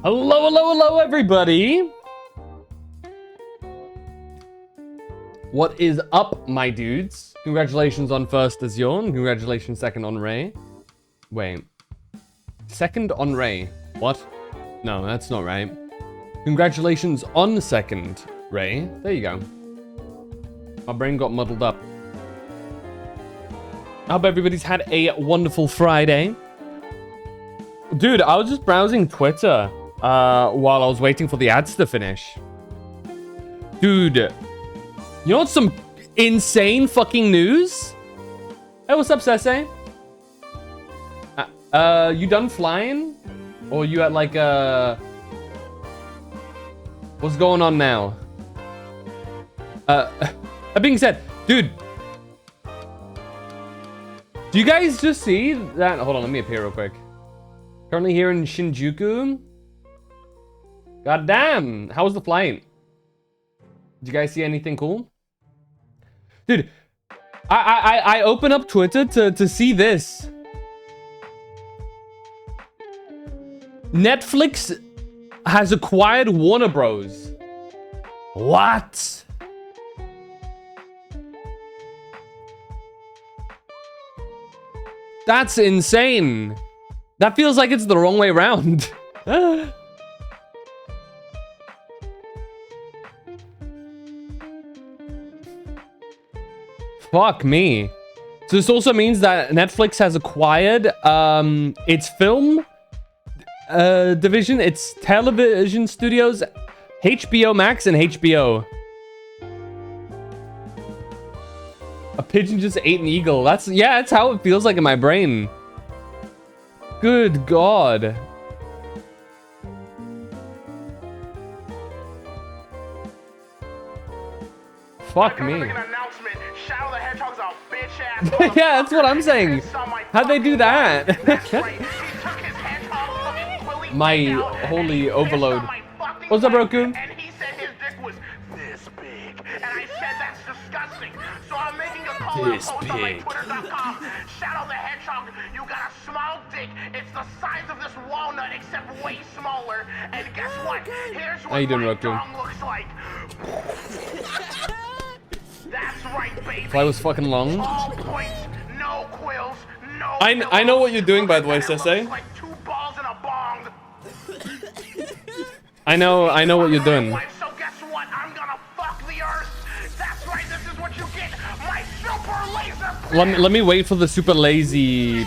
Hello, hello, hello, everybody. What is up, my dudes? Congratulations on first Azion. Congratulations second on Ray. Wait. Second on Ray. What? No, that's not right. Congratulations on second, Ray. There you go. My brain got muddled up. I hope everybody's had a wonderful Friday. Dude, I was just browsing Twitter while I was waiting for the ads to finish. Dude, you know what's some insane fucking news? Hey, what's up, Sese? You done flying? Or you at like what's going on now? That being said, dude, do you guys just see that? Hold on, let me appear real quick. Currently here in Shinjuku. God damn, how was the flight? Did you guys see anything cool? Dude, I open up Twitter to see this. Netflix has acquired Warner Bros. What? That's insane. That feels like it's the wrong way around. Fuck me. So this also means that Netflix has acquired its film division, its television studios, HBO Max and HBO. A pigeon just ate an eagle. That's how it feels like in my brain. Good God. Fuck me. Yeah, that's what I'm saying. How'd they do that? My holy overload. What's up, Roku? And he said his dick was this big. And I said that's disgusting. So I'm making a call out post on my Twitter.com. Shadow the Hedgehog, you got a small dick. It's the size of this walnut, except way smaller. And guess what? Here's what How you doing, my Roku? dong looks like. That's right, baby. Flight was fucking long. All points, no quills, no I know what you're doing, by the way, Sese. like two balls in a bong. I know what you're doing. So guess what? I'm gonna fuck the earth. That's right, this is what you get. My super laser. Let me wait for the super laser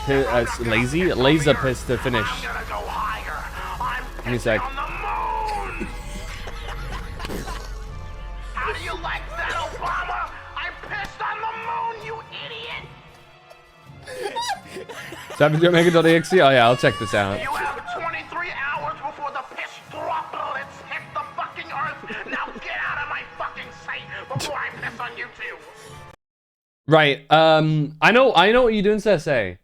piss to finish. I'm gonna go higher. I'm Give me a sec. on the moon. How do you like that, Obama? I pissed on the moon, you idiot. SavageOmega.exe? Oh yeah, I'll check this out. You have 23 hours before the piss droplets hit the fucking earth. Now get out of my fucking sight before I piss on you too. Right. I know what you're doing, Sese.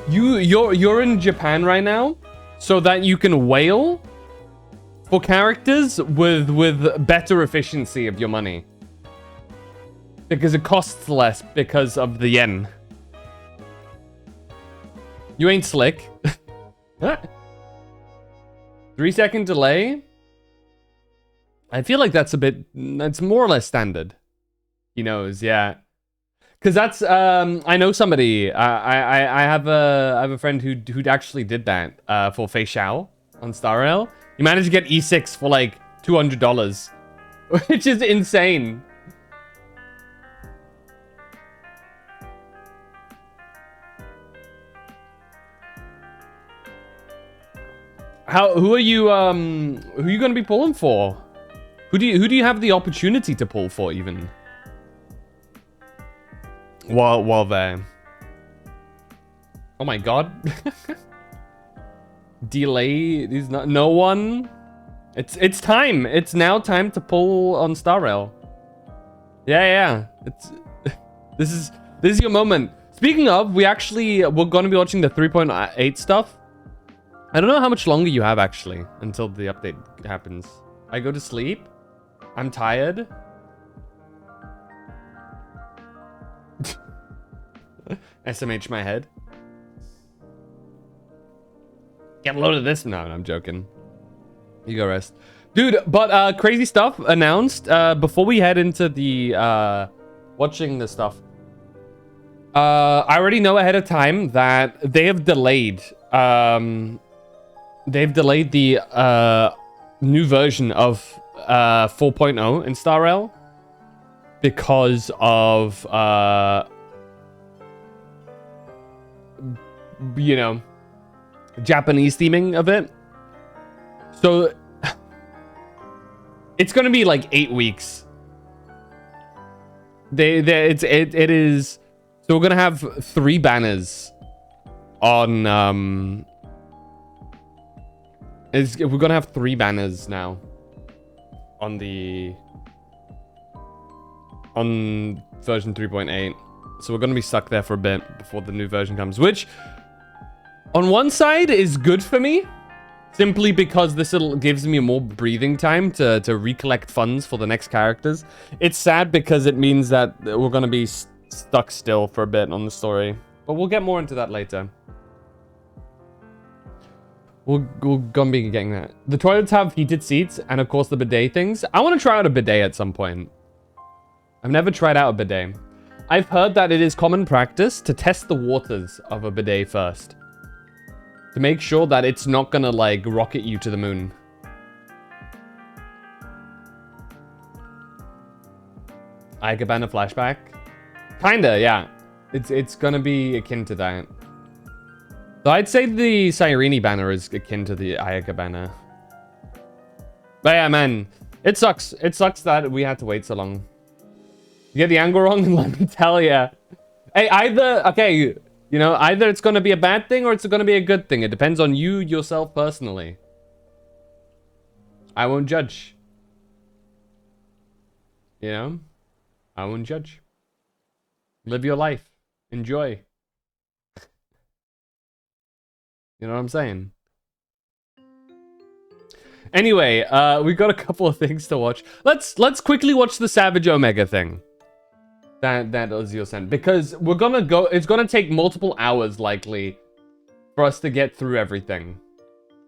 You're in Japan right now, so that you can whale for characters with better efficiency of your money. Because it costs less because of the yen. You ain't slick. 3-second delay? I feel like that's more or less standard. He knows, yeah. Cause that's I know somebody. I have a friend who actually did that for Fei Xiao on Star Rail. He managed to get E6 for like $200, which is insane. Who are you gonna be pulling for? Who do you have the opportunity to pull for even? While there. Oh my god. Delay is not no one. It's time. It's now time to pull on Star Rail. Yeah. This is your moment. Speaking of, we're gonna be watching the 3.8 stuff. I don't know how much longer you have actually until the update happens. I go to sleep. I'm tired. SMH my head. Get a load of this. No, I'm joking. You go rest. Dude, but crazy stuff announced. Before we head into the watching this stuff. I already know ahead of time that they have delayed the new version of 4.0 in Star Rail because of you know, Japanese theming of it. So it's gonna be like 8 weeks. It is. So we're gonna have 3 banners on we're gonna have 3 banners now on version 3.8. So we're gonna be stuck there for a bit before the new version comes, which on one side is good for me, simply because this gives me more breathing time to recollect funds for the next characters. It's sad because it means that we're gonna be stuck still for a bit on the story, but we'll get more into that later. We're gonna be getting that. The toilets have heated seats and of course the bidet things. I want to try out a bidet at some point. I've never tried out a bidet. I've heard that it is common practice to test the waters of a bidet first, to make sure that it's not gonna like rocket you to the moon. Aikabana flashback? Kinda, yeah. It's gonna be akin to that. So I'd say the Cyrene banner is akin to the Ayakabana. But yeah, man, it sucks. It sucks that we had to wait so long. You get the angle wrong, and let me tell ya. Hey, okay, you know, either it's gonna be a bad thing or it's gonna be a good thing. It depends on you yourself personally. I won't judge. You know? I won't judge. Live your life. Enjoy. You know what I'm saying? Anyway, we got a couple of things to watch. Let's quickly watch the Savage Omega thing. That Ozio sent, because we're gonna go. It's gonna take multiple hours likely for us to get through everything.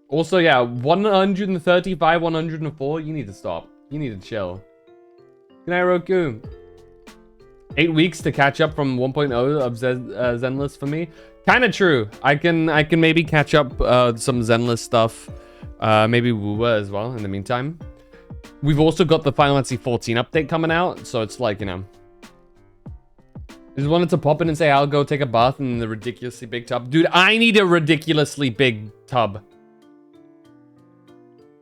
Also, yeah, 135, 104. You need to stop. You need to chill. Good night, Roku. 8 weeks to catch up from 1.0 of Zenless for me. Kind of true. I can maybe catch up some Zenless stuff. Maybe Wuwa as well in the meantime. We've also got the Final Fantasy 14 update coming out, so it's like, you know. I just wanted to pop in and say I'll go take a bath in the ridiculously big tub. Dude, I need a ridiculously big tub.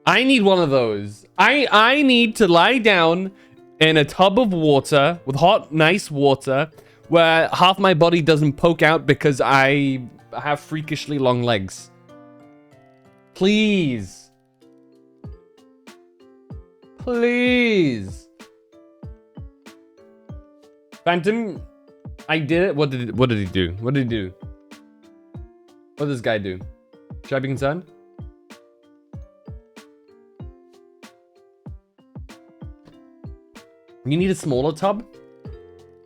I need one of those. I need to lie down in a tub of water with hot, nice water where half my body doesn't poke out because I have freakishly long legs. Please. Please. Phantom, I did it. What did he do? What did he do? What did this guy do? Should I be concerned? You need a smaller tub?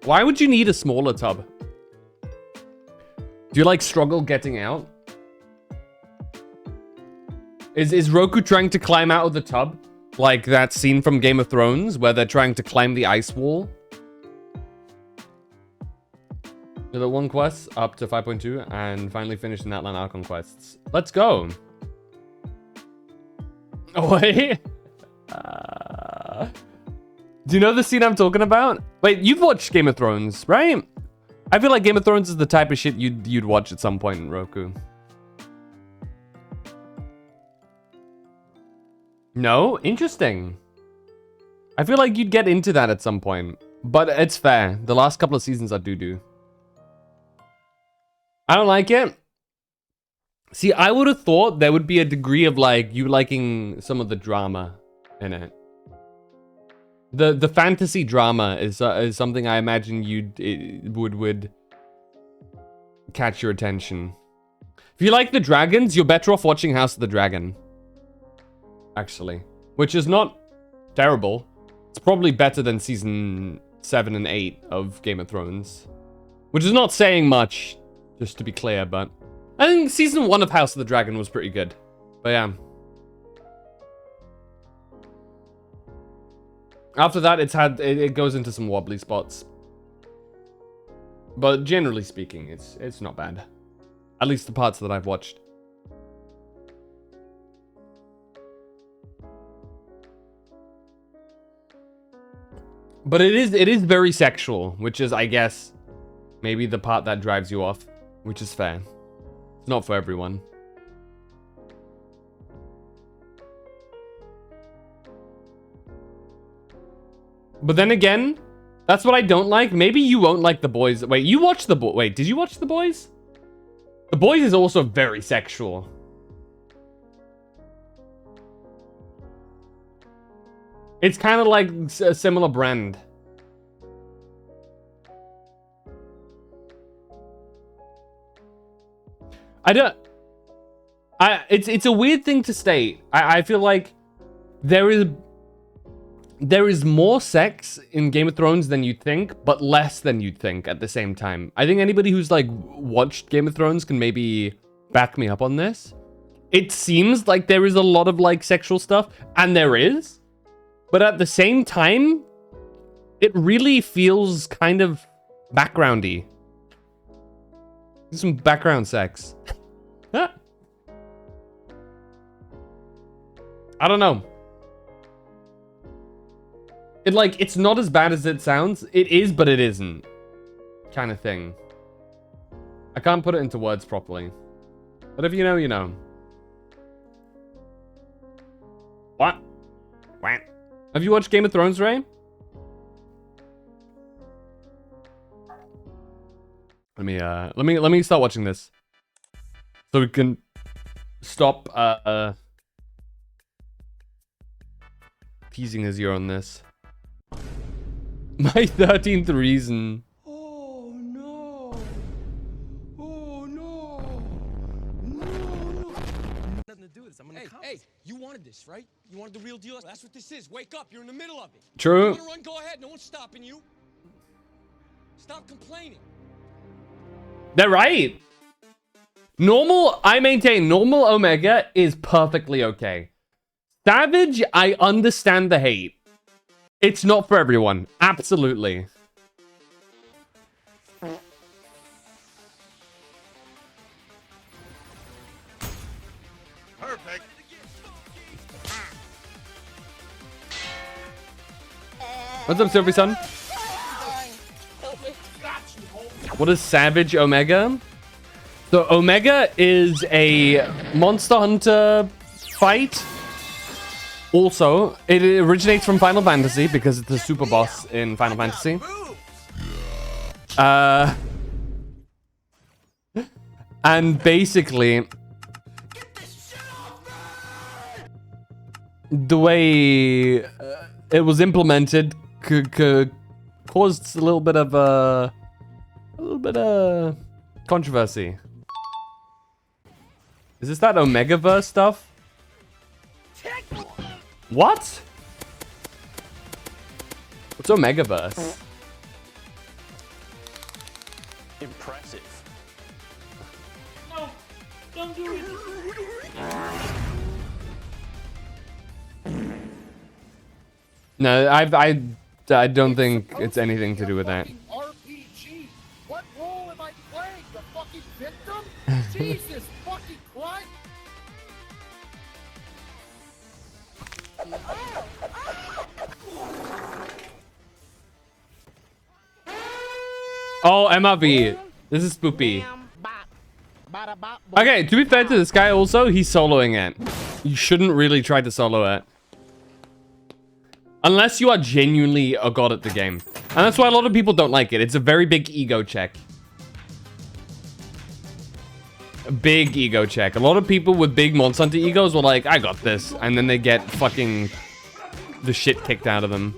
Why would you need a smaller tub? Do you like struggle getting out? Is Roku trying to climb out of the tub? Like that scene from Game of Thrones where they're trying to climb the ice wall? The 1 quest up to 5.2 and finally finished the Natlan Archon quests. Let's go. Oh, wait. Do you know the scene I'm talking about? Wait, you've watched Game of Thrones, right? I feel like Game of Thrones is the type of shit you'd watch at some point in Roku. No? Interesting. I feel like you'd get into that at some point. But it's fair. The last couple of seasons are doo-doo. I don't like it. See, I would have thought there would be a degree of like you liking some of the drama in it. The fantasy drama is something I imagine would catch your attention. If you like the dragons, you're better off watching House of the Dragon. Actually, which is not terrible. It's probably better than season 7 and 8 of Game of Thrones, which is not saying much, just to be clear, but I think season 1 of House of the Dragon was pretty good. But yeah. After that, it goes into some wobbly spots. But generally speaking, it's not bad. At least the parts that I've watched. But it is very sexual, which is, I guess, maybe the part that drives you off, which is fair. It's not for everyone. But then again, that's what I don't like. Maybe you won't like The Boys. Wait, you watched The Boys? Wait, did you watch The Boys? The Boys is also very sexual. It's kind of like a similar brand. It's a weird thing to state. I feel like there is more sex in Game of Thrones than you'd think, but less than you'd think at the same time. I think anybody who's like watched Game of Thrones can maybe back me up on this. It seems like there is a lot of like sexual stuff, and there is. But at the same time, it really feels kind of backgroundy. Some background sex. I don't know. It's not as bad as it sounds. It is, but it isn't. Kind of thing. I can't put it into words properly. But if you know, you know. What? What? Have you watched Game of Thrones, Ray? Let me start watching this. So we can stop teasing his ear on this. My 13th reason. Oh no. Oh no. No. Nothing to do with this. I'm gonna hey, you wanted this, right? You wanted the real deal? That's what this is. Wake up, you're in the middle of it. True. You wanna run, go ahead, no one's stopping you. Stop complaining. They're right. I maintain normal Omega is perfectly okay. Savage, I understand the hate. It's not for everyone. Absolutely. Perfect. What's up, Sophie son? What is Savage Omega? So Omega is a Monster Hunter fight. Also, it originates from Final Fantasy because it's the super boss in Final Fantasy. And basically, the way it was implemented caused a little bit of controversy. Is this that Omegaverse stuff? What? What's Omegaverse? Impressive. No, don't do it. No, I don't think it's anything to do with that. RPG. What role am I playing? The fucking victim? Jesus fucking Christ! Oh, MRV. This is spoopy. Okay, to be fair to this guy also, he's soloing it. You shouldn't really try to solo it. Unless you are genuinely a god at the game. And that's why a lot of people don't like it. It's a very big ego check. A big ego check. A lot of people with big Monster Hunter egos were like, I got this. And then they get fucking the shit kicked out of them.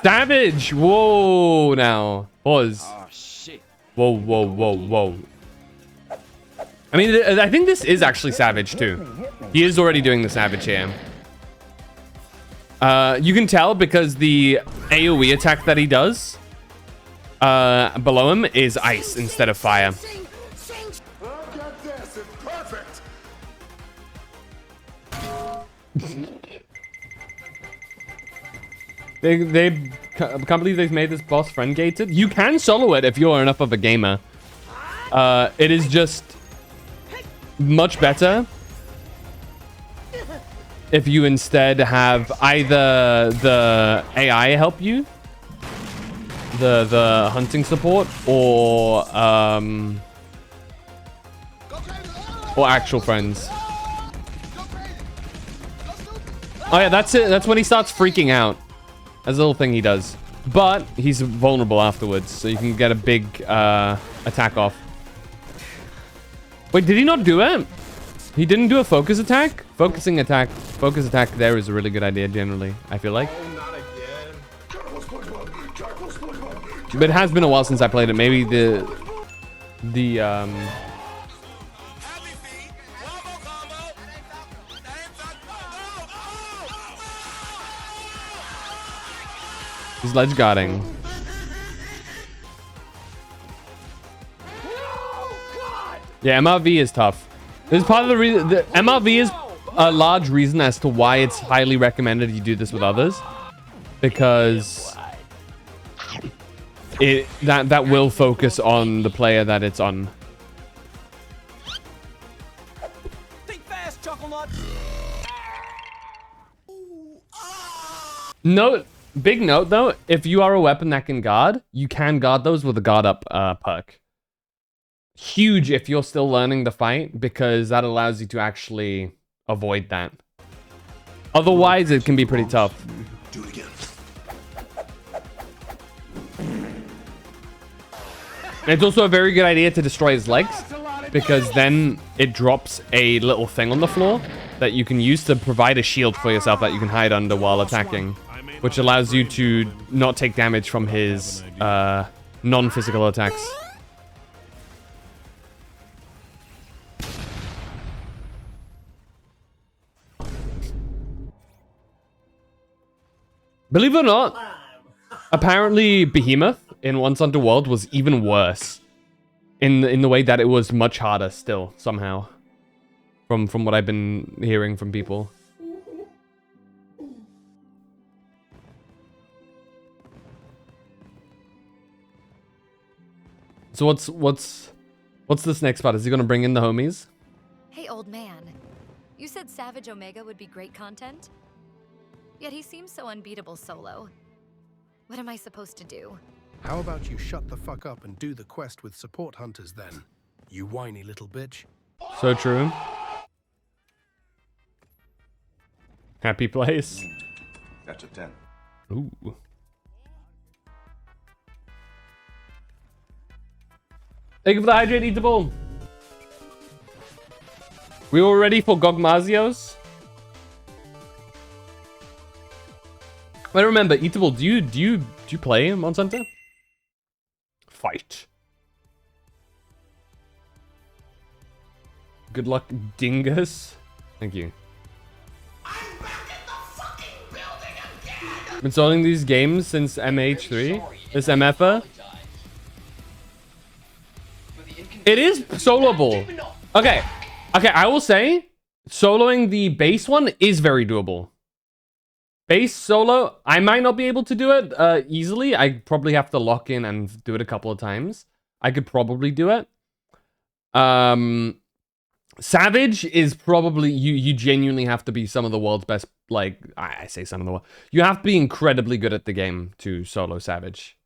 Savage! Whoa, now. Pause. Oh shit. Whoa, whoa, whoa, whoa. I mean, I think this is actually Savage, too. He is already doing the Savage here. You can tell because the AoE attack that he does below him is ice instead of fire. Look at this, it's perfect. They can't believe they've made this boss friend gated. You can solo it if you're enough of a gamer. It is just much better if you instead have either the AI help you, the hunting support, or actual friends. Oh yeah, that's it. That's when he starts freaking out. That's a little thing he does. But he's vulnerable afterwards, so you can get a big attack off. Wait, did he not do it? He didn't do a focus attack? Focus attack there is a really good idea generally, I feel like. But it has been a while since I played it. Maybe he's ledge guarding. Yeah, MRV is tough. This is part of the reason. The MRV is a large reason as to why it's highly recommended you do this with others, because that will focus on the player that it's on. Think fast, Chuckle Nut. Big note though, if you are a weapon that can guard, you can guard those with a guard up perk. Huge if you're still learning the fight, because that allows you to actually avoid that. Otherwise, it can be pretty tough. Do it again. And it's also a very good idea to destroy his legs, because then it drops a little thing on the floor that you can use to provide a shield for yourself that you can hide under while attacking, which allows you to not take damage from his non-physical attacks. Believe it or not, apparently Behemoth in Once Unto World was even worse in the way that it was much harder still somehow, from what I've been hearing from people. So what's this next part? Is he gonna bring in the homies? Hey, old man. You said Savage Omega would be great content? Yet he seems so unbeatable solo. What am I supposed to do? How about you shut the fuck up and do the quest with support hunters then, you whiny little bitch? So true. Happy place. That's a 10. Ooh. Thank you for the hydrate, Eatable. We all ready for Gogmazios? But remember, Eatable, do you play Monster Hunter? Fight. Good luck, dingus. Thank you. Been solving these games since MH3. This MFA. It is soloable. Okay, I will say, soloing the base one is very doable. Base solo, I might not be able to do it easily. I probably have to lock in and do it a couple of times. I could probably do it. Savage is probably, you genuinely have to be some of the world's best, like, I say some of the world. You have to be incredibly good at the game to solo Savage.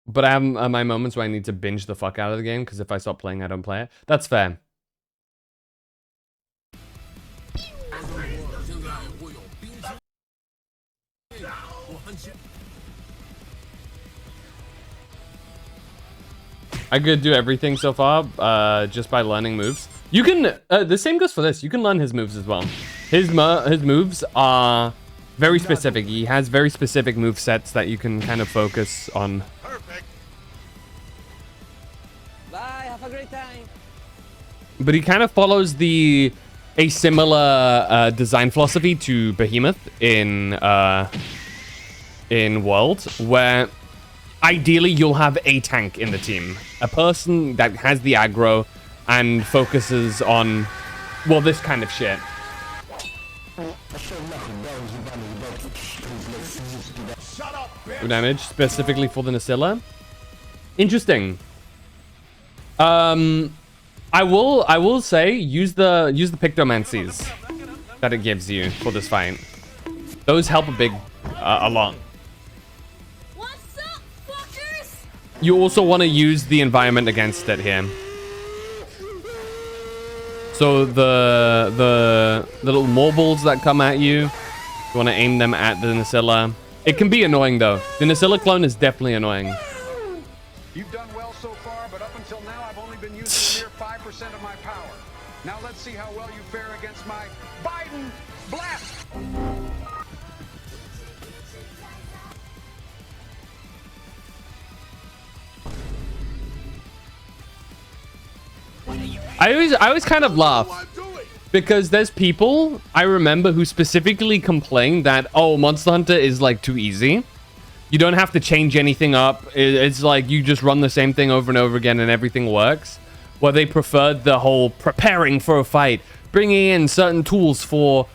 But I have my moments where I need to binge the fuck out of the game, because if I stop playing, I don't play it. That's fair. I could do everything so far just by learning moves. You can, the same goes for this. You can learn his moves as well. His moves are very specific. He has very specific move sets that you can kind of focus on. Perfect. Bye, have a great time. But he kind of follows a similar design philosophy to Behemoth in World, where ideally you'll have a tank in the team. A person that has the aggro and focuses on, well, this kind of shit. Good damage, specifically for the Nasilla. Interesting. I will say use the Pictomancies that it gives you for this fight. Those help a lot. What's up, fuckers? You also want to use the environment against it here. So the little morbals that come at you, you want to aim them at the Nasilla. It can be annoying though. The Nasilla clone is definitely annoying. You've done well so far, but up until now I've only been using a mere 5% of my power. Now let's see how well you fare against my Biden blast. I always kind of laugh because there's people I remember who specifically complain that, oh, Monster Hunter is like too easy. You don't have to change anything up. It's like you just run the same thing over and over again and everything works. Where they preferred the whole preparing for a fight, bringing in certain tools for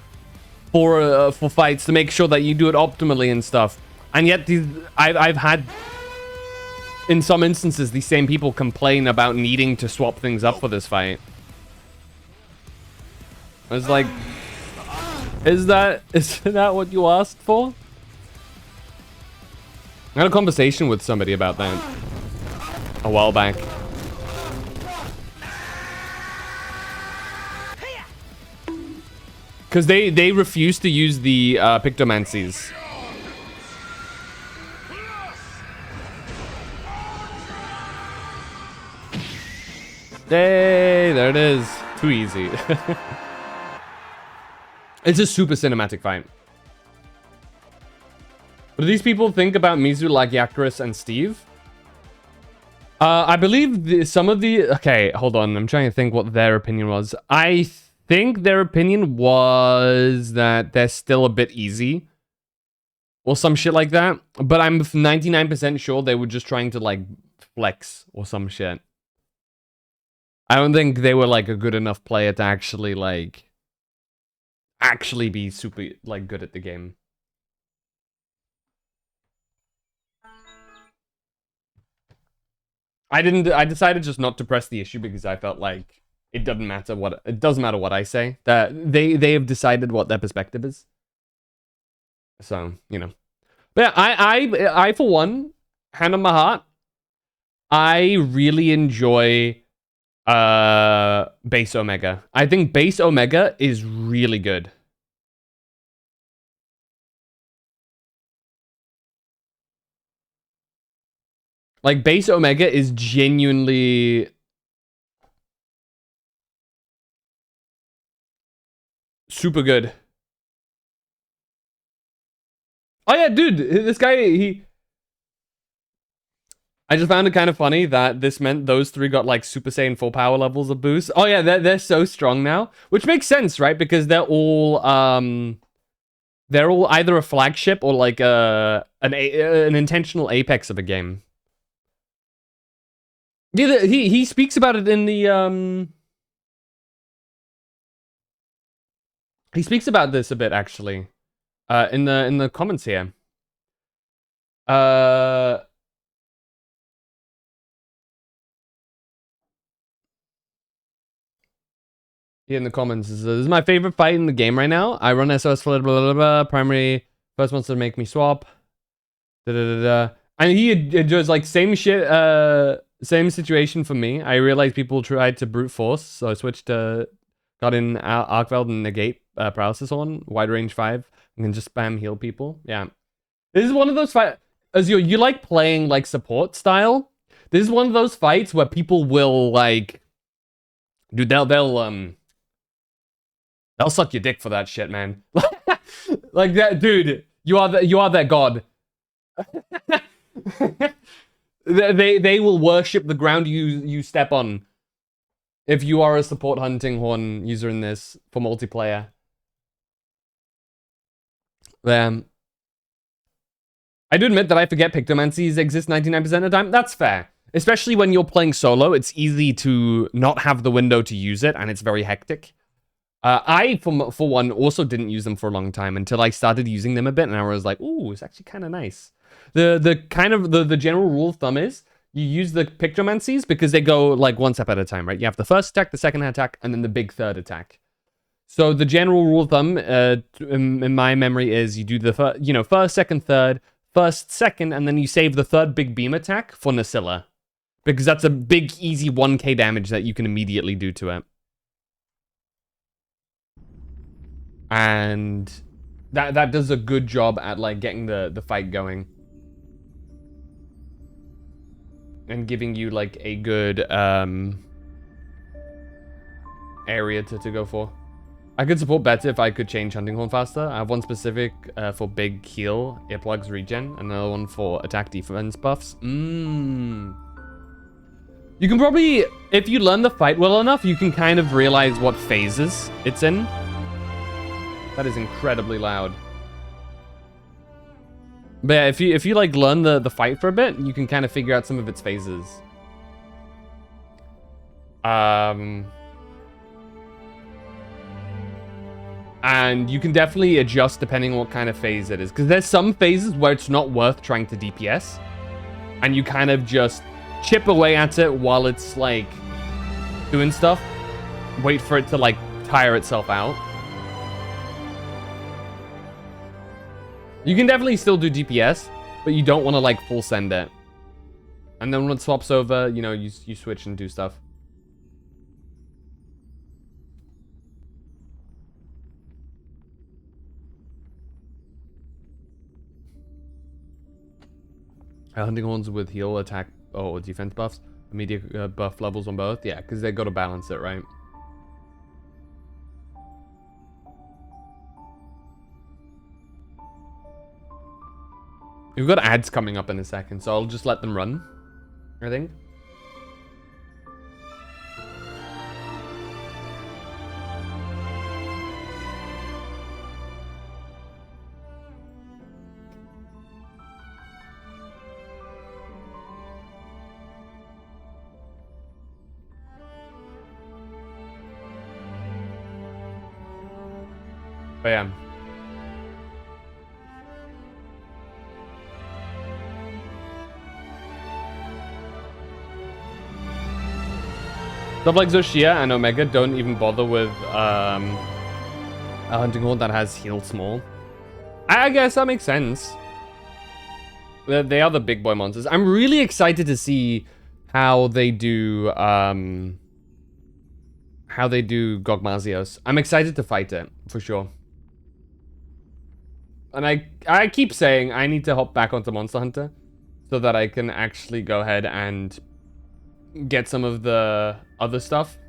fights to make sure that you do it optimally and stuff. And yet I've had, in some instances, these same people complain about needing to swap things up for this fight. I was like, is that what you asked for? I had a conversation with somebody about that a while back. Because they refuse to use the Pictomancies. Hey, there it is. Too easy. It's a super cinematic fight. What do these people think about Mizu, Lagiactorus, and Steve? I believe some of the... Okay, hold on. I'm trying to think what their opinion was. I think their opinion was that they're still a bit easy. Or some shit like that. But I'm 99% sure they were just trying to, like, flex or some shit. I don't think they were, like, a good enough player to actually, like... actually be super, like, good at the game. I decided just not to press the issue because I felt like it doesn't matter what I say. That they have decided what their perspective is. So, you know. But yeah, I for one, hand on my heart, I really enjoy Base Omega. I think Base Omega is really good. Like, Base Omega is genuinely super good. Oh yeah, dude, this guy, I just found it kind of funny that this meant those three got like Super Saiyan 4 power levels of boost. Oh yeah, they're so strong now, which makes sense, right? Because they're all either a flagship or like an intentional apex of a game. Yeah, he speaks about it in the he speaks about this a bit actually, in the comments here. Yeah, in the comments, this is my favorite fight in the game right now. I run SOS for blah, blah, blah, primary first wants to make me swap. Da, da, da, da. And he enjoys like same shit. Same situation for me. I realized people tried to brute force, so I switched to got in Arkveld and negate paralysis on wide range 5 and can just spam heal people. Yeah, this is one of those fights. As you like playing like support style. This is one of those fights where people will like, dude, they'll suck your dick for that shit, man. Like that, dude. You are their god. They will worship the ground you step on. If you are a support hunting horn user in this for multiplayer. I do admit that I forget Pictomancies exist 99% of the time. That's fair. Especially when you're playing solo, it's easy to not have the window to use it, and it's very hectic. I, for one, also didn't use them for a long time until I started using them a bit, and I was like, ooh, it's actually kind of nice. The general rule of thumb is you use the Pictomancies because they go like one step at a time, right? You have the first attack, the second attack, and then the big third attack. So the general rule of thumb, in my memory, is you do the first, second, third, first, second, and then you save the third big beam attack for Nasilla. Because that's a big, easy 1k damage that you can immediately do to it. And that does a good job at like getting the fight going. And giving you like a good area to go for. I could support better if I could change Hunting Horn faster. I have one specific for big heal, earplugs regen, and another one for attack defense buffs. You can probably, if you learn the fight well enough, you can kind of realize what phases it's in. That is incredibly loud. But yeah, if you like learn the fight for a bit, you can kind of figure out some of its phases. And you can definitely adjust depending on what kind of phase it is. Because there's some phases where it's not worth trying to DPS. And you kind of just chip away at it while it's like doing stuff. Wait for it to like tire itself out. You can definitely still do DPS, but you don't want to like full send it. And then when it swaps over, you know, you switch and do stuff. Hunting Horns with heal, attack, or defense buffs. Immediate buff levels on both. Yeah, because they got to balance it, right? We've got ads coming up in a second, so I'll just let them run, I think. But yeah. Stuff like Zoshia and Omega don't even bother with a Hunting Horn that has heal small. I guess that makes sense. They are the big boy monsters. I'm really excited to see how they do Gogmazios. I'm excited to fight it, for sure. And I keep saying I need to hop back onto Monster Hunter so that I can actually go ahead and get some of the other stuff.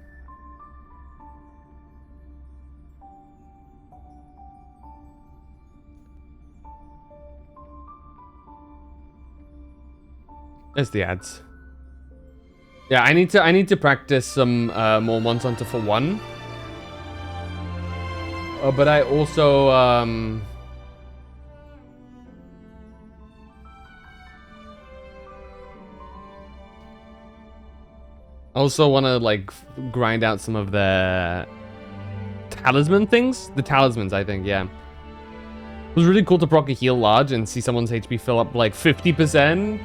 There's the ads. Yeah, I need to practice some more Monster Hunter for one. But I also want to like grind out some of the talisman things. The talismans, I think, yeah. It was really cool to proc a heal large and see someone's HP fill up like 50%.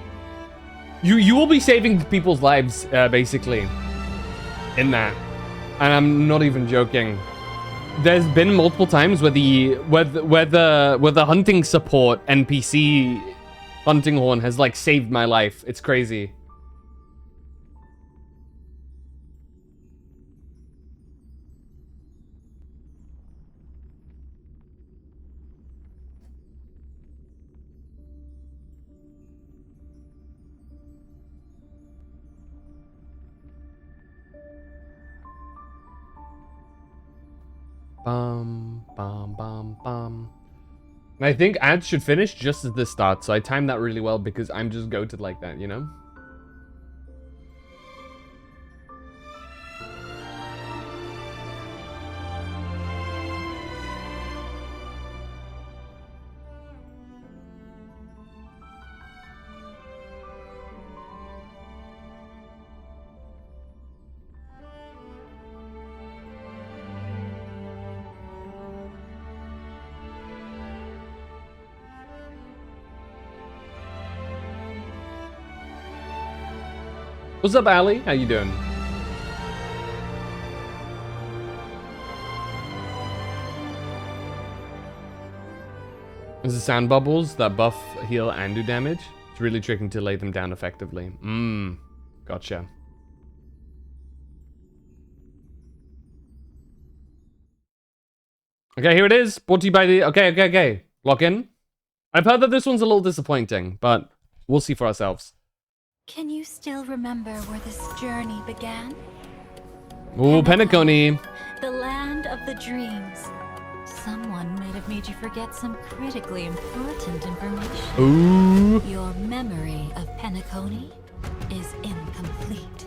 You will be saving people's lives, basically, in that. And I'm not even joking. There's been multiple times where the hunting support NPC Hunting Horn has like saved my life. It's crazy. Bum, bum, bum, bum. And I think ads should finish just as this starts, so I timed that really well because I'm just goated like that, you know? What's up, Ali? How you doing? Is the sound bubbles that buff, heal, and do damage? It's really tricky to lay them down effectively. Gotcha. Okay, here it is. Brought to you by the... Okay. Lock in. I've heard that this one's a little disappointing, but we'll see for ourselves. Can you still remember where this journey began? Ooh, Penacony. The land of the dreams. Someone might have made you forget some critically important information. Ooh. Your memory of Penacony is incomplete.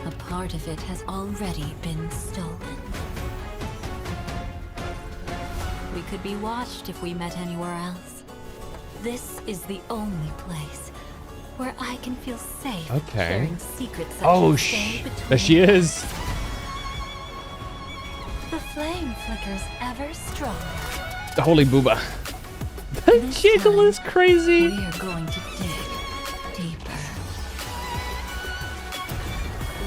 A part of it has already been stolen. We could be watched if we met anywhere else. This is the only place where I can feel safe. Okay. Sharing secrets that Oh, should stay between there she is. The flame flickers ever stronger. The holy booba. The jiggle is crazy. We are going to dig deeper.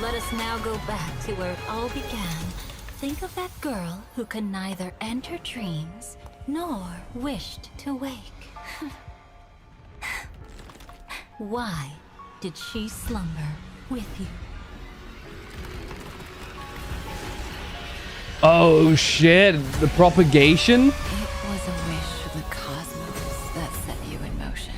Let us now go back to where it all began. Think of that girl who could neither enter dreams nor wished to wake. Why did she slumber with you? Oh shit, the propagation? It was a wish of the cosmos that set you in motion.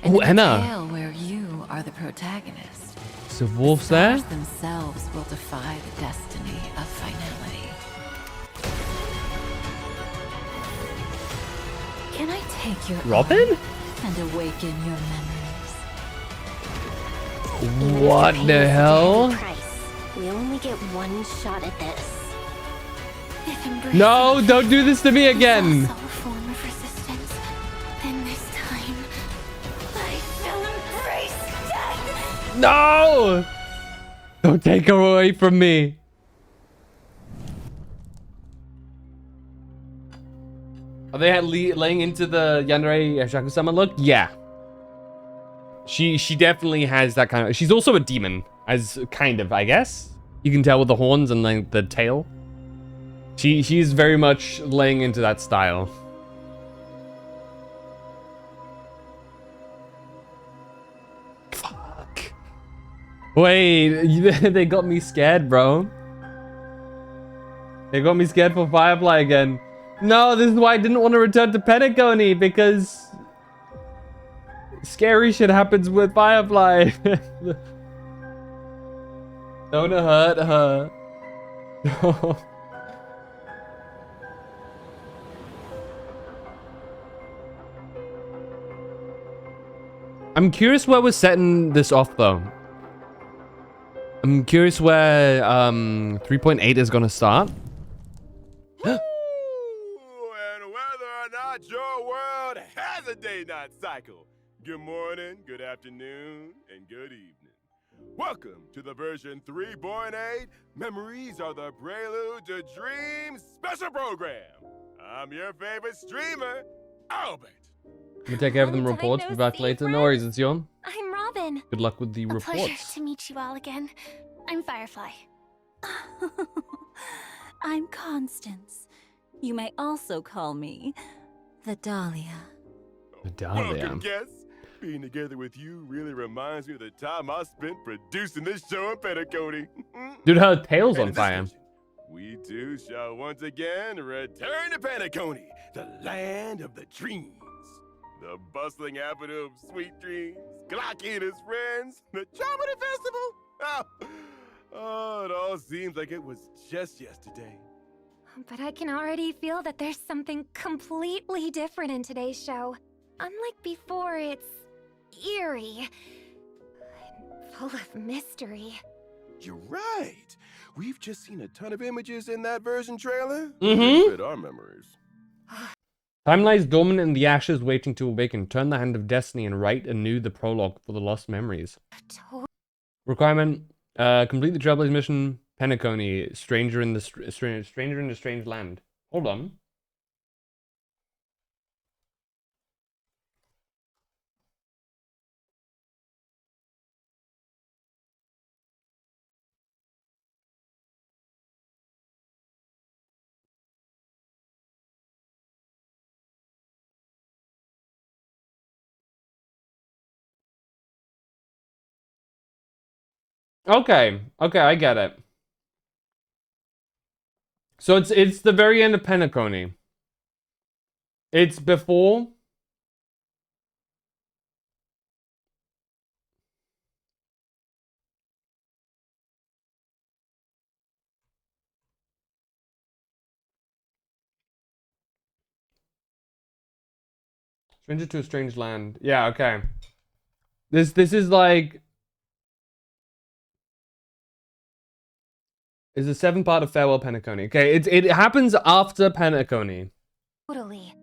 Oh, And Anna. a tale where you are the protagonist. So Wolf's there? Stars themselves will defy the destiny of finality. Can I take your Robin? arm and awaken your memories? What the hell? We only get one shot at this. No, don't do this to me again. A form of resistance. Then this time, I shall embrace death. No! Don't take her away from me. Are they laying into the Yandere Shakusama look? Yeah. She definitely has that kind of... She's also a demon, as kind of, I guess. You can tell with the horns and like the tail. She's very much laying into that style. Fuck. Wait, they got me scared, bro. They got me scared for Firefly again. No, this is why I didn't want to return to Penacony, because scary shit happens with Firefly. Don't hurt her. No. I'm curious where we're setting this off, though. I'm curious where 3.8 is gonna start. And whether or not your world has a day-night cycle. Good morning, good afternoon, and good evening. Welcome to the version 3.8 Memories Are the Prelude to Dreams special program. I'm your favorite streamer, Albert. We take care of them reports. Be back later. No worries, it's Yon. I'm Robin. Good luck with the A pleasure reports. to meet you all again. I'm Firefly. I'm Constance. You may also call me the Dahlia. Welcome, guests. Being together with you really reminds me of the time I spent producing this show in Penacony. Dude, her tail's And on in this fire. version, we too shall once again return to Penacony, the land of the dreams. The bustling avenue of sweet dreams, Glocky and his friends, the Charmony Festival. Oh, it all seems like it was just yesterday. But I can already feel that there's something completely different in today's show. Unlike before, it's eerie and full of mystery. You're right. We've just seen a ton of images in that version trailer. Mhm. Fit our memories. Time lies dormant in the ashes, waiting to awaken. Turn the hand of destiny and write anew the prologue for the lost memories. Requirement: complete the Trailblaze mission. Penacony, stranger in the strange land. Hold on. Okay, I get it. So it's the very end of Penacony. It's before. Stranger to a Strange Land. Yeah, okay. This is like is the seventh part of Farewell Penacony. Okay, it happens after Penacony. Totally.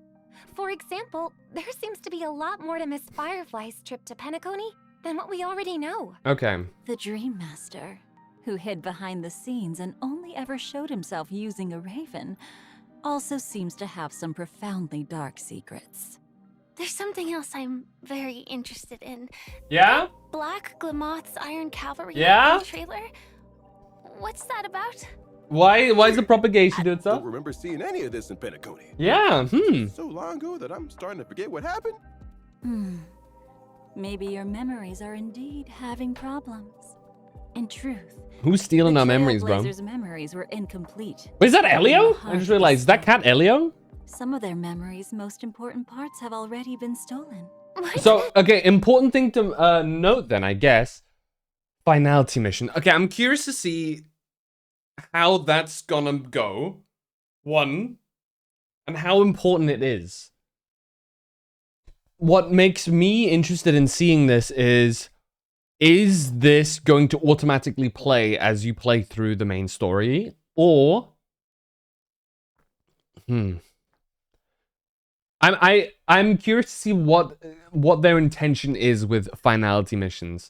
For example, there seems to be a lot more to Miss Firefly's trip to Penacony than what we already know. Okay. The Dream Master, who hid behind the scenes and only ever showed himself using a raven, also seems to have some profoundly dark secrets. There's something else I'm very interested in. Yeah? Black Glamoth's Iron Cavalry Yeah? in the trailer? What's that about? Why is the propagation doing I stuff? don't remember seeing any of this in Penacony. Yeah, So long ago that I'm starting to forget what happened. Maybe your memories are indeed having problems. In truth, Who's stealing our memories, bro? Trailblazers' memories were incomplete. Wait, is that Elio? I just realized, is that cat Elio? Some of their memories' most important parts have already been stolen. So, okay, important thing to note then, I guess. Finality mission. Okay, I'm curious to see how that's gonna go. One, and how important it is. What makes me interested in seeing this is this going to automatically play as you play through the main story? Or... I'm curious to see what their intention is with finality missions.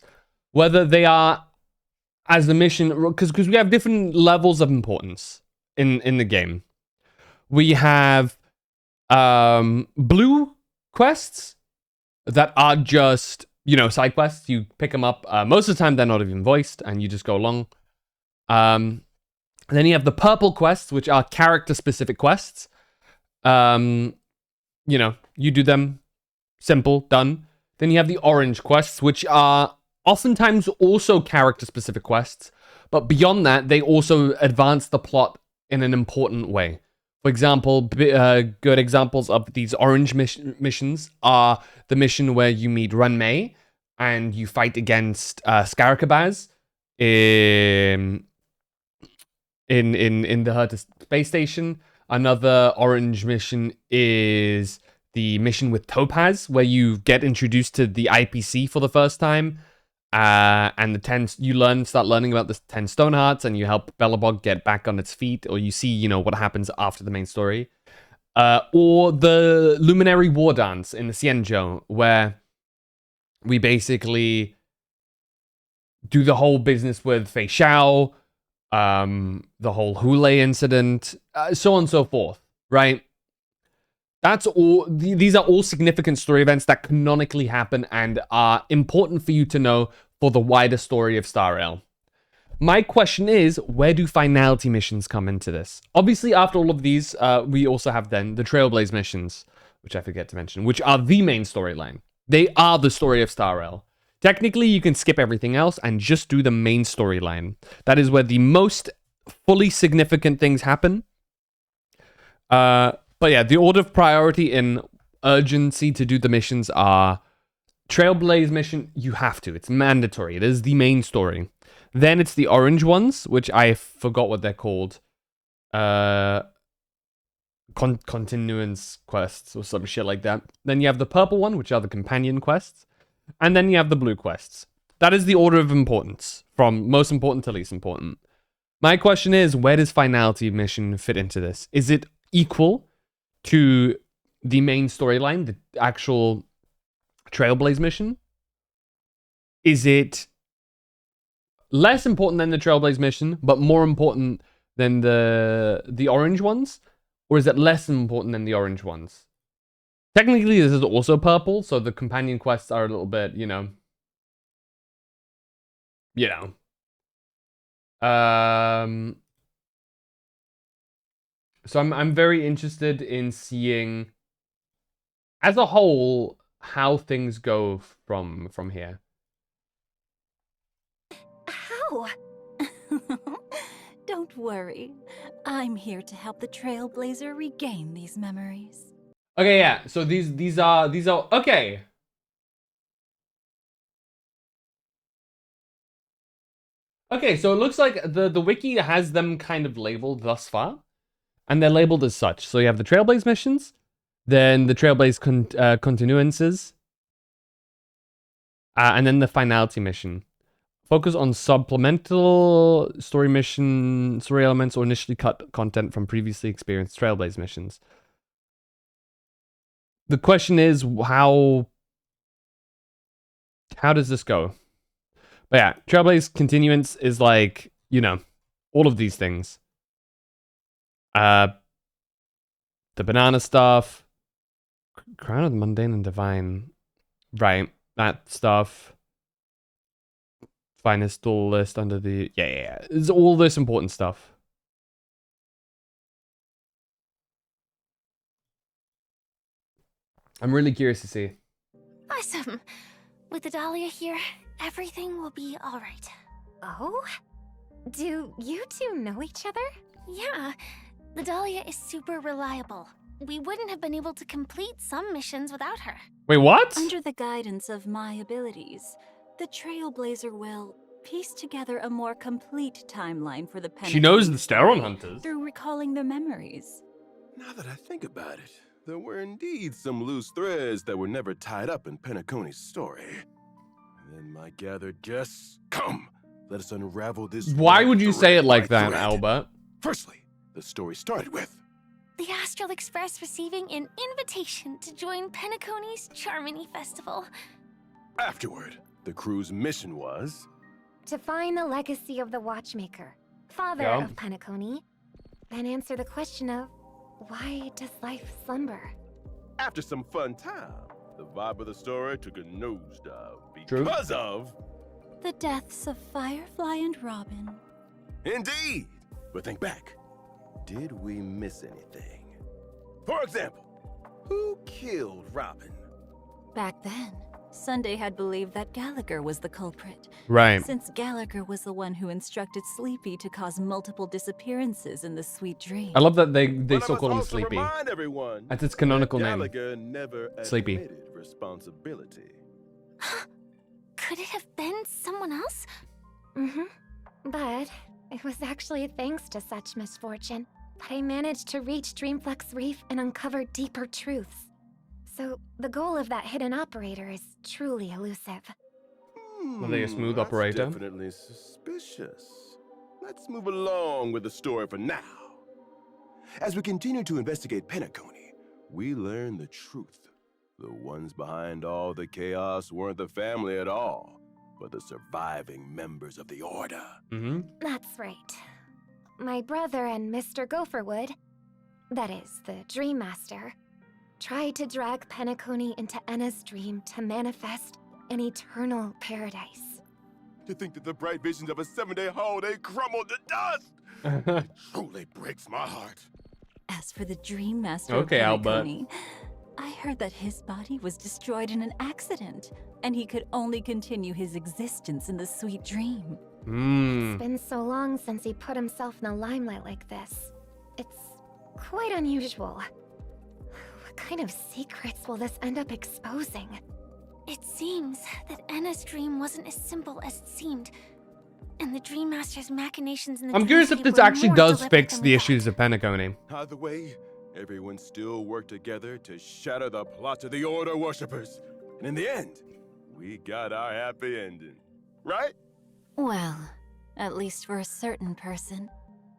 Whether they are as the mission, because we have different levels of importance in the game. We have blue quests that are just, you know, side quests. You pick them up. Most of the time, they're not even voiced, and you just go along. Then you have the purple quests, which are character-specific quests. You know, you do them, simple, done. Then you have the orange quests, which are oftentimes also character-specific quests, but beyond that, they also advance the plot in an important way. For example, good examples of these orange missions are the mission where you meet Runmei and you fight against Scaricabaz in the Herta space station. Another orange mission is the mission with Topaz, where you get introduced to the IPC for the first time, and you start learning about the 10 Stone Hearts, and you help Belobog get back on its feet, or you see, you know, what happens after the main story. Or the Luminary War Dance in the Xianzhou, where we basically do the whole business with Fei Xiao, the whole Hule incident, so on and so forth, right? That's all. These are all significant story events that canonically happen and are important for you to know for the wider story of Star Rail. My question is, where do finality missions come into this? Obviously, after all of these, we also have then the Trailblaze missions, which I forget to mention, which are the main storyline. They are the story of Star Rail. Technically, you can skip everything else and just do the main storyline. That is where the most fully significant things happen. But yeah, the order of priority in urgency to do the missions are Trailblaze mission, you have to. It's mandatory. It is the main story. Then it's the orange ones, which I forgot what they're called. Continuance quests or some shit like that. Then you have the purple one, which are the companion quests. And then you have the blue quests. That is the order of importance, from most important to least important. My question is, where does finality mission fit into this? Is it equal to the main storyline, the actual Trailblaze mission? Is it less important than the Trailblaze mission, but more important than the orange ones? Or is it less important than the orange ones? Technically, this is also purple, so the companion quests are a little bit, you know. So I'm very interested in seeing, as a whole, how things go from here. How No! Don't worry. I'm here to help the Trailblazer regain these memories. Okay, yeah. So these are okay. Okay, so it looks like the wiki has them kind of labeled thus far, and they're labeled as such. So you have the Trailblaze missions, then the Trailblaze continuances, and then the finality mission. Focus on supplemental story elements, or initially cut content from previously experienced Trailblaze missions. The question is, how does this go? But yeah, Trailblaze continuance is like, you know, all of these things. The banana stuff, Crown of the Mundane and Divine, right? That stuff. Finest dual list under the yeah. It's all this important stuff. I'm really curious to see. Awesome. With the Dahlia here, everything will be alright. Oh? Do you two know each other? Yeah. The Dahlia is super reliable. We wouldn't have been able to complete some missions without her. Wait, what? Under the guidance of my abilities, the Trailblazer will piece together a more complete timeline for the Penacony. She knows the Steron Hunters. Through recalling their memories. Now that I think about it, there were indeed some loose threads that were never tied up in Penacony's story. Then my gathered guess, come, let us unravel this. Why would you say it like that, thread. Albert? Firstly, the story started with the Astral Express receiving an invitation to join Penacony's Charmony Festival. Afterward, the crew's mission was to find the legacy of the Watchmaker, father of Penacony, then answer the question of why does life slumber? After some fun time, the vibe of the story took a nosedive because of the deaths of Firefly and Robin. Indeed! But think back. Did we miss anything? For example, who killed Robin? Back then, Sunday had believed that Gallagher was the culprit. Right. Since Gallagher was the one who instructed Sleepy to cause multiple disappearances in the Sweet Dream. I love that they still call him Sleepy. Everyone, that's its canonical name. Gallagher never Sleepy. Responsibility. Could it have been someone else? Mm-hmm. But it was actually thanks to such misfortune that I managed to reach Dreamflex Reef and uncover deeper truths. So the goal of that hidden operator is truly elusive. Are they a smooth operator? Definitely suspicious. Let's move along with the story for now. As we continue to investigate Penacony, we learn the truth. The ones behind all the chaos weren't the family at all, but the surviving members of the Order. Mm-hmm. That's right. My brother and Mr. Gopherwood, that is, the Dream Master, tried to drag Penacony into Enna's dream to manifest an eternal paradise. To think that the bright visions of a 7-day holiday crumbled to dust! It truly breaks my heart. As for the Dream Master okay, of Penacony, Albert. I heard that his body was destroyed in an accident, and he could only continue his existence in the Sweet Dream. It's been so long since he put himself in the limelight like this. It's quite unusual. What kind of secrets will this end up exposing? It seems that Enna's dream wasn't as simple as it seemed, and the Dream Master's machinations in the I'm curious if this actually does fix the issues of Penacony. Either way, everyone still worked together to shatter the plots of the Order worshippers. And in the end, we got our happy ending. Right? Well, at least for a certain person,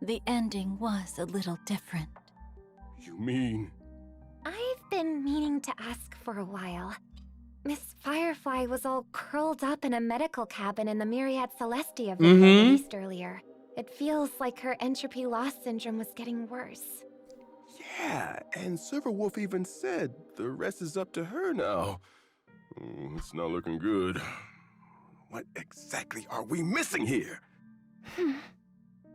the ending was a little different. You mean? I've been meaning to ask for a while. Miss Firefly was all curled up in a medical cabin in the Myriad Celestia video released earlier. It feels like her entropy loss syndrome was getting worse. Yeah, and Silverwolf even said the rest is up to her now. It's not looking good. What exactly are we missing here?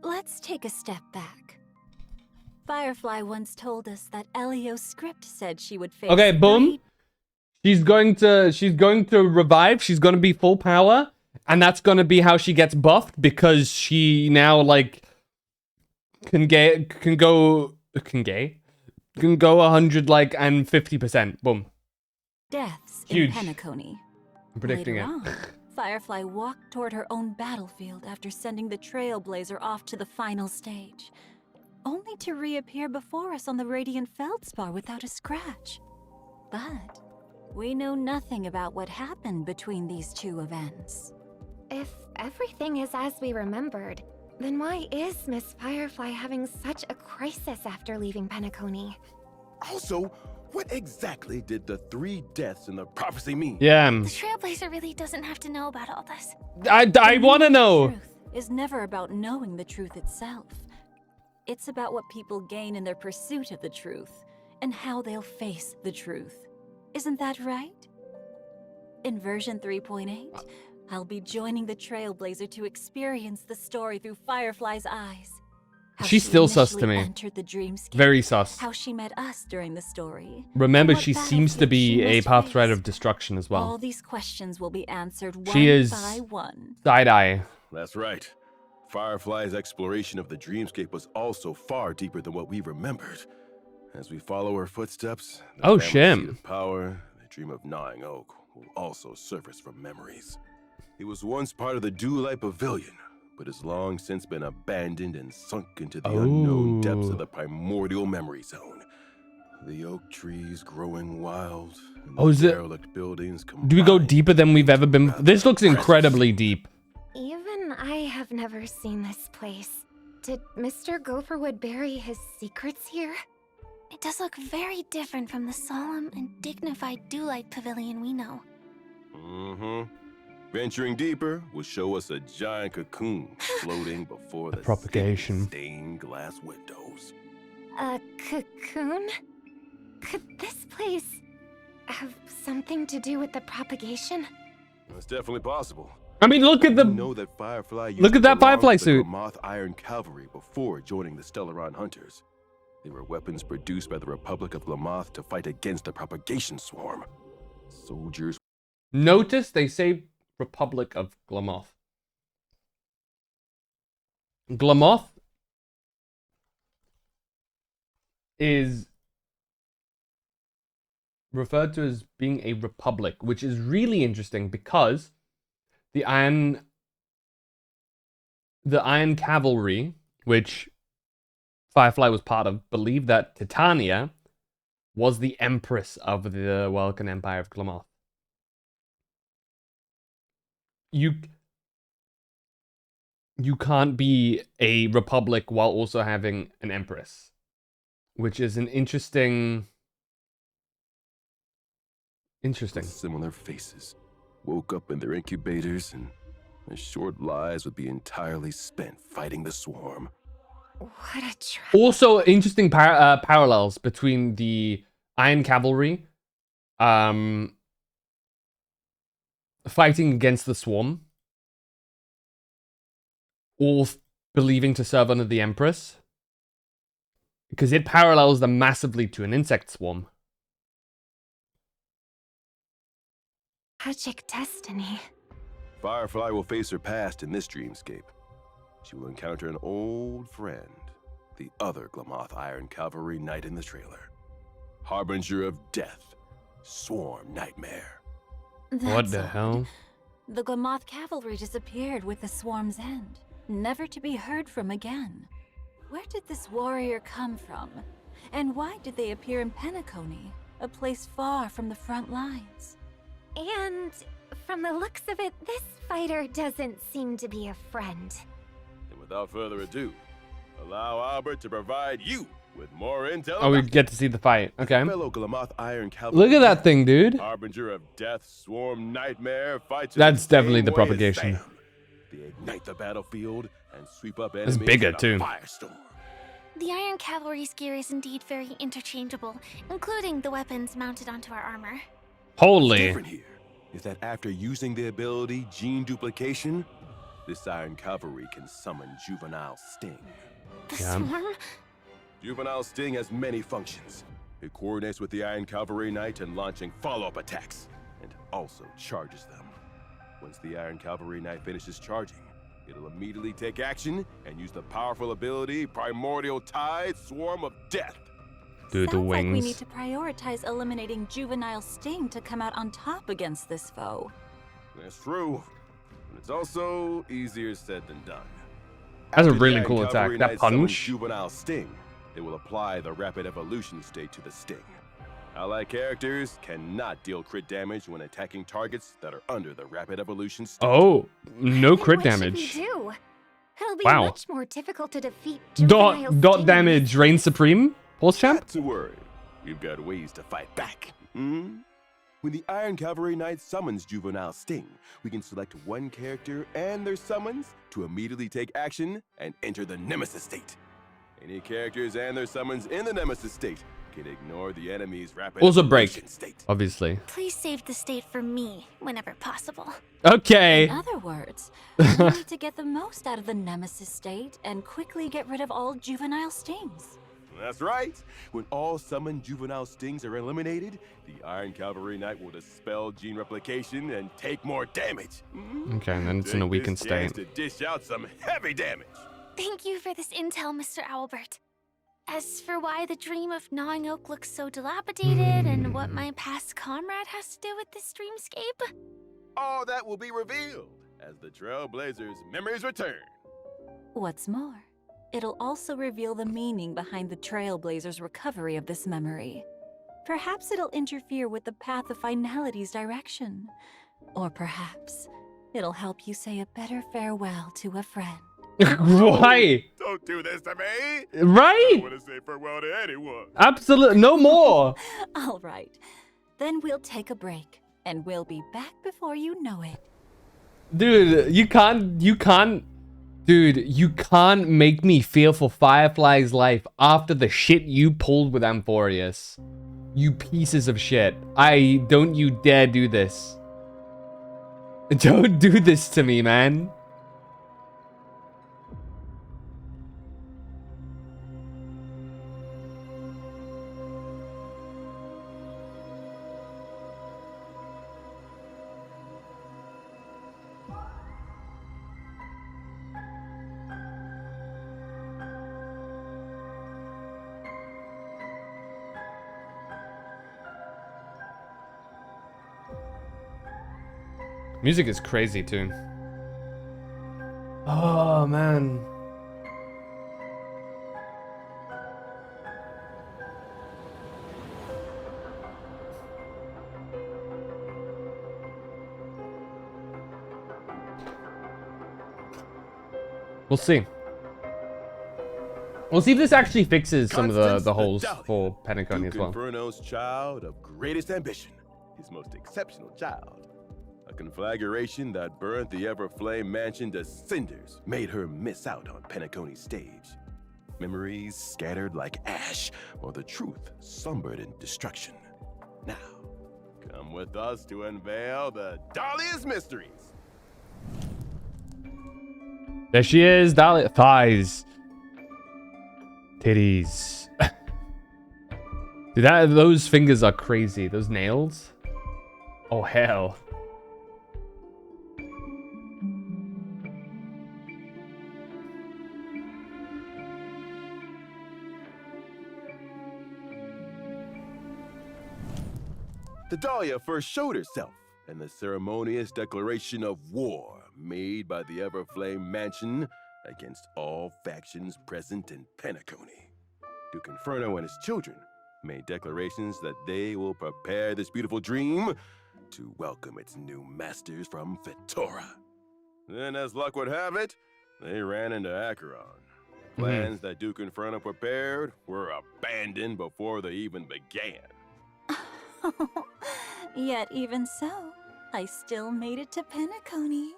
Let's take a step back. Firefly once told us that Elio's script said she would face. Okay, boom. She's going to revive. She's going to be full power, and that's gonna be how she gets buffed because she now like can go 100 like and 50%. Boom. Deaths Huge. in Penacony. I'm predicting Later it. on, Firefly walked toward her own battlefield after sending the Trailblazer off to the final stage, only to reappear before us on the Radiant Feldspar without a scratch. But we know nothing about what happened between these two events. If everything is as we remembered, then why is Miss Firefly having such a crisis after leaving Penacony? Also, what exactly did the 3 deaths in the prophecy mean? Yeah. The Trailblazer really doesn't have to know about all this. I want to know. Truth is never about knowing the truth itself. It's about what people gain in their pursuit of the truth and how they'll face the truth. Isn't that right? In version 3.8, I'll be joining the Trailblazer to experience the story through Firefly's eyes. How She's she still sus to initially me. entered the dreamscape, Very sus. How she met us during the story. Remember, and what she seems to battlefield be she a must path face. thread of destruction as well. All these questions will be answered one She is by one. side-eye. That's right. Firefly's exploration of the dreamscape was also far deeper than what we remembered. As we follow her footsteps, the Oh, family shit. seat of power, the dream of gnawing oak, will also surface from memories. It was once part of the Dewlight Pavilion, but has long since been abandoned and sunk into the unknown depths of the primordial memory zone. The oak trees growing wild, and Oh, is the it? derelict buildings Do we go deeper than we've ever been? This looks incredibly deep. Even I have never seen this place. Did Mr. Gopherwood bury his secrets here? It does look very different from the solemn and dignified Dewlight Pavilion we know. Mm-hmm. Venturing deeper will show us a giant cocoon floating before the propagation. stained glass windows. A cocoon? Could this place have something to do with the propagation? It's definitely possible. I mean, look at the. You know that Firefly used Look at to that belong Firefly to the suit. Glamoth Iron Cavalry before joining the Stellaron Hunters. They were weapons produced by the Republic of Glamoth to fight against the propagation swarm. Soldiers. Notice they say Republic of Glamoth. Glamoth is referred to as being a republic, which is really interesting because the Iron Cavalry, which Firefly was part of, believed that Titania was the empress of the Welkin Empire of Glamoth. You can't be a republic while also having an empress, which is an interesting. Similar faces. Woke up in their incubators and their short lives would be entirely spent fighting the swarm. What a trap. Also, interesting parallels between the Iron Cavalry fighting against the swarm, all believing to serve under the Empress, because it parallels them massively to an insect swarm. Tragic destiny. Firefly will face her past in this dreamscape. She will encounter an old friend, the other Glamoth Iron Cavalry knight in the trailer. Harbinger of death, Swarm Nightmare. What the hell? The Glamoth Cavalry disappeared with the swarm's end, never to be heard from again. Where did this warrior come from? And why did they appear in Penacony, a place far from the front lines? And from the looks of it, this fighter doesn't seem to be a friend. And without further ado, allow Albert to provide you with more intel. Oh, we get to see the fight. Okay. Fellow Glamoth Iron Cavalry. Look at that thing, dude. Harbinger of death, Swarm Nightmare fights. That's definitely the same way as propagation. Sam. They ignite the battlefield and sweep up It's enemies bigger in a too. firestorm. The Iron Cavalry's gear is indeed very interchangeable, including the weapons mounted onto our armor. Holy. What's different here is that after using the ability Gene Duplication, this Iron Cavalry can summon Juvenile Sting. The swarm? Juvenile Sting has many functions. It coordinates with the Iron Cavalry Knight in launching follow-up attacks, and also charges them. Once the Iron Cavalry Knight finishes charging, it'll immediately take action and use the powerful ability Primordial Tide Swarm of Death. Dude, the Sounds like we wings. need to prioritize eliminating Juvenile Sting to come out on top against this foe. That's true. But it's also easier said than done. That's a After the really Iron cool attack. Cavalry That Knight summons punch. Juvenile Sting, it will apply the Rapid Evolution state to the Sting. Allied characters cannot deal crit damage when attacking targets that are under the Rapid Evolution state. Oh, no crit What should damage. we do? It'll be Wow. much more difficult to defeat juvenile Dot Sting. damage. Reign supreme. Pulse champ. Not to worry. We've got ways to fight back. When the Iron Cavalry Knight summons Juvenile Sting, we can select one character and their summons to immediately take action and enter the Nemesis state. Any characters and their summons in the Nemesis state can ignore the enemy's Rapid Also Evolution break. state. Obviously. Please save the state for me whenever possible. Okay. In other words, we need to get the most out of the Nemesis state and quickly get rid of all Juvenile Stings. That's right. When all summoned Juvenile Stings are eliminated, the Iron Cavalry Knight will dispel gene replication and take more damage. Okay, and then it's in a Take weakened this chance state. to dish out some heavy damage. Thank you for this intel, Mr. Owlbert. As for why the dream of Gnawing Oak looks so dilapidated and what my past comrade has to do with this dreamscape, All that will be revealed as the Trailblazers' memories return. What's more, it'll also reveal the meaning behind the Trailblazers' recovery of this memory. Perhaps it'll interfere with the path of Finality's direction. Or perhaps it'll help you say a better farewell to a friend. Why? Don't do this to me. Right? I don't want to say farewell to anyone. Absolutely. No more. All right. Then we'll take a break, and we'll be back before you know it. Dude, you can't make me feel for Firefly's life after the shit you pulled with Amphorius. You pieces of shit. Don't you dare do this. Don't do this to me, man. Music is crazy too. Oh man. We'll see. We'll see if this actually fixes some of the holes for Penacony as well. Inferno's child of greatest ambition, his most exceptional child. A conflagration that burnt the Everflame mansion to cinders made her miss out on Penacony's stage. Memories scattered like ash, while the truth slumbered in destruction. Now, come with us to unveil the Dahlia's mysteries. There she is, Dahlia. Thighs. Titties. Dude, those fingers are crazy. Those nails. Oh, hell. The Dahlia first showed herself in the ceremonious declaration of war made by the Everflame Mansion against all factions present in Penacony. Duke Inferno and his children made declarations that they will prepare this beautiful dream to welcome its new masters from Fetora. Then, as luck would have it, they ran into Acheron. Plans that Duke Inferno prepared were abandoned before they even began. Yet even so, I still made it to Penacony.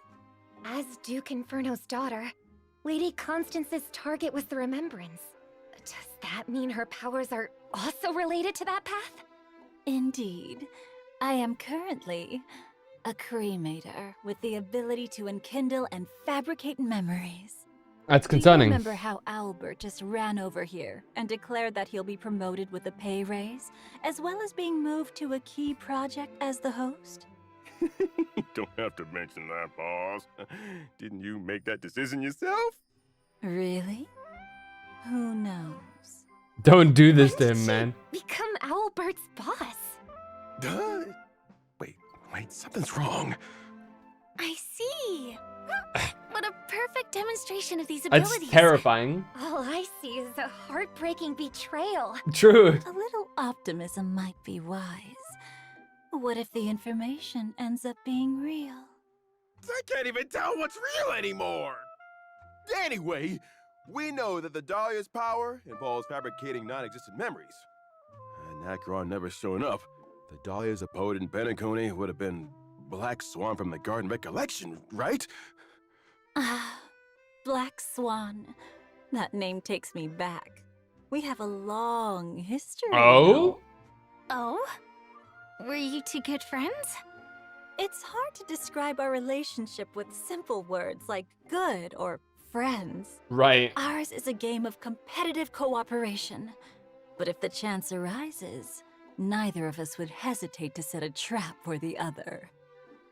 As Duke Inferno's daughter, Lady Constance's target was the Remembrance. Does that mean her powers are also related to that path? Indeed. I am currently a cremator with the ability to enkindle and fabricate memories. That's concerning. Do you remember how Albert just ran over here and declared that he'll be promoted with a pay raise, as well as being moved to a key project as the host? Don't have to mention that, boss. Didn't you make that decision yourself? Really? Who knows? Don't do this to him, man. Become Owlbert's boss. Duh. Wait, something's wrong. I see. What a perfect demonstration of these It's abilities. terrifying. All I see is a heartbreaking betrayal. True. A little optimism might be wise. What if the information ends up being real? I can't even tell what's real anymore. Anyway, we know that the Dahlia's power involves fabricating non-existent memories. And Acheron never showing up. The Dahlia's a poet in Penacony would have been Black Swan from the Garden Recollection, right? Ah, Black Swan. That name takes me back. We have a long history. Oh? Oh? Were you two good friends? It's hard to describe our relationship with simple words like good or friends. Right. Ours is a game of competitive cooperation. But if the chance arises, neither of us would hesitate to set a trap for the other.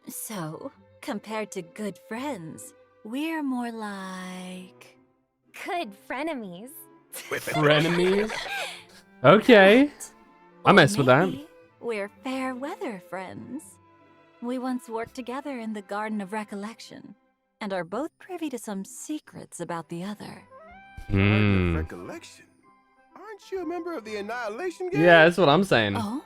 So, compared to good friends, we're more like... Good frenemies. Frenemies? Okay. I mess with that. Maybe we're fair weather friends. We once worked together in the Garden of Recollection, and are both privy to some secrets about the other. Garden of Recollection? Aren't you a member of the Annihilation Gang? Yeah, that's what I'm saying. Oh?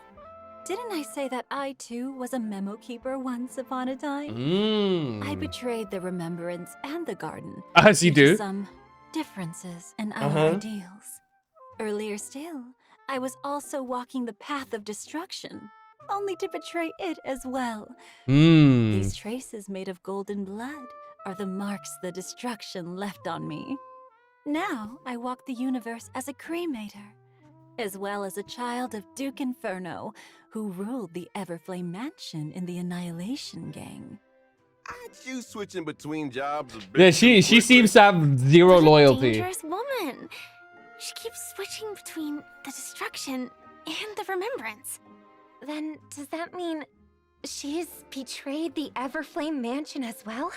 Didn't I say that I too was a memo keeper once upon a time? I betrayed the Remembrance and the Garden. As you due to do. Some differences in our ideals. Earlier still, I was also walking the path of destruction, only to betray it as well. These traces made of golden blood are the marks the destruction left on me. Now I walk the universe as a cremator, as well as a child of Duke Inferno, who ruled the Everflame Mansion in the Annihilation Gang. Aren't you switching between jobs a bit Yeah, too she seems to have zero loyalty. Dangerous woman. She keeps switching between the destruction and the remembrance. Then does that mean she's betrayed the Everflame Mansion as well?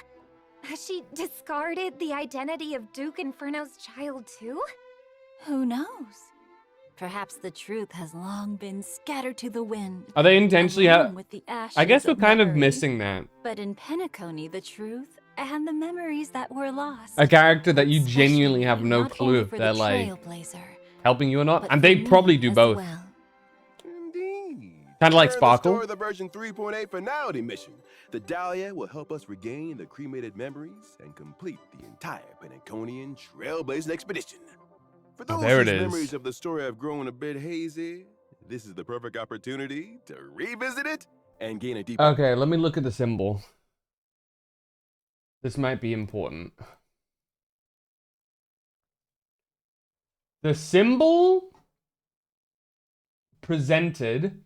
Has she discarded the identity of Duke Inferno's child too? Who knows? Perhaps the truth has long been scattered to the wind. Are they intentionally along with the ashes I guess we're of kind of memory. missing that. But in Penacony, the truth and the memories that were lost. A character that you genuinely have no not clue only if for they're the like Trailblazer, helping you or not. but And for they me probably do as both. well. Kind of like During the Sparkle. story of the version 3.8 finality mission, the Dahlia will help us regain the cremated memories and complete the entire Penaconian trailblazing expedition. For those there it whose is. memories of the story have grown a bit hazy, this is the perfect opportunity to revisit it and gain a deeper... Okay, let me look at the symbol. This might be important. The symbol presented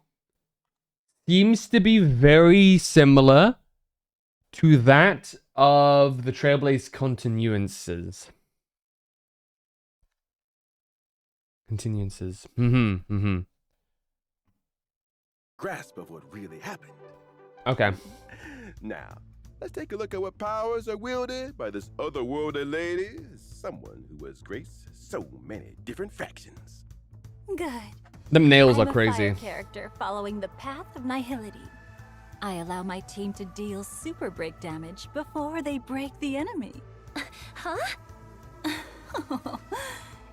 seems to be very similar to that of the Trailblaze continuances. grasp of what really happened. Okay. Now, let's take a look at what powers are wielded by this otherworldly lady, someone who has graced so many different factions. Good. Them nails I'm are crazy. A fire character following the path of nihility. I allow my team to deal super break damage before they break the enemy. Huh?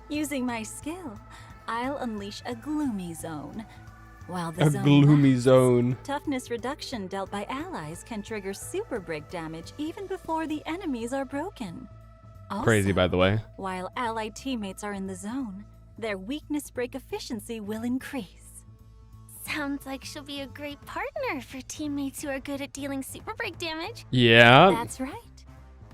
Using my skill, I'll unleash a gloomy zone. While the A zone gloomy lasts, zone. toughness reduction dealt by allies can trigger super break damage even before the enemies are broken. Also, Crazy, by the way. while allied teammates are in the zone, their weakness break efficiency will increase. Sounds like she'll be a great partner for teammates who are good at dealing super break damage. Yeah. That's right.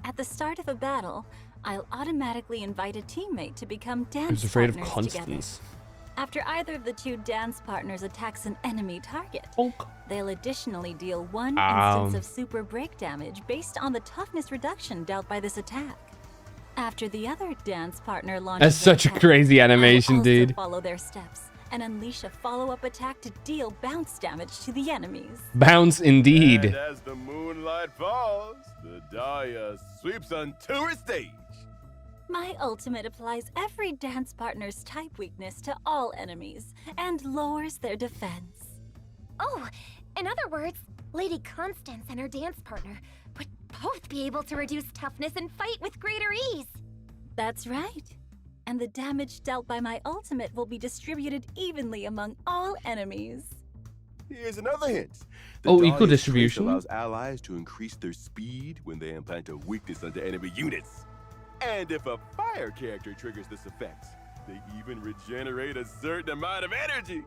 At the start of a battle, I'll automatically invite a teammate to become dance I was afraid of partners Constance. together. After either of the two dance partners attacks an enemy target, they'll additionally deal one instance of super break damage based on the toughness reduction dealt by this attack. After the other dance partner launches That's such a an attack, crazy animation, I'll also dude. follow their steps and unleash a follow-up attack to deal bounce damage to the enemies. Bounce indeed. And as the moonlight falls, the Dahlia sweeps onto her stage. My ultimate applies every dance partner's type weakness to all enemies and lowers their defense. Oh, in other words, Lady Constance and her dance partner would both be able to reduce toughness and fight with greater ease. That's right. And the damage dealt by my ultimate will be distributed evenly among all enemies. Here's another hint. The Oh, equal Dahlia's distribution? trace allows allies to increase their speed when they implant a weakness onto enemy units. And if a fire character triggers this effect, they even regenerate a certain amount of energy.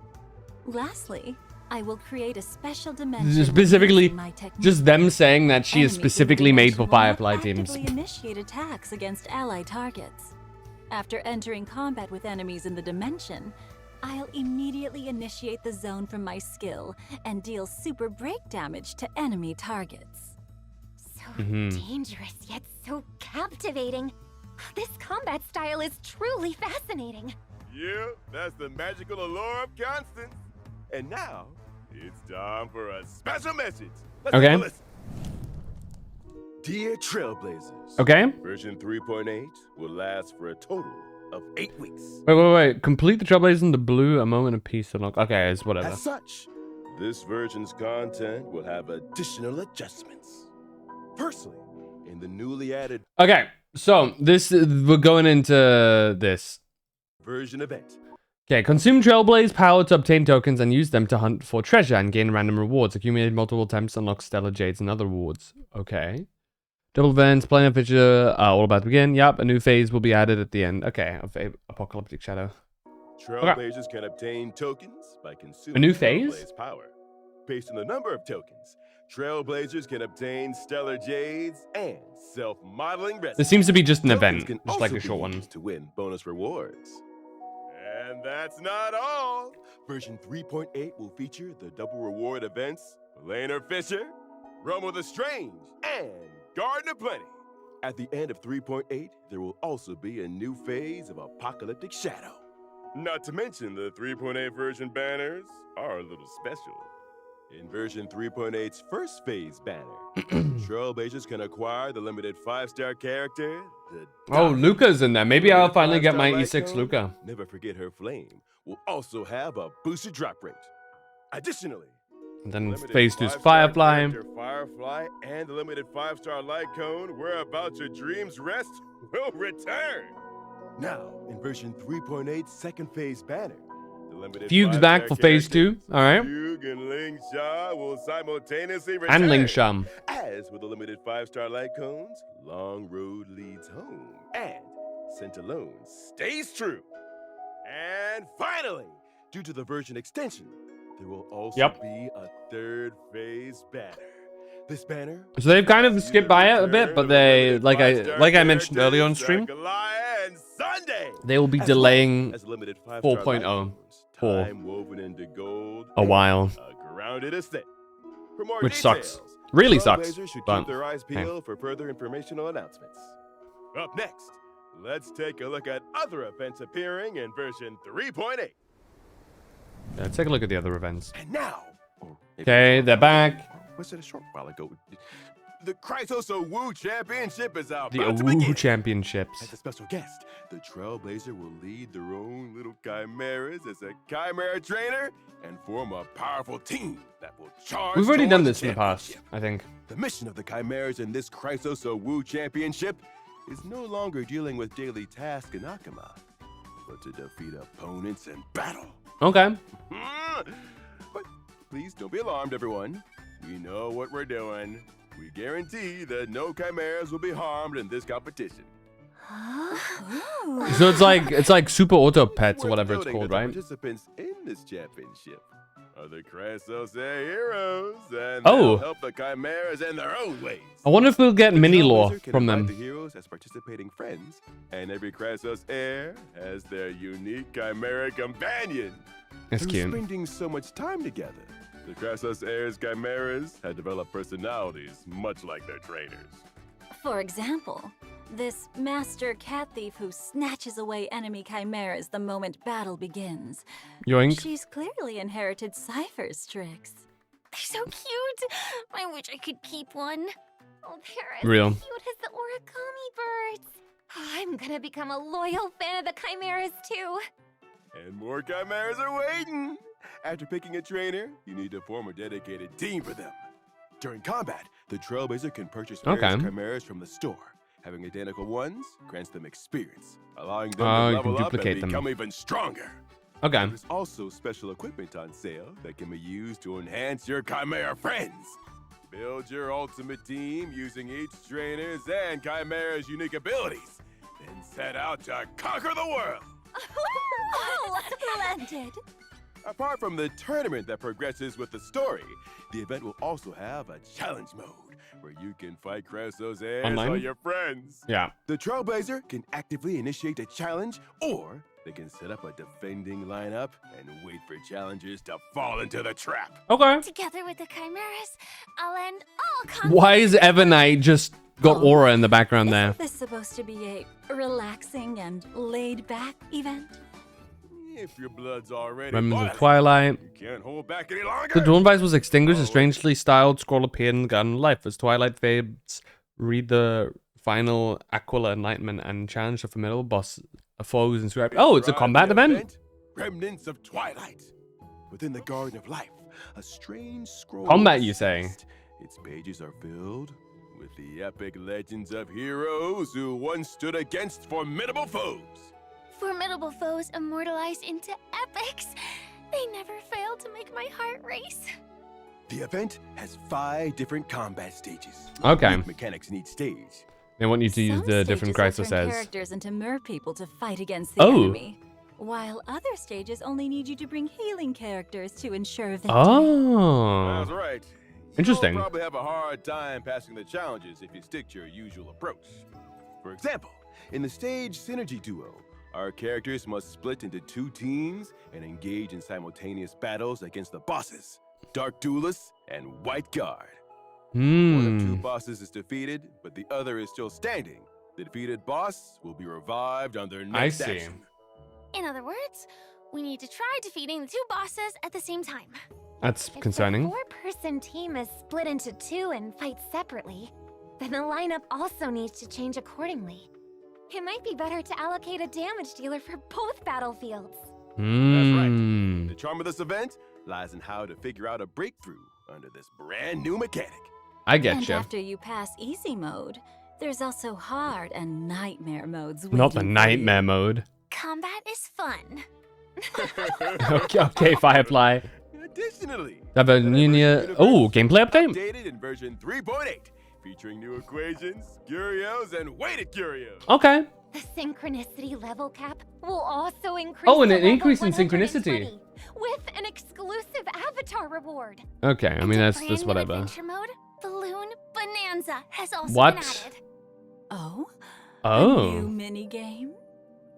Lastly, I will create a special dimension. Specifically, using my technique. just them saying that she is Enemies in the specifically made for dimension will not Firefly teams. actively initiate attacks against ally targets. After entering combat with enemies in the dimension, I'll immediately initiate the zone from my skill and deal super break damage to enemy targets. So dangerous, yet so captivating. This combat style is truly fascinating. Yeah, that's the magical allure of Constance. And now, it's time for a special message. Let's Okay. take a listen. Dear Trailblazers. Okay. Version 3.8 will last for a total of 8 weeks. Wait. Complete the Trailblazers in the blue, a moment of peace unlock. Okay, it's whatever. As such, this version's content will have additional adjustments. Firstly, in the newly added Okay, so we're going into this version event. Okay, consume Trailblaze power to obtain tokens and use them to hunt for treasure and gain random rewards. Accumulate multiple attempts, unlock stellar jades and other rewards. Okay. Double events, planar feature, all about to begin. Yup, a new phase will be added at the end. Okay, of Apocalyptic Shadow. Trailblazers can obtain tokens by consuming A new phase? Trailblaze power. Based on the number of tokens, Trailblazers can obtain stellar jades and self-modeling resin. This seems to be just an Tokens event, can just like also a short be one. used to win bonus rewards. And that's not all. Version 3.8 will feature the double reward events Laner Fisher, Romo the Strange, and Garden of Plenty. At the end of 3.8, there will also be a new phase of Apocalyptic Shadow. Not to mention the 3.8 version banners are a little special. In version 3.8's first phase banner, Trailblazers can acquire the limited 5-star character, the Oh, Luca's in there. Maybe I'll finally get my 5-star E6 Lycone, Luca. Never forget her flame. Will also have a boosted drop rate. Additionally, And then limited phase 2's 5-star Firefly. character Firefly and the limited 5-star Lycone, where about your dreams rest, will return. Now, in version 3.8's second phase banner, the limited Fugue's 5-star back for phase characters 2. Alright. Fugue and Ling Sha will simultaneously return. And Ling Sham. As with the limited 5-star Lycones, Long Road leads home. And Sent Alone stays true. And finally, due to the version extension, there will also be a third phase banner. This banner. So they've kind of skipped by it a bit, but they, like I mentioned earlier on stream, they will be delaying 4.0 for Time woven into gold, a while, a grounded estate. For more which details, sucks. Really sucks. Trailblazers should But keep their eyes hey. peeled for further informational announcements. Up next, let's take a look at other events appearing in version 3.8. Yeah, let's take a look at the other events. And now, Okay, they're back. was it a short while ago? The Chrysoso Woo Championship is out. The Awoohoo Championships. As a special guest, the Trailblazer will lead their own little chimeras as a chimera trainer and form a powerful team that will charge. We've already done towards this in the past, I think. The mission of the chimeras in this Chrysoso Woo Championship is no longer dealing with daily tasks in Akama, but to defeat opponents in battle. Okay. But please don't be alarmed, everyone. We know what we're doing. We guarantee that no chimeras will be harmed in this competition. So it's like Super Auto Pets or whatever it's Noting called, that the right? Participants in this championship are the Chrysos heroes, and Oh. they'll help the chimeras in their own ways. I wonder if we'll get The mini lore Trailblazer can from invite them. The heroes as participating friends, and every Chrysos heir has their unique chimera companion. That's Through cute. spending so much time together, the Chrysos heirs' chimeras had developed personalities much like their trainers. For example, This master cat thief who snatches away enemy chimeras the moment battle begins. Yoink. She's clearly inherited Cypher's tricks. They're so cute. I wish I could keep one. Oh, they're as Real. cute as the origami birds. Oh, I'm gonna become a loyal fan of the chimeras too. And more chimeras are waiting. After picking a trainer, you need to form a dedicated team for them. During combat, the Trailblazer can purchase various chimeras from the store. Having identical ones grants them experience, allowing them to level up and become even stronger. Okay. There's also special equipment on sale that can be used to enhance your chimera friends. Build your ultimate team using each trainer's and chimera's unique abilities. Then set out to conquer the world. Oh, splendid. Apart from the tournament that progresses with the story, the event will also have a challenge mode where you can fight Crasso's ass Online? or your friends. Yeah. The Trailblazer can actively initiate a challenge, or they can set up a defending lineup and wait for challengers to fall into the trap. Okay. Together with the chimeras, I'll end all conflicts. Why is Evernite just got aura in the background there? Is this supposed to be a relaxing and laid-back event? If your blood's already Remnants boiling, of Twilight. you can't hold back any longer. The Dawn Vice was extinguished. A strangely styled scroll appeared in the Garden of Life. As Twilight fades, read the final Aquila Enlightenment and challenge the formidable boss foes and scrap. Oh, it's a combat event? Remnants of Twilight. Within the Garden of Life, a strange scroll. Combat, you say? Its pages are filled with the epic legends of heroes who once stood against formidable foes. Formidable foes immortalized into epics. They never fail to make my heart race. The event has 5 different combat stages. Okay. With mechanics in each stage. They want you to use the different Chrysler turn says. characters into mer people to fight against the enemy, while other stages only need you to bring healing characters to ensure victory. Oh. That's right. Interesting. You'll probably have a hard time passing the challenges if you stick to your usual approach. For example, in the stage Synergy Duo, our characters must split into 2 teams and engage in simultaneous battles against the bosses, Dark Duelist and White Guard. One of 2 bosses is defeated, but the other is still standing. The defeated boss will be revived on their next action. In other words, we need to try defeating the 2 bosses at the same time. That's concerning. If the 4-person team is split into 2 and fights separately, then the lineup also needs to change accordingly. It might be better to allocate a damage dealer for both battlefields. That's right. The charm of this event lies in how to figure out a breakthrough under this brand new mechanic. I And getcha. after you pass easy mode, there's also hard and nightmare modes. Not the nightmare mode. Combat is fun. Okay, Firefly. Additionally, Oh, gameplay update? Updated in version 3.8, featuring new equations, curios, and weighted curios. Okay. The synchronicity level cap will also increase. Oh, and to an level increase in 120 synchronicity. with an exclusive avatar reward. Okay, I mean that's Brand new whatever. adventure mode, Balloon Bonanza, has also What? been added. Oh? Oh. A new mini game?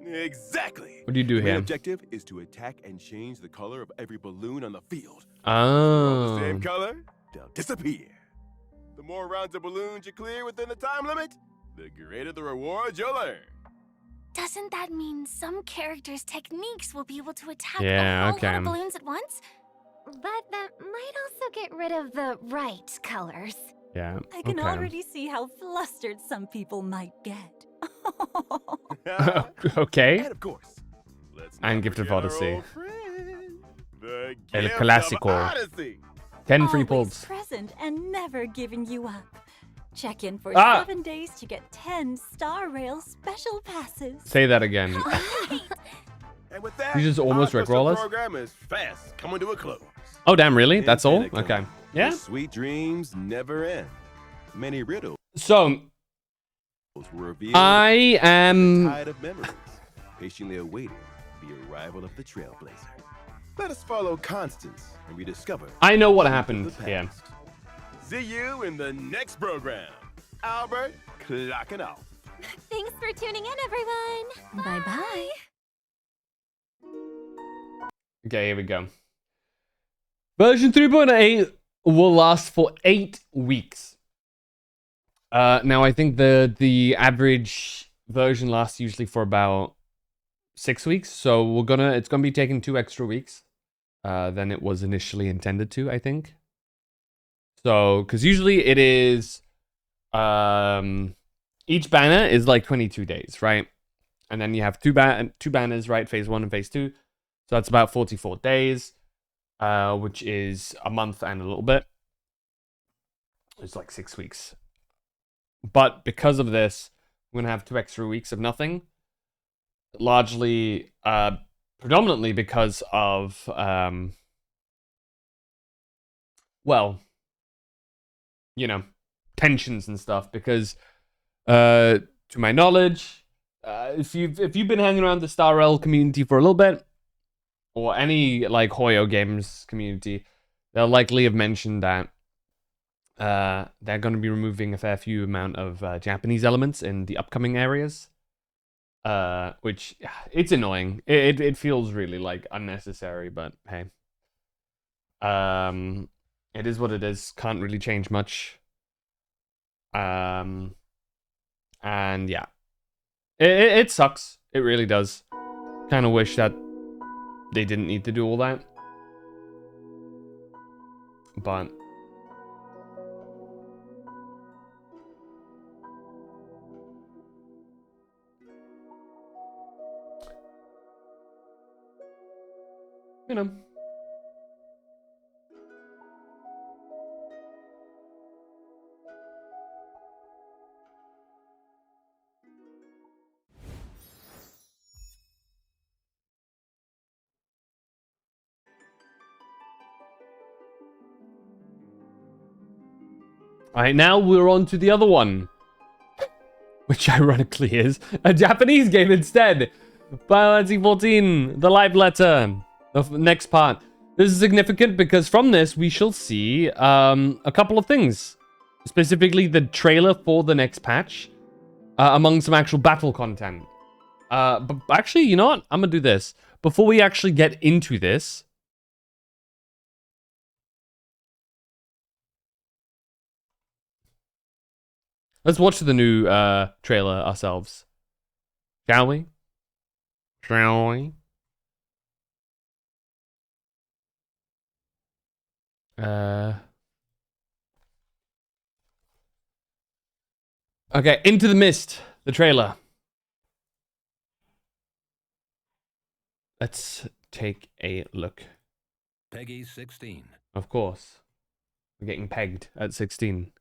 Exactly. What do you do The main here? objective is to attack and change the color of every balloon on the field. Oh. The same color, they'll disappear. The more rounds of balloons you clear within the time limit, the greater the rewards you'll earn. Doesn't that mean some characters' techniques will be able to attack Yeah, a whole okay. lot of balloons at once? But that might also get rid of the right colors. Yeah. I can okay. already see how flustered some people might get. Okay. And of course, let's And not Gifted forget our Odyssey. old friend, the El Gift of Clásico. Odyssey. 10 free Always pulls. present and never giving you up. Check in for Ah! 7 days to get 10 Star Rail special passes. Say that again. And with that, You just almost our rickroll us? program is fast coming to a close. Oh, damn, really? That's all? Infinite Okay. Yeah. The sweet dreams never end. Many riddles So, were revealed. I am... The tide of memories, patiently awaiting the arrival of the Trailblazer. Let us follow Constance and rediscover. I know what the happened. past. Yeah. See you in the next program. Albert, clocking off. Thanks for tuning in, everyone. Bye-bye. Okay, here we go. Version 3.8 will last for 8 weeks. Now I think the average version lasts usually for about 6 weeks, so it's gonna be taking 2 extra weeks than it was initially intended to, I think. So, because usually it is, each banner is like 22 days, right? And then you have two banners, right? Phase 1 and Phase 2. So that's about 44 days, which is a month and a little bit. It's like 6 weeks. But because of this, we're going to have 2 extra weeks of nothing. Largely, predominantly because of, well, you know, tensions and stuff. Because, to my knowledge, if you've been hanging around the Star Rail community for a little bit, or any like Hoyo Games community, they'll likely have mentioned that they're going to be removing a fair few amount of Japanese elements in the upcoming areas, which it's annoying. It feels really like unnecessary, but hey, it is what it is. Can't really change much. And yeah, it sucks. It really does. Kind of wish that they didn't need to do all that, but you know. Alright, now we're on to the other one, which ironically is a Japanese game instead. Final Fantasy XIV, the live letter, the next part. This is significant because from this we shall see a couple of things. Specifically the trailer for the next patch, among some actual battle content. But actually, you know what? I'm gonna do this. Before we actually get into this, let's watch the new trailer ourselves. Shall we? Shall we? Okay, Into the Mist, the trailer. Let's take a look. Peggy 16. Of course. We're getting pegged at 16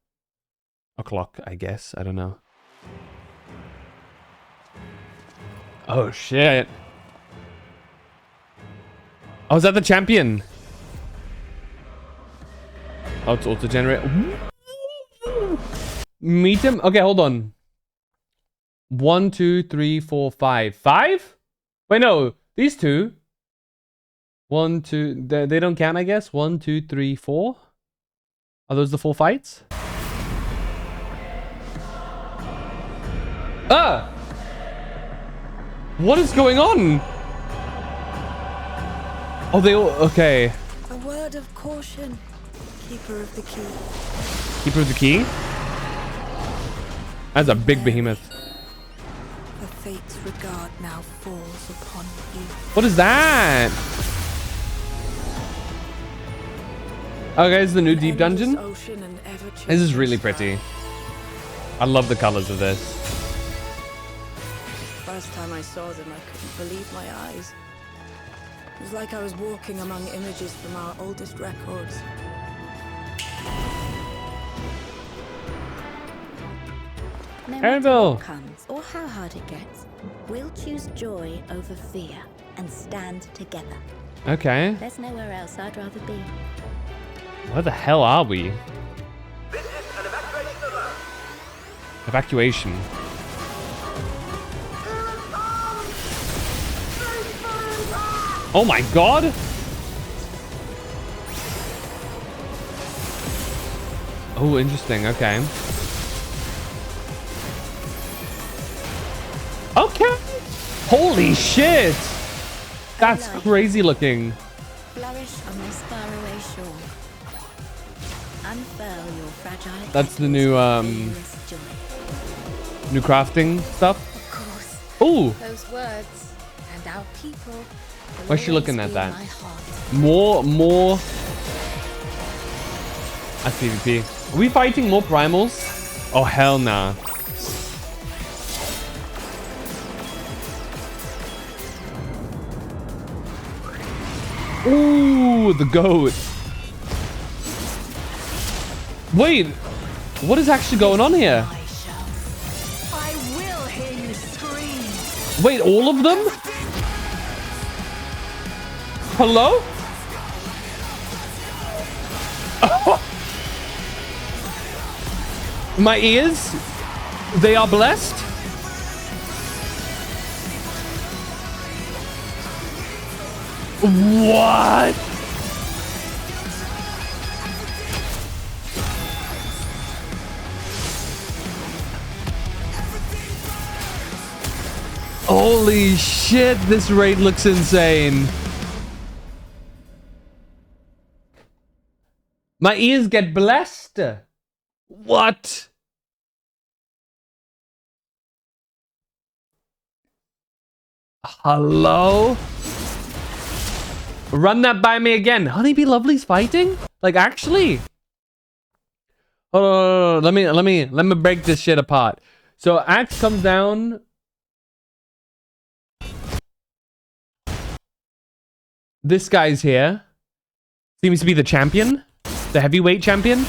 o'clock, I guess. I don't know. Oh, shit. Oh, is that the champion? Oh, it's auto-generate. Meet him? Okay, hold on. 1, 2, 3, 4, 5. 5? Wait, no. These two. 1, 2. They don't count, I guess. 1, 2, 3, 4. Are those the 4 fights? Ah! What is going on? Oh, they all... Okay. A word of caution, Keeper of the Key. Keeper of the Key? That's a big behemoth. The fate's regard now falls upon you. What is that? Okay, it's the new deep dungeon. This is really pretty. I love the colors of this. First time I saw them, I couldn't believe my eyes. It was like I was walking among images from our oldest records. No matter Anvil. what comes or how hard it gets, we'll choose joy over fear and stand together. Okay. There's nowhere else I'd rather be. Where the hell are we? Evacuation. Oh my god! Oh, interesting. Okay. Okay. Holy shit! That's crazy looking. Flourish on this faraway shore. unfurl your fragile That's the petals new with new crafting stuff. Of course. Ooh, Those words and our people. will why's she looking always at be in that? my heart. More. That's PvP. Are we fighting more primals? Oh hell nah. Ooh, the goat. Wait, what is actually going on here? I will hear you scream. Wait, all of them? Hello? My ears, they are blessed. What? Holy shit, this raid looks insane. My ears get blessed. What? Hello? Run that by me again. Honeybee Lovely's fighting? Like, actually? Hold on. Let me break this shit apart. So Axe comes down. This guy's here. Seems to be the champion. The heavyweight champion.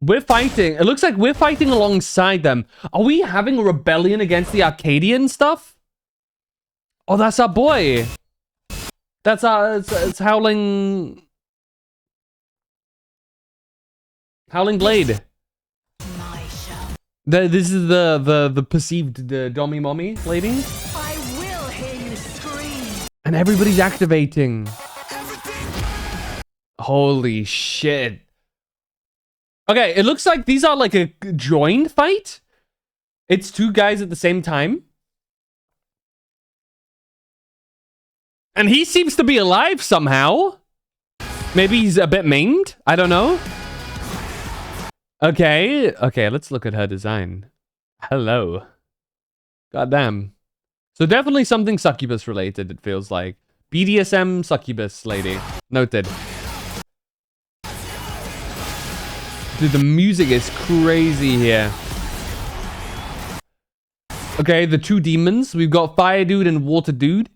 We're fighting. It looks like we're fighting alongside them. Are we having a rebellion against the Arcadian stuff? Oh, that's our boy. That's our... It's Howling... Howling Blade. This is the perceived Dommy Mommy lady. I will hear you scream. And everybody's activating. Holy shit. Okay, it looks like these are like a joined fight. It's two guys at the same time. And he seems to be alive somehow. Maybe he's a bit maimed. I don't know. Okay, let's look at her design. Hello. Goddamn. So definitely something succubus related, it feels like. BDSM succubus lady. Noted. Dude, the music is crazy here. Okay, the two demons. We've got Fire Dude and Water Dude.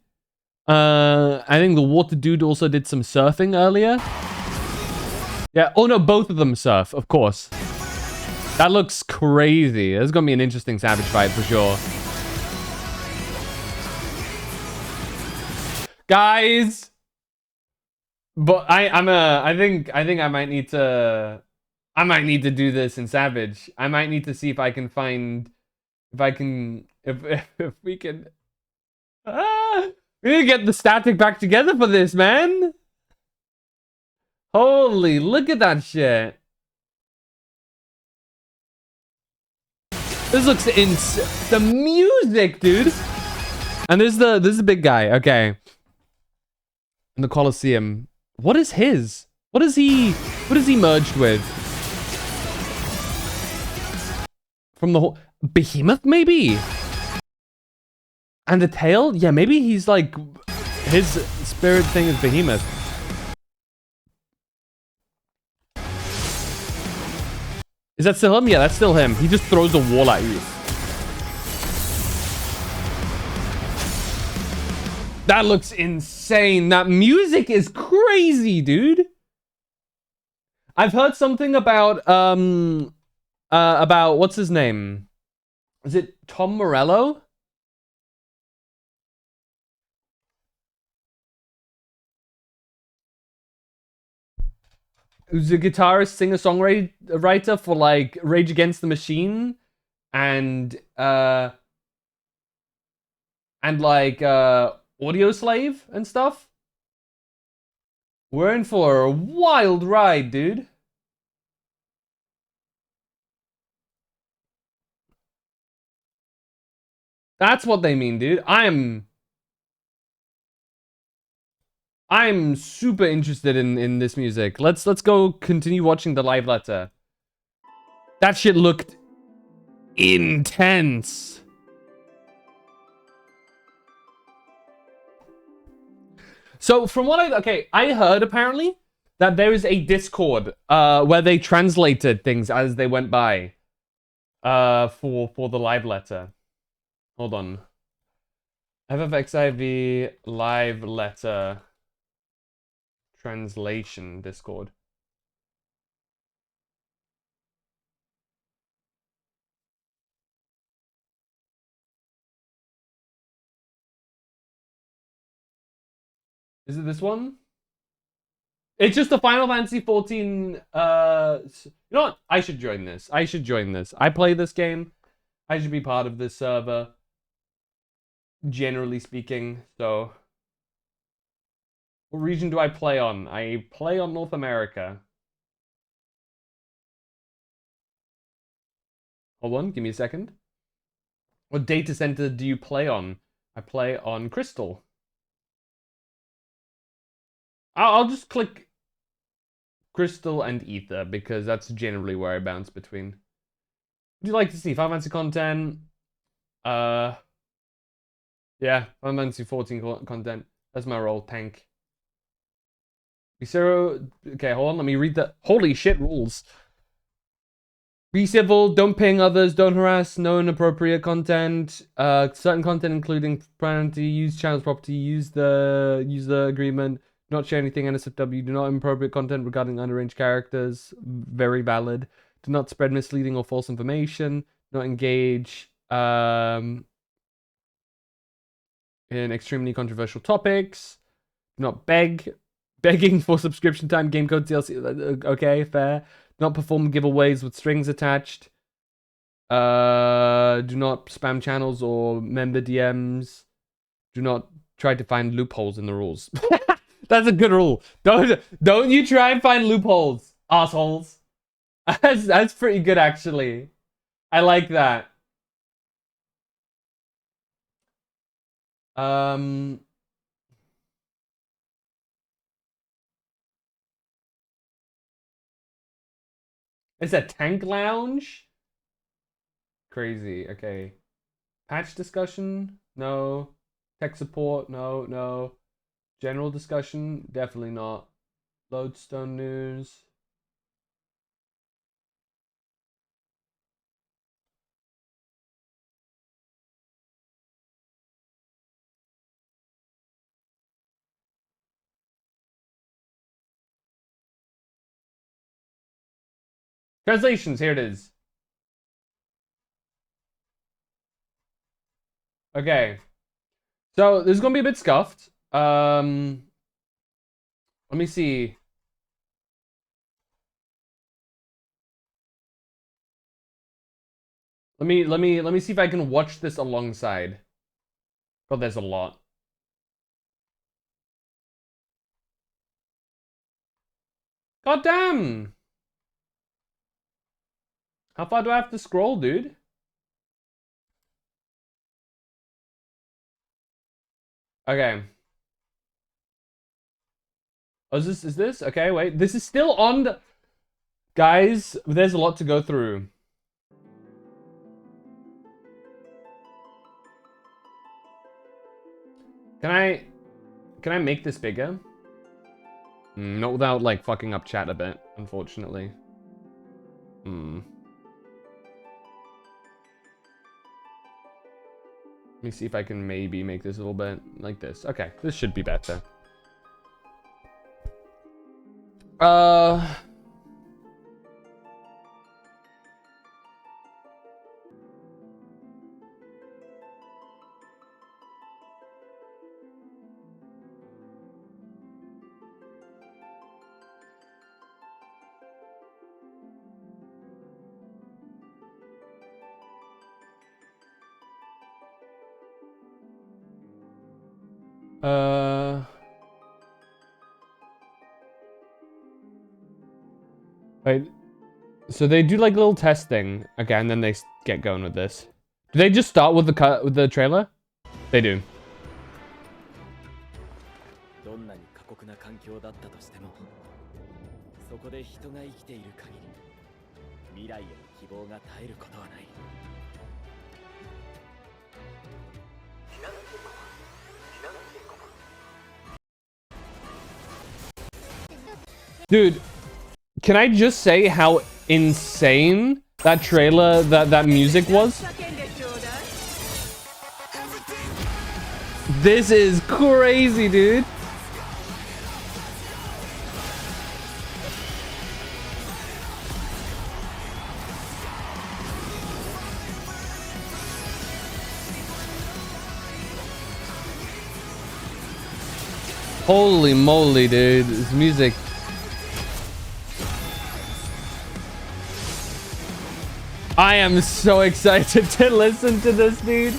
I think the Water Dude also did some surfing earlier. Yeah, oh no, both of them surf, of course. That looks crazy. There's gonna be an interesting Savage fight for sure. Guys! But I think I might need to... I might need to do this in Savage. I might need to see if I can find... If we can... we need to get the static back together for this, man! Holy, look at that shit. This looks insane. The music, dude. And this is the big guy. Okay. In the Colosseum. What is his? What is he merged with? From the whole Behemoth, maybe? And the tail? Yeah, maybe he's like... His spirit thing is Behemoth. Is that still him? Yeah, that's still him. He just throws a wall at you. That looks insane. That music is crazy, dude. I've heard something about what's his name? Is it Tom Morello? Who's a guitarist, singer-songwriter for like Rage Against the Machine and like Audio Slave and stuff. We're in for a wild ride, dude. That's what they mean, dude. I'm I'm super interested in this music. Let's go continue watching the live letter. That shit looked intense. So from what I heard apparently that there is a Discord where they translated things as they went by for the live letter. Hold on. FFXIV live letter translation Discord. Is it this one? It's just the Final Fantasy 14. You know what? I should join this. I should join this. I play this game. I should be part of this server. Generally speaking, so. What region do I play on? I play on North America. Hold on, give me a second. What data center do you play on? I play on Crystal. I'll just click Crystal and Ether because that's generally where I bounce between. Would you like to see Final Fantasy content? Yeah, Final Fantasy 14 content. That's my role, tank. Zero. Okay, hold on. Let me read the. Holy shit rules. Be civil. Don't ping others. Don't harass. No inappropriate content. Certain content, including propriety. Use channel's property. Use the user agreement. Not share anything NSFW. Do not inappropriate content regarding underage characters. Very valid. Do not spread misleading or false information. Do not engage in extremely controversial topics. Do not begging for subscription time, game code, DLC. Okay, fair. Do not perform giveaways with strings attached. Do not spam channels or member DMs. Do not try to find loopholes in the rules. That's a good rule. Don't you try and find loopholes, assholes. That's pretty good, actually. I like that. It's a tank lounge? Crazy. Okay. Patch discussion? No. Tech support? No, no. General discussion? Definitely not. Lodestone news. Translations, here it is. Okay. So, this is going to be a bit scuffed. Let me see. Let me see if I can watch this alongside. God, there's a lot. God damn! How far do I have to scroll, dude? Okay. Oh, is this? Okay, wait. This is still on the... Guys, there's a lot to go through. Can I make this bigger? Not without, like, fucking up chat a bit, unfortunately. Let me see if I can maybe make this a little bit like this. Okay, this should be better. Right. So they do like a little test thing, okay, and then they get going with this. Do they just start with the trailer? They do. 酷な環境だったとしても、そこで人が生きている限り、未来への希望が絶えることはない。Dude, can I just say how insane that trailer, that music was? This is crazy, dude. Holy moly, dude. This music. I am so excited to listen to this, dude.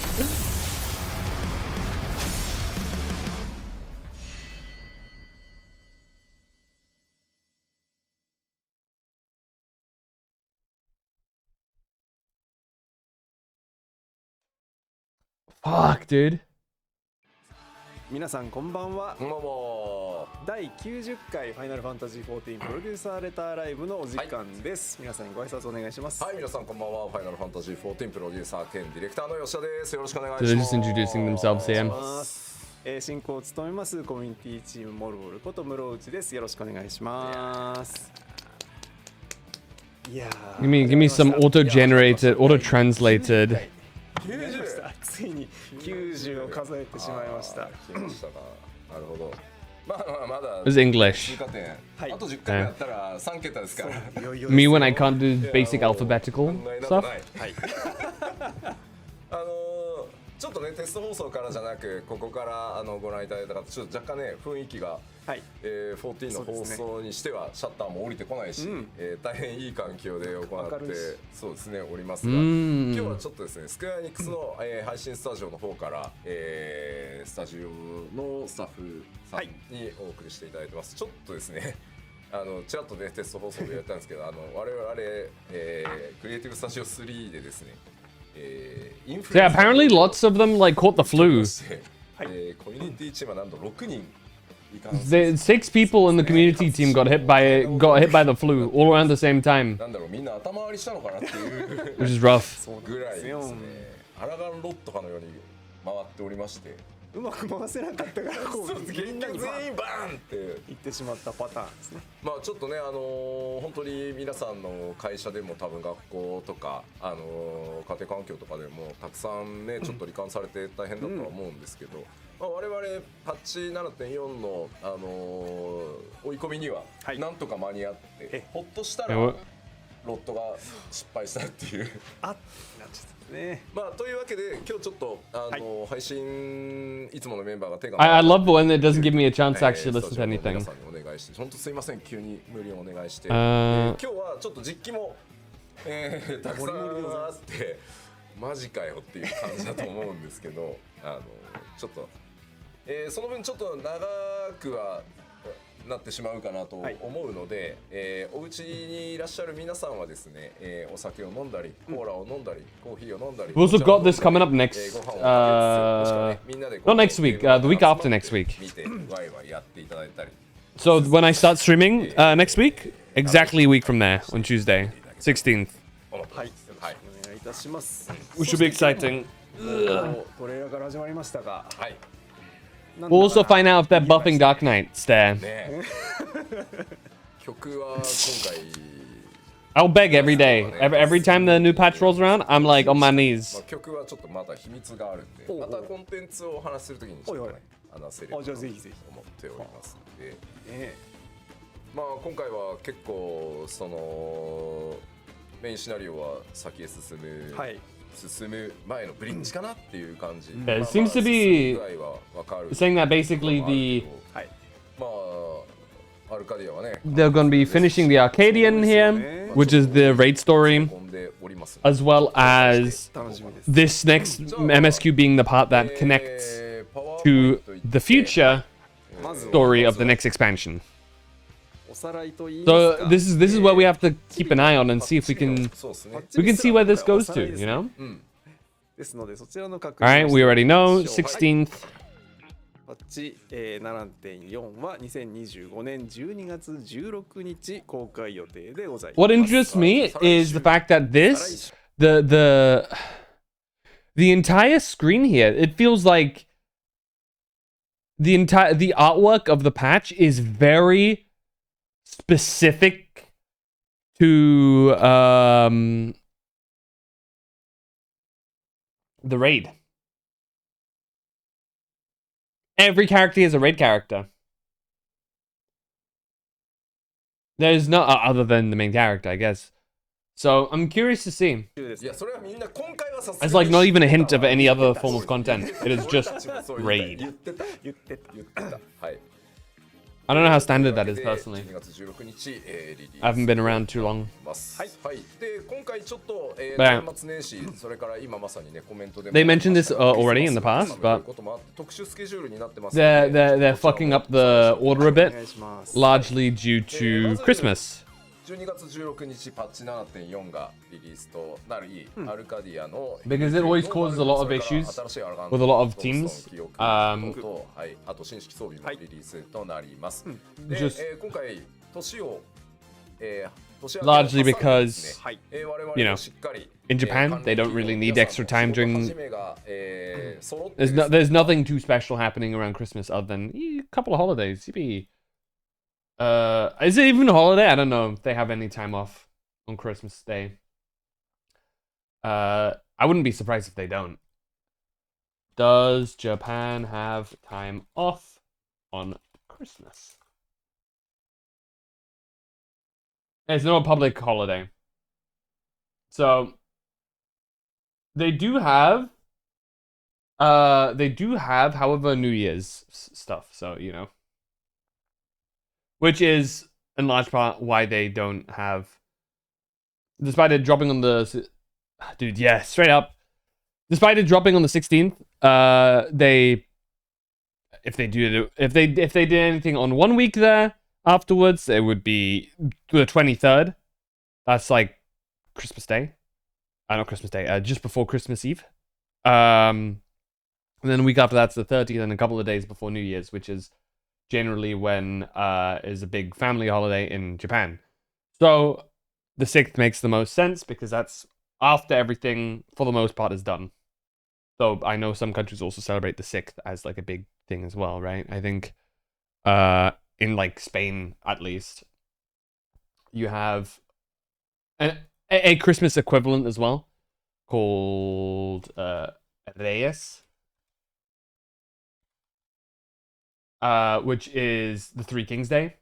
Fuck, dude. 皆さんこんばんは。こんばんは。第90回ファイナルファンタジー14プロデューサーレターライブのお時間です。皆さんにご挨拶お願いします。はい、皆さんこんばんは。ファイナルファンタジー14プロデューサー兼ディレクターの吉田です。よろしくお願いします。So they're just introducing themselves here. 進行を務めますコミュニティチームモルボルこと室内です。よろしくお願いします。いやー、 Give me some auto-generated, auto-translated. ついに90を数えてしまいました。来ましたか。なるほど。まあまだ。It was English. あと10回やったら3桁ですから。Me when I can't do basic alphabetical stuff. ちょっとねテスト放送からじゃなくここからご覧いただいた方ちょっと若干ね雰囲気が、14の放送にしてはシャッターも降りてこないし、大変いい環境で行ってそうですねおりますが、今日はちょっとですねスクエアニックスの、配信スタジオの方から、スタジオのスタッフさんにお送りしていただいてます。ちょっとですねちらっとねテスト放送でやったんですけど我々、クリエイティブスタジオ3でですねYeah, apparently lots of them like caught the flu. コミュニティチームはなんと6人 6 people in the community team got hit by the flu all around the same time. なんだろうみんな頭割りしたのかなっていう Which is rough. ぐらいですね。アラガンロットかのように回っておりまして。うまく回せなかったからこうみんな全員バーンって言ってしまったパターンですね。まあちょっとね本当に皆さんの会社でも多分学校とか家庭環境とかでもたくさんねちょっと罹患されて大変だとは思うんですけど、まあ我々パッチ 7.4 の追い込みにはなんとか間に合ってほっとしたらロットが失敗したっていうなっちゃった。まあというわけで今日ちょっと配信いつものメンバーが手が I love when it doesn't give me a chance to actually listen to anything. 皆さんにお願いして本当すいません急に無理をお願いして今日はちょっと実機もたくさんあってマジかよっていう感じだと思うんですけどちょっとその分ちょっと長くはなってしまうかなと思うので、お家にいらっしゃる皆さんはですね、お酒を飲んだりコーラを飲んだりコーヒーを飲んだり We've also got this coming up next not next week, the week after next week. So when I start streaming next week, exactly a week from there on Tuesday, 16th. Which should be exciting. We'll also find out if they're buffing Dark Knights there. I'll beg every day. Every time the new patch rolls around, I'm like on my knees. 曲はちょっとまだ秘密があるんで、またコンテンツをお話しするときにちょっとね話せればと思っておりますので、まあ今回は結構そのメインシナリオは先へ進む前のブリッジかなっていう感じ。It seems to be saying that basically they're going to be finishing the Arcadian here, which is the raid story, as well as this next MSQ being the part that connects to the future story of the next expansion. So this is where we have to keep an eye on and see if we can see where this goes to, you know? Alright, we already know, 16th. チ、7.4 は2025年12月16日公開予定でございます。What interests me is the fact that this, the entire screen here, it feels like the artwork of the patch is very specific to the raid. Every character is a raid character. There's no other than the main character, I guess. So I'm curious to see. It's like not even a hint of any other form of content. It is just raid. I don't know how standard that is personally. I haven't been around too long. They mentioned this already in the past, but they're fucking up the order a bit, largely due to Christmas. 12月16日パッチ 7.4 がリリースとなり、アルカディアの Because it always causes a lot of issues with a lot of teams. はい、あと新式装備のリリースとなります。で、今回年をlargely because, you know, in Japan they don't really need extra time during. There's nothing too special happening around Christmas other than a couple of holidays. Is it even a holiday? I don't know if they have any time off on Christmas Day. I wouldn't be surprised if they don't. Does Japan have time off on Christmas? It's not a public holiday. So they do have however New Year's stuff, so you know. Which is, in large part, why they don't have... Despite it dropping on the... Dude, yeah, straight up. Despite it dropping on the 16th, if they did anything on 1 week there afterwards, it would be the 23rd. That's like Christmas Day. Not Christmas Day, just before Christmas Eve. And then a week after that's the 30th, and a couple of days before New Year's, which is generally when is a big family holiday in Japan. So the 6th makes the most sense because that's after everything for the most part is done. So I know some countries also celebrate the 6th as like a big thing as well, right? I think in like Spain at least you have a Christmas equivalent as well called Reyes. Which is the Three Kings Day.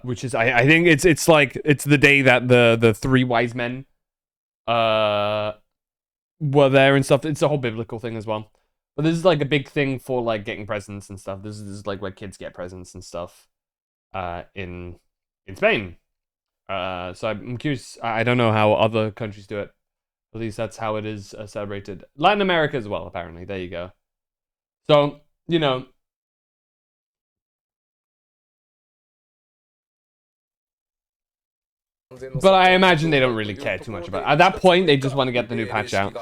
Which is I think it's like it's the day that the three wise men were there and stuff. It's a whole biblical thing as well. But this is like a big thing for like getting presents and stuff. This is like where kids get presents and stuff in Spain. So I'm curious. I don't know how other countries do it. At least that's how it is celebrated. Latin America as well, apparently. There you go. So, you know, but I imagine they don't really care too much about it. At that point, they just want to get the new patch out.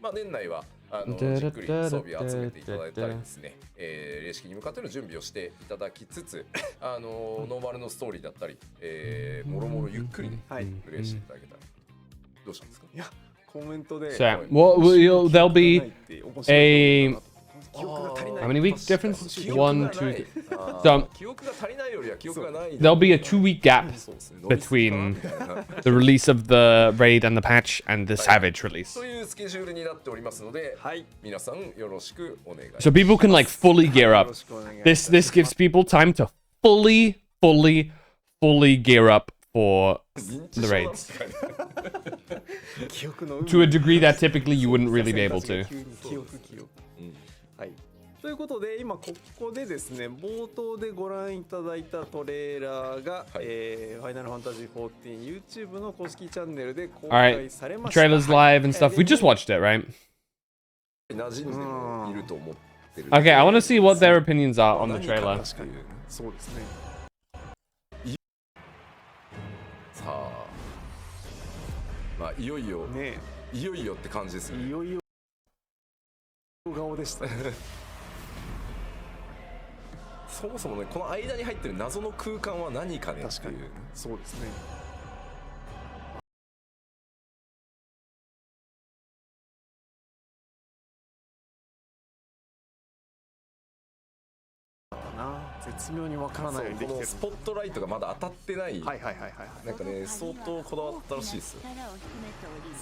まあ年内はじっくり装備を集めていただいたりですね、霊式に向かっての準備をしていただきつつ、ノーマルのストーリーだったり、もろもろゆっくりね、プレイしていただけたら。どうしたんですか？いや、コメントで。So, there'll be a how many week difference? 1, 2, 3. So there'll be a 2-week gap between the release of the raid and the patch and the Savage release. So people can like fully gear up. This gives people time to fully gear up for the raids. To a degree that typically you wouldn't really be able to. ということで今ここでですね冒頭でご覧いただいたトレーラーが、ファイナルファンタジー14 YouTube の公式チャンネルで公開されました。Trailers live and stuff. We just watched it, right? Okay, I want to see what their opinions are on the trailer. そうですね。さあ、まあいよいよって感じですね。いよいよ顔でしたね。そもそもね、この間に入ってる謎の空間は何かねっていう。そうですね。絶妙にわからないようにできてる。このスポットライトがまだ当たってない。はいはいはいはい。なんかね、相当こだわったらしいですよ。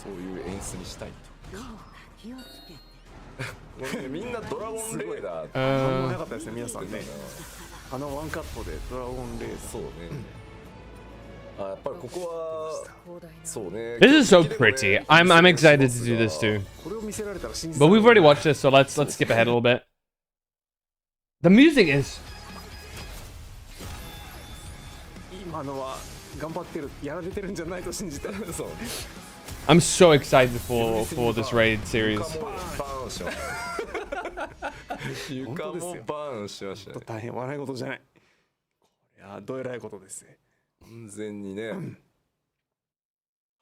そういう演出にしたいと。みんなドラゴンレーダー。なんもなかったですね、皆さんね。ワンカットでドラゴンレーダー。そうね。あ、やっぱりここはそうね。 This is so pretty. I'm excited to do this too. これを見せられたら信じ But we've already watched this, so let's skip ahead a little bit. The music is. 今のは頑張ってる、やられてるんじゃないと信じた。そう。I'm so excited for this raid series. 床もバーンしましたね。大変笑い事じゃない。これはどえらいことですね。完全にね、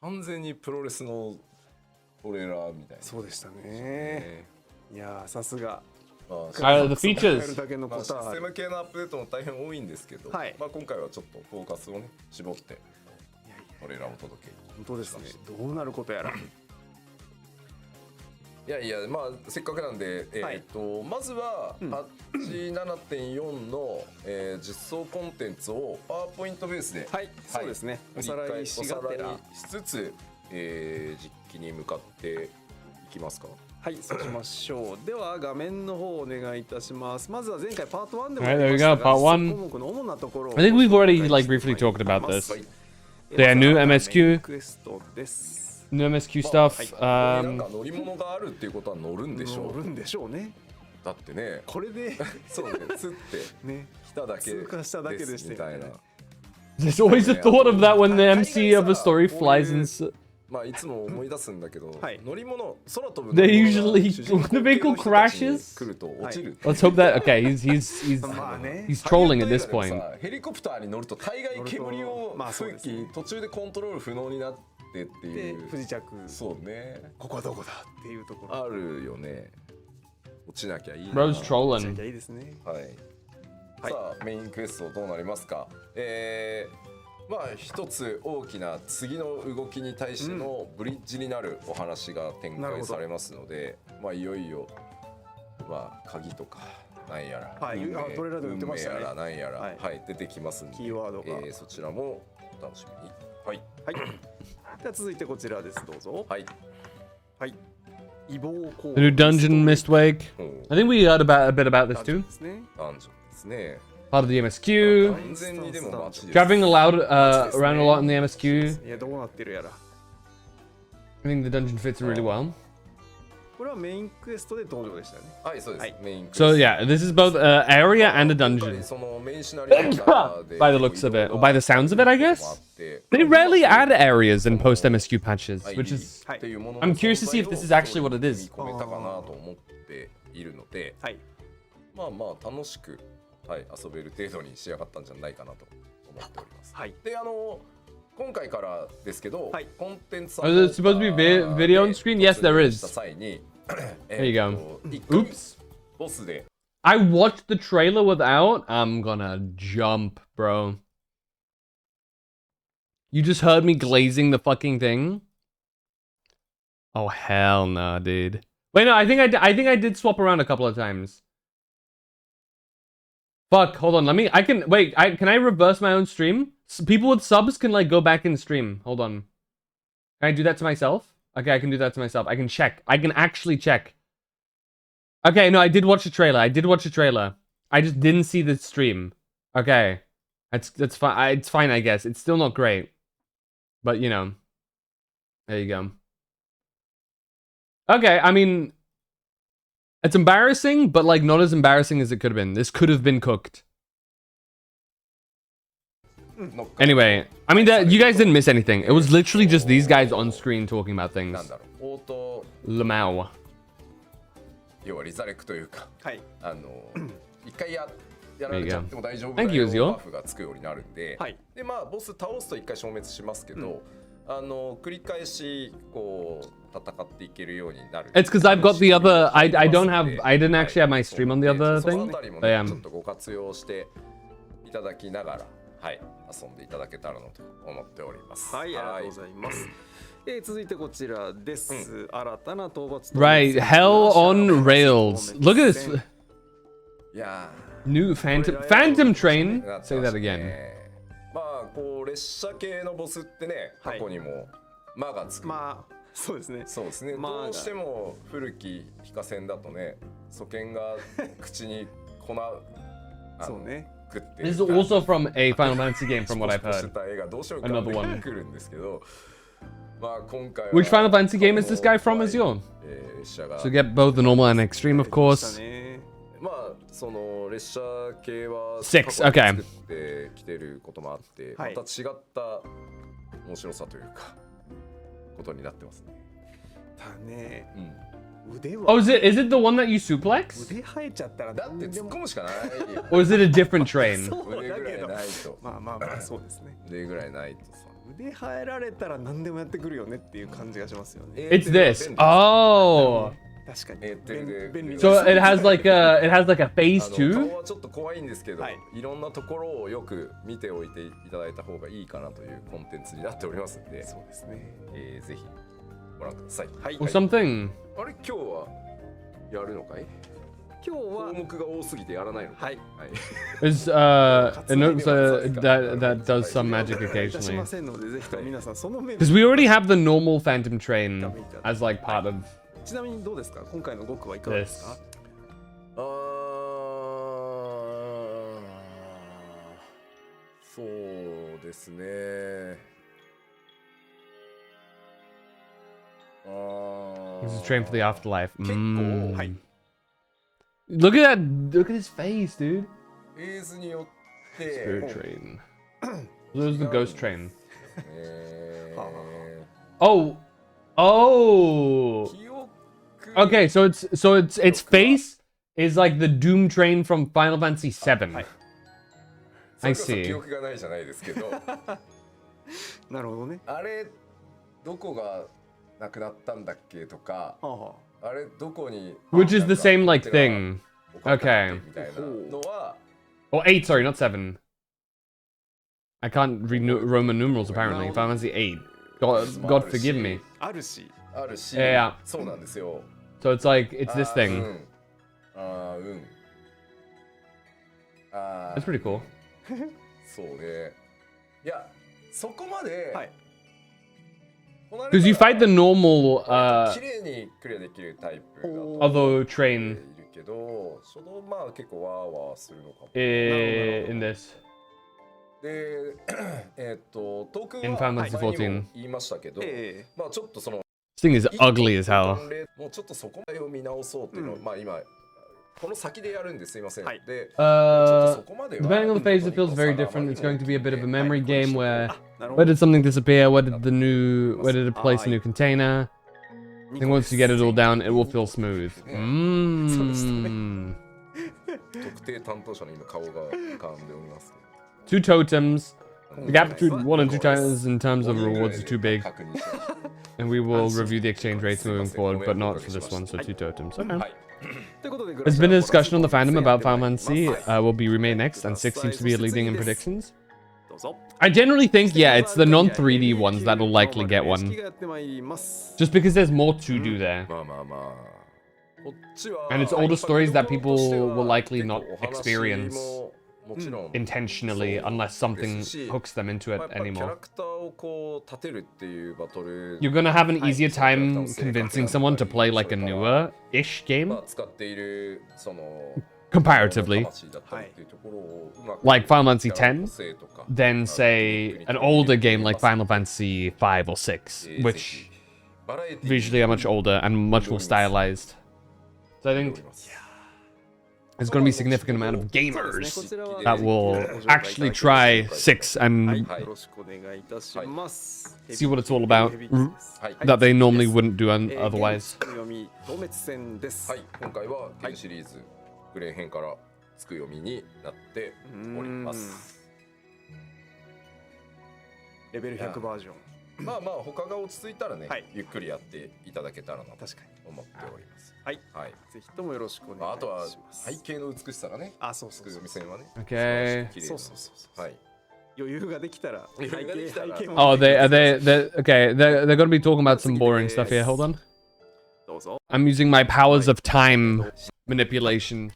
完全にプロレスのトレーラーみたいな。そうでしたね。いやさすが。the features. システム系のアップデートも大変多いんですけど、まあ今回はちょっとフォーカスをね絞ってトレーラーを届け。本当ですね。どうなることやら。いやいや、まあせっかくなんで、まずは 8.7.4 の、実装コンテンツをパワーポイントベースで、そうですね。おさらいしつつ、実機に向かっていきますか。はい、そうしましょう。では画面の方お願いいたします。まずは前回パート1でも Alright, there we go. Part 1. 項目の主なところ。I think we've already briefly talked about this. Yeah, new MSQ. クエストです。New MSQ stuff. なんか乗り物があるっていうことは乗るんでしょう。乗るんでしょうね。だってね。これでそうね、つってね来ただけ通過しただけでしたみたいな。There's always the thought of that when the MC of a story flies in. まあいつも思い出すんだけど、乗り物空飛ぶ。They usually when the vehicle crashes. 来ると落ちる。 Let's hope that okay. He's trolling at this point. ヘリコプターに乗ると大概煙を吹き途中でコントロール不能になってっていう。不時着。そうね。ここはどこだっていうところ。あるよね。落ちなきゃいい。Bro's trolling. 落ちなきゃいいですね。はい。さあメインクエストどうなりますか。まあ一つ大きな次の動きに対してのブリッジになるお話が展開されますので、まあいよいよまあ鍵とかなんやら、運命やらなんやら、はい出てきますんで、キーワードがそちらもお楽しみに。はいはい。では続いてこちらです。どうぞ。はいはい。異貌行 The new dungeon Mistwake. I think we heard a bit about this too. ダンジョンですね。Part of the MSQ. 完全にでも街です。 Driving around a lot in the MSQ. いやどうなってるやら。 I think the dungeon fits really well. これはメインクエストで登場でしたよね。はいそうです。メインクエスト。 So yeah, this is both area and a dungeon. そのメインシナリオの中で By the looks of it, or by the sounds of it, I guess. They rarely add areas in post MSQ patches, which is. I'm curious to see if this is actually what it is. 込めたかなと思っているので、まあまあ楽しくはい遊べる程度に仕上がったんじゃないかなと思っております。で今回からですけど、コンテンツ Is it supposed to be video on screen? Yes, there is. There you go. Oops. ボスで I watched the trailer without. I'm gonna jump, bro. You just heard me glazing the fucking thing? Oh hell no, dude. Wait, no, I think I did swap around a couple of times. Fuck, hold on, can I reverse my own stream? People with subs can like go back and stream. Hold on. Can I do that to myself? Okay, I can do that to myself. I can check. I can actually check. Okay, no, I did watch the trailer. I just didn't see the stream. Okay. That's fine. It's fine, I guess. It's still not great. But, you know. There you go. Okay, I mean, it's embarrassing, but like not as embarrassing as it could have been. This could have been cooked. Anyway, I mean, you guys didn't miss anything. It was literally just these guys on screen talking about things. Lamau. 要はリザレクというか、一回やられちゃっても大丈夫なバフがつくようになるんで、でまあボス倒すと一回消滅しますけど、繰り返しこう戦っていけるようになる。 It's because I've got the other. I didn't actually have my stream on the other その thing. あたりも But ね、ちょ yeah. っとご活用していただきながら、はい、遊んでいただけたらなと思っております。はい、ありがとうございます。続いてこちらです。新たな討伐。Right, hell on rails. Look at this. いや New Phantom Train. Say that again. まあこう列車系のボスってね、過去にも魔がつく。まあそうですね。そうですね。どうしても古き非化線だとね、祖剣が口に粉そうね。食って。This is also from a Final Fantasy game, from what I've heard. Another one. 来るんですけど。まあ今回は Which Final Fantasy game is this guy from? Is yours? So get both the normal and extreme, of course. まあその列車系は Six, okay. 作ってきてることもあって、また違った面白さというかことになってますね。だね。Oh, is it the one that you suplex? 腕生えちゃったらだって突っ込むしかないよ。Or is it a different train? 腕ぐらいないと。まあまあまあそうですね。腕ぐらいないとさ。腕生えられたら何でもやってくるよねっていう感じがしますよね。It's this. Oh. 確かに。So it has like a phase 2? 顔はちょっと怖いんですけど、いろんなところをよく見ておいていただいた方がいいかなというコンテンツになっておりますので、そうですね。ぜひご覧ください。はい。 Or something. あれ今日はやるのかい？今日は項目が多すぎてやらないのか。はい。Is it notes that does some magic occasionally. しませんのでぜひとも皆さんその面。 Because we already have the normal Phantom Train as like part of. ちなみにどうですか？今回の5区はいかがですか？そうですね。This is a train for the afterlife. Look at that! Look at his face, dude. フェーズによって。 Spirit train. There's the ghost train. Oh, oh. Okay, so its face is like the Doom train from Final Fantasy VII. I see. 記憶がないじゃないですけど。なるほどね。あれどこがなくなったんだっけとか、あれどこに Which is the same like thing. Okay. みたいなのは Or 8, sorry, not 7. I can't read Roman numerals apparently. Final Fantasy 8. God forgive me. あるし。 Yeah. そうなんですよ。 So it's like, it's this thing. That's pretty cool. そうね。いや、そこまで。Because you fight the normal 綺麗にクリアできるタイプ although train いるけど、そのまあ結構ワーワーするのかも。in this. で、トークン In は Final Fantasy 14. 言いましたけど、まあちょっとその This thing is ugly as hell. もうちょっとそこまでを見直そうっていうのを、まあ今この先でやるんですいません。で、depending on the phase, it feels very different. It's going to be a bit of a memory game where did something disappear? Where did it place a new container? I think once you get it all down, it will feel smooth. 特定担当者の今顔が浮かんでおります。 Two totems. The gap between 1 and 2 titles in terms of rewards is too big. And we will review the exchange rates moving forward, but not for this one, so 2 totems. Okay. There's been a discussion on the fandom about Final Fantasy will be remade next, and 6 seems to be leading in predictions. I generally think, yeah, it's the non-3D ones that'll likely get one. Just because there's more to do there. And it's older stories that people will likely not experience intentionally unless something hooks them into it anymore. You're gonna have an easier time convincing someone to play like a newer-ish game. Comparatively. Like Final Fantasy X, than say an older game like Final Fantasy V or 6, which visually are much older and much more stylized. So I think there's going to be a significant amount of gamers that will actually try 6 and see what it's all about that they normally wouldn't do otherwise. グレン編からつく読みになっております。レベル100バージョン。まあまあ他が落ち着いたらね、ゆっくりやっていただけたらなと思っております。はい。ぜひともよろしくお願いします。あとは背景の美しさがね。そうつくよみ線はね。 Okay. そう。はい。余裕ができたら。背景も。Oh, okay. They're gonna be talking about some boring stuff here. Hold on. どうぞ。I'm using my powers of time manipulation.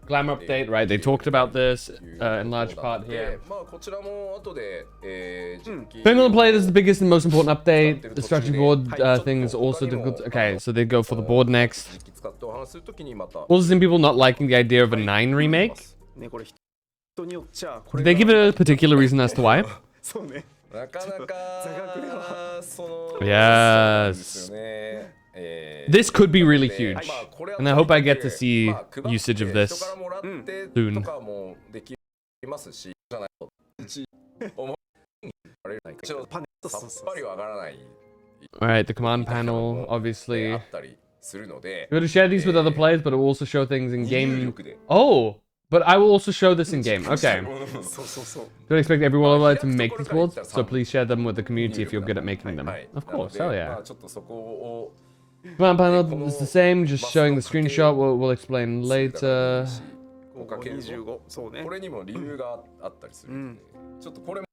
Glamour update, right? They talked about this in large part here. Finland Plate is the biggest and most important update. The strategy board thing is also difficult. Okay, so they go for the board next. Also, some people not liking the idea of a 9 remake. Did they give it a particular reason as to why? Yes. This could be really huge, and I hope I get to see usage of this soon. Alright, the command panel, obviously. We're going to share these with other players, but it will also show things in game. Oh! But I will also show this in game. Okay. Don't expect everyone to make these boards, so please share them with the community if you're good at making them. Of course, hell yeah. Command panel is the same, just showing the screenshot. We'll explain later.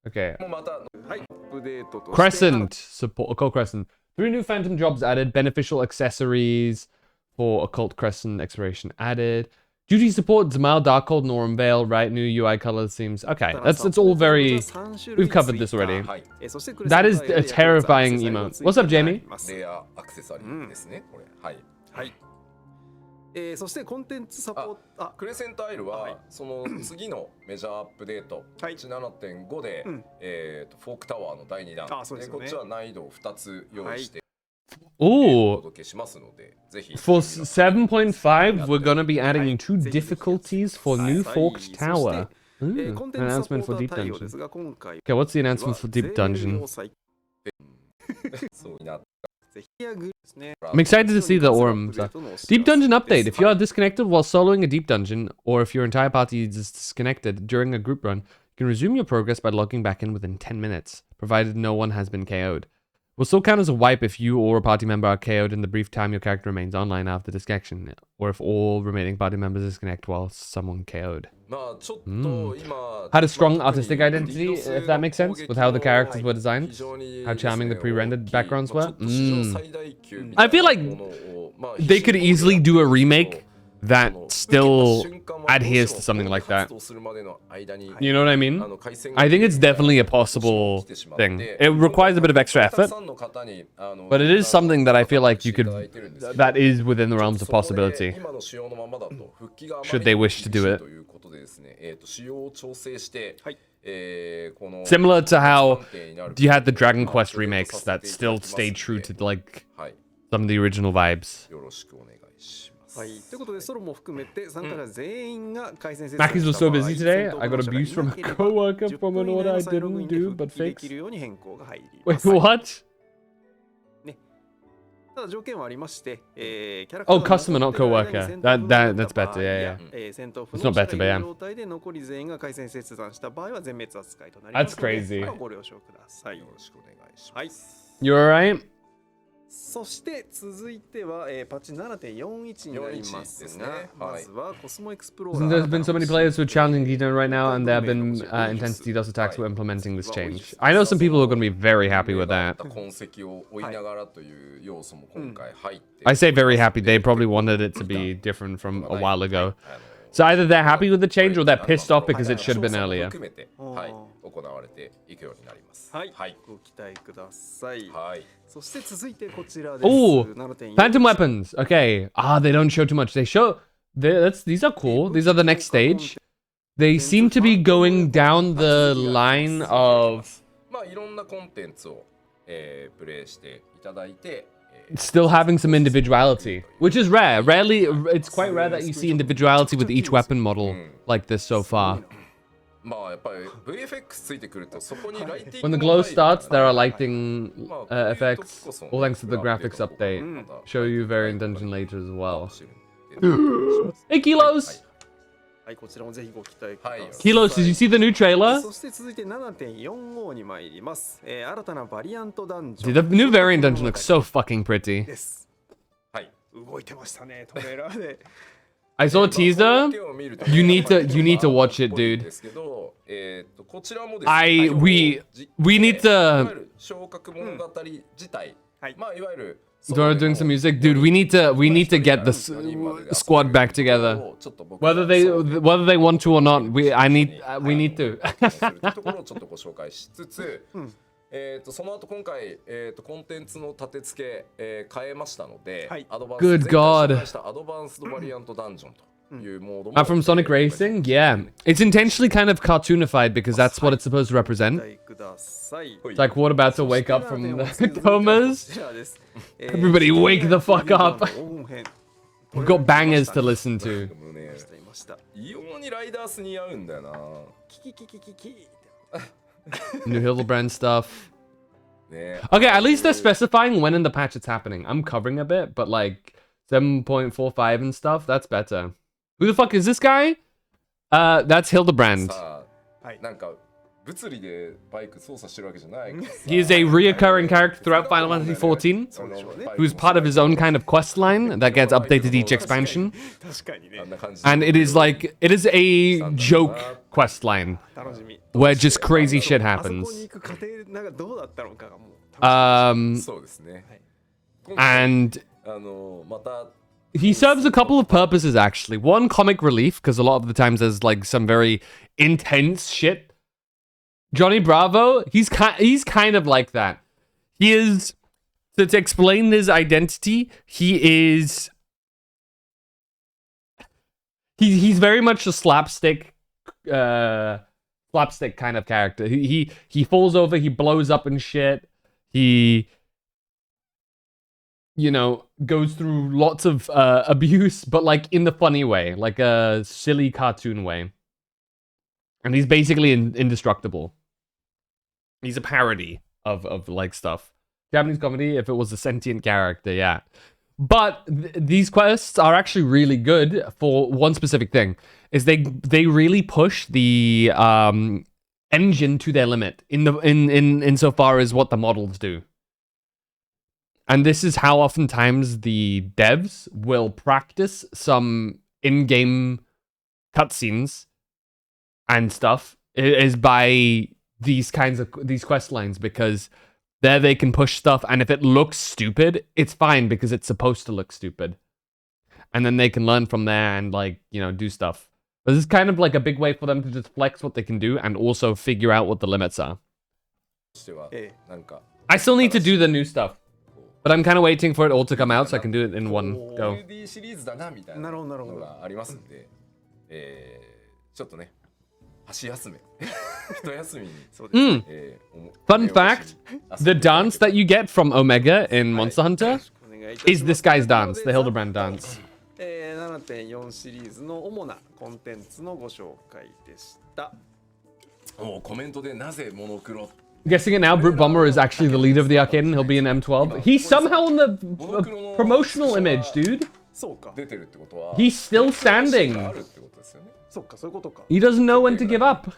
Okay. Crescent support. Occult Crescent. 3 new Phantom jobs added. Beneficial accessories for Occult Crescent exploration added. Duty support, Zamal, Darkhold, Norm Vale, right? New UI color themes. Okay, that's all very... We've covered this already. That is a terrifying emote. What's up, Jamie? そしてコンテンツサポートクレセントアイルはその次のメジャーアップデート 7.5 でフォークタワーの第2弾でこっちは難易度を2つ用意して Ooh, for 7.5, we're gonna be adding 2 difficulties for new Forked Tower. Ooh, an announcement for Deep Dungeon. Okay, what's the announcement for Deep Dungeon? I'm excited to see the Aurum stuff. Deep Dungeon update. If you are disconnected while soloing a Deep Dungeon, or if your entire party is disconnected during a group run, you can resume your progress by logging back in within 10 minutes, provided no one has been KO'd. Will still count as a wipe if you or a party member are KO'd in the brief time your character remains online after disconnection, or if all remaining party members disconnect while someone KO'd. Had a strong artistic identity, if that makes sense, with how the characters were designed, how charming the pre-rendered backgrounds were. I feel like they could easily do a remake that still adheres to something like that. You know what I mean? I think it's definitely a possible thing. It requires a bit of extra effort, but it is something that I feel like you could, that is within the realms of possibility, should they wish to do it. Similar to how you had the Dragon Quest remakes that still stayed true to like some of the original vibes. Mackies was so busy today, I got abuse from a co-worker from an order I didn't do, but fixed. Wait, what? Oh, customer, not co-worker. That's better, yeah. It's not better, but yeah. That's crazy. You alright? そして続いてはパッチ 7.41 になりますが、まずはコスモエクスプローラー。There's been so many players who are challenging DDoS right now, and there have been intense DDoS attacks for implementing this change. I know some people who are going to be very happy with that. I say very happy. They probably wanted it to be different from a while ago. So either they're happy with the change or they're pissed off because it should have been earlier. はい、ご期待ください。そして続いてこちらです。Oh, Phantom Weapons. Okay. They don't show too much. They show... These are cool. These are the next stage. They seem to be going down the line of... still having some individuality, which is rare. Rarely, it's quite rare that you see individuality with each weapon model like this so far. When the glow starts, there are lighting effects, all thanks to the graphics update. Show you variant dungeon later as well. Hey, Kilos! はい、こちらもぜひご期待ください。Kilos, did you see the new trailer? そして続いて 7.45 に参ります。新たなバリアントダンジョン。 Dude, the new variant dungeon looks so fucking pretty. です。はい、動いてましたね、トレーラーで。I saw a teaser. You need to watch it, dude. We need to. 昇格物語自体、まあいわゆる Dora doing some music, dude. We need to get the squad back together. Whether they want to or not, we need to. ところをちょっとご紹介しつつ、その後今回コンテンツの立て付け変えましたので、アドバンス Good God. アドバンスドバリアントダンジョンと。From Sonic Racing? Yeah. It's intentionally kind of cartoonified because that's what it's supposed to represent. It's like, what about to wake up from the comas? Everybody wake the fuck up. We've got bangers to listen to. 異様にライダース似合うんだよな。 New Hildebrand stuff. Okay, at least they're specifying when in the patch it's happening. I'm covering a bit, but like 7.45 and stuff, that's better. Who the fuck is this guy? That's Hildebrand. He is a reoccurring character throughout Final Fantasy XIV, who's part of his own kind of quest line that gets updated each expansion. And it is a joke quest line where just crazy shit happens. And he serves a couple of purposes, actually. One, comic relief, because a lot of the times there's like some very intense shit. Johnny Bravo, he's kind of like that. He is, to explain his identity, he's very much a slapstick kind of character. He falls over, he blows up and shit. He, you know, goes through lots of abuse, but like in the funny way, like a silly cartoon way. And he's basically indestructible. He's a parody of like stuff. Japanese comedy, if it was a sentient character, yeah. But these quests are actually really good for one specific thing. Is they really push the engine to their limit in so far as what the models do. And this is how oftentimes the devs will practice some in-game cutscenes and stuff is by these quest lines, because there they can push stuff, and if it looks stupid, it's fine because it's supposed to look stupid. And then they can learn from there and, like, you know, do stuff. But this is kind of like a big way for them to just flex what they can do and also figure out what the limits are. I still need to do the new stuff. But I'm kind of waiting for it all to come out so I can do it in one go. Fun fact, the dance that you get from Omega in Monster Hunter is this guy's dance, the Hildebrand dance. 7.4 シリーズの主なコンテンツのご紹介でした。コメントでなぜモノクロ Guessing it now, Brute Bomber is actually the leader of the arcade and he'll be in M12. He's somehow in the promotional image, dude. He's still standing. He doesn't know when to give up.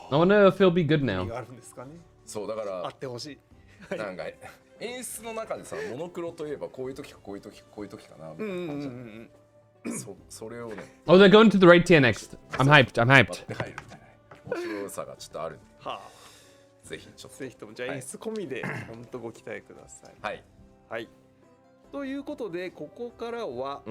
I wonder if he'll be good now. そうだからあってほしい。なんか演出の中でさ、モノクロといえばこういう時かこういう時こういう時かなみたいな感じ。それをね。Oh, they're going to the raid tier next. I'm hyped. I'm hyped. 面白さがちょっとある。はあ。ぜひともじゃあ演出込みで本当ご期待ください。はい。はい。ということでここからは、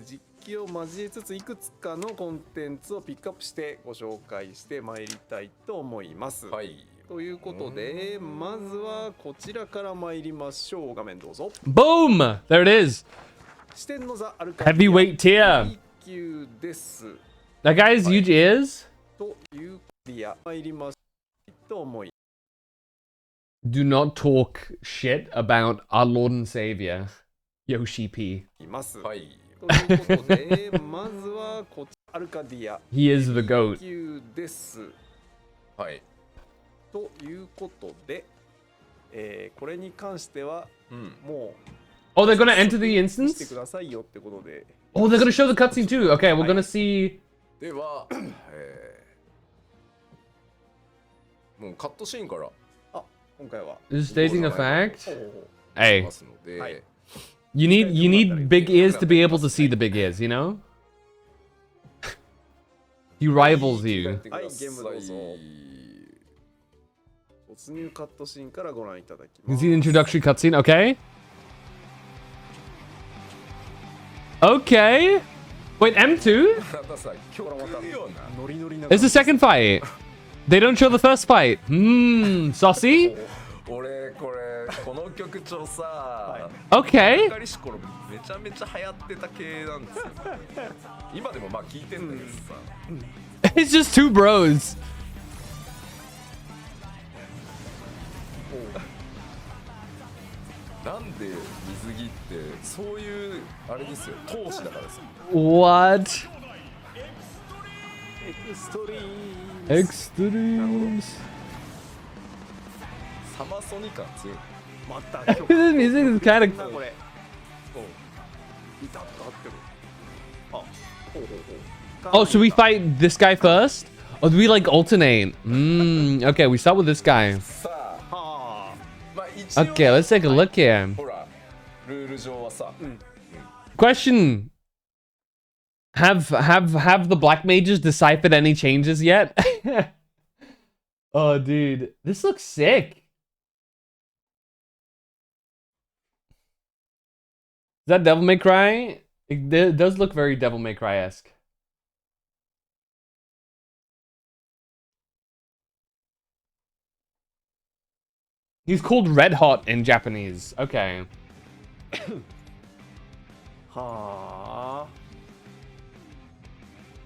実機を交えつついくつかのコンテンツをピックアップしてご紹介してまいりたいと思います。はい。ということでまずはこちらから参りましょう。画面どうぞ。Boom! There it is. 四天王座アルカ Heavyweight tier. 級です。That guy's huge ears. という参りましょうと思い。Do not talk shit about our Lord and Savior, Yoshi P. います。はい。ということでまずはこちらアルカディア。He is the goat. 級です。はい。ということで、これに関しては、もう。Oh, they're gonna enter the instance? くださいよってことで。 Oh, they're gonna show the cutscene too. Okay, we're gonna see. では、もうカットシーンから。あ、今回は。 Is stating a fact? ほうほうほう Hey, ますので、はい。 you need big ears to be able to see the big ears, you know? He rivals you. はい、ゲームどうぞ。没入カットシーンからご覧いただき You ます。 see the introductory cutscene? Okay. Okay. Wait, M2? またさ、今日来るような。ノリノリな。 It's the second fight. They don't show the first fight. Saucy? 俺これこの曲調さ、Okay. 光しころめちゃめちゃ流行ってた系なんですよ。今でもまあ聞いてんだけどさ。It's just two bros. なんで水着ってそういうあれですよ、闘志だからさ。 What? エクストリーム。 Extremes. サマソニ感強い。また This music is kind of. これ。ビタッと合ってる。あ、ほうほうほう。 Oh, should we fight this guy first? Or do we like alternate? Okay, we start with this guy. さあ、はあ、まあ一応 Okay, let's take a look here. ほら、ルール上はさ、Question. Have the black mages deciphered any changes yet? Oh, dude. This looks sick. Is that Devil May Cry? It does look very Devil May Cry-esque. He's called Red Hot in Japanese. Okay. はあ。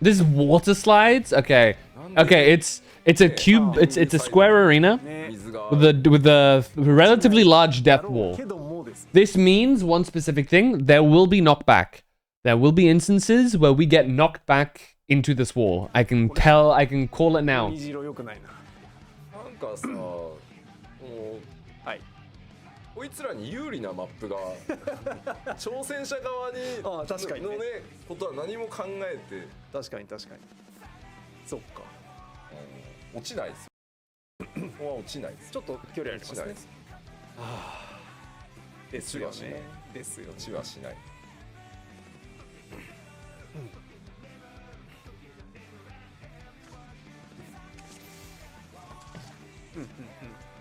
This is water slides? Okay. Okay, it's a cube, it's a square arena with a relatively large depth wall. This means one specific thing, there will be knockback. There will be instances where we get knocked back into this wall. I can call it now. 虹色良くないな。なんかさ、もう、はい。こいつらに有利なマップが挑戦者側にあ、確かにね、のねことは何も考えて、確かに確かに。そっか。落ちないです。ここは落ちないです。ちょっと距離ありますね。はあ、ですよね。ですよね。落ちはしない。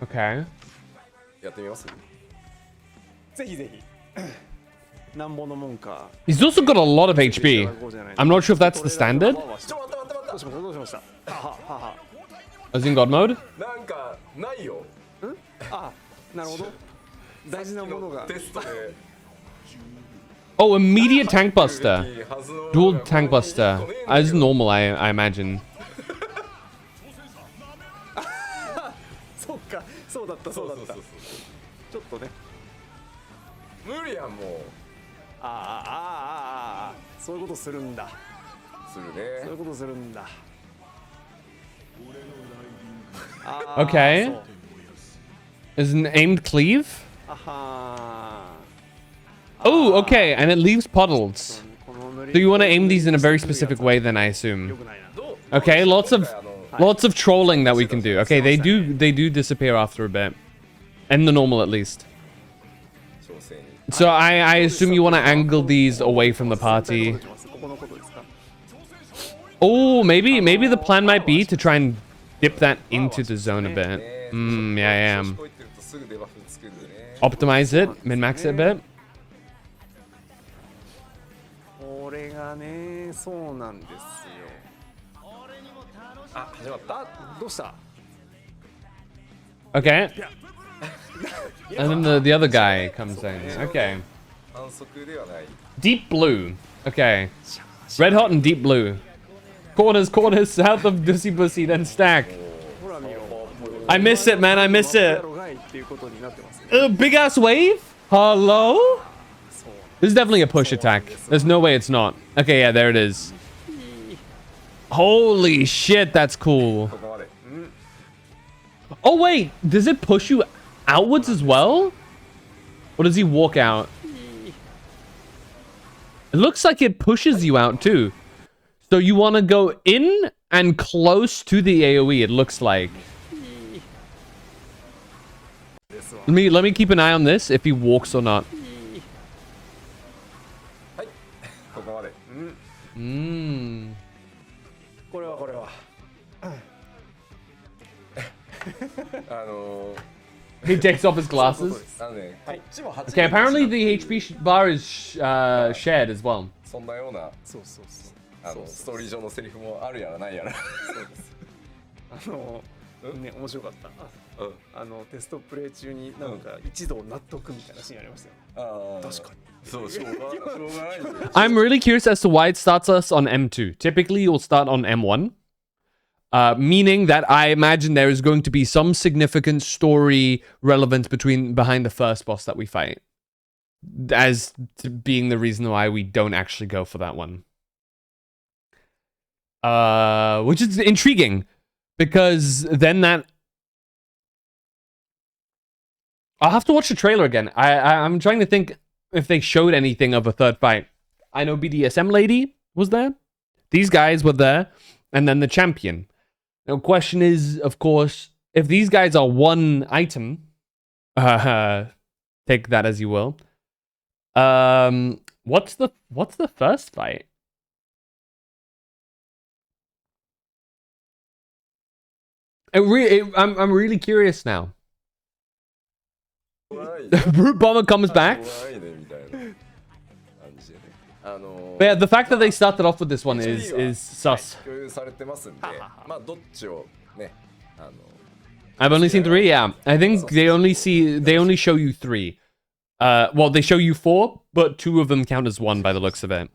Okay. やってみます。ぜひぜひ。なんぼのもんか。 He's also got a lot of HP. I'm not sure if that's the standard. ちょっと待った待った待った。どうしましたどうしました。ははは。 As in God mode? なんかないよ。ん？あ、なるほど。大事なものが。テストで。 Oh, immediate tank buster. Dual tank buster. As normal, I imagine. そっか、そうだったそうだった。ちょっとね。無理やんもう。そういうことするんだ。するね。そういうことするんだ。 Okay. Is an aimed cleave? Oh, okay, and it leaves puddles. So you want to aim these in a very specific way then, I assume. Okay, lots of trolling that we can do. Okay, they do disappear after a bit. And the normal at least. So I assume you want to angle these away from the party. Oh, maybe the plan might be to try and dip that into the zone a bit. Yeah. Optimize it, min-max it a bit. これがね、そうなんですよ。あ、始まった。どうした？ Okay. And then the other guy comes in. Okay. Deep blue. Okay. Red hot and deep blue. Corners, south of Dussy Bussy, then stack. I miss it, man. I miss it. Big ass wave? Hello? This is definitely a push attack. There's no way it's not. Okay, yeah, there it is. Holy shit, that's cool. Oh, wait. Does it push you outwards as well? Or does he walk out? It looks like it pushes you out too. So you want to go in and close to the AoE, it looks like. Let me keep an eye on this, if he walks or not. He takes off his glasses. Okay, apparently the HP bar is shared as well. そんなようなストーリー上のセリフもあるやらないやら。ね、面白かった。テストプレイ中になんか一度納得みたいなシーンありましたよ。確かに。そう、しょうがない。I'm really curious as to why it starts us on M2. Typically, you'll start on M1. Meaning that I imagine there is going to be some significant story relevance behind the first boss that we fight. As to being the reason why we don't actually go for that one. Which is intriguing. Because then that... I'll have to watch the trailer again. I'm trying to think if they showed anything of a third fight. I know BDSM lady was there. These guys were there. And then the champion. Now, question is, of course, if these guys are one item, take that as you will. What's the first fight? I'm really curious now. Brute Bomber comes back. But yeah, the fact that they started off with this one is sus. I've only seen 3, yeah. I think they only show you 3. Well, they show you 4, but 2 of them count as 1 by the looks of it.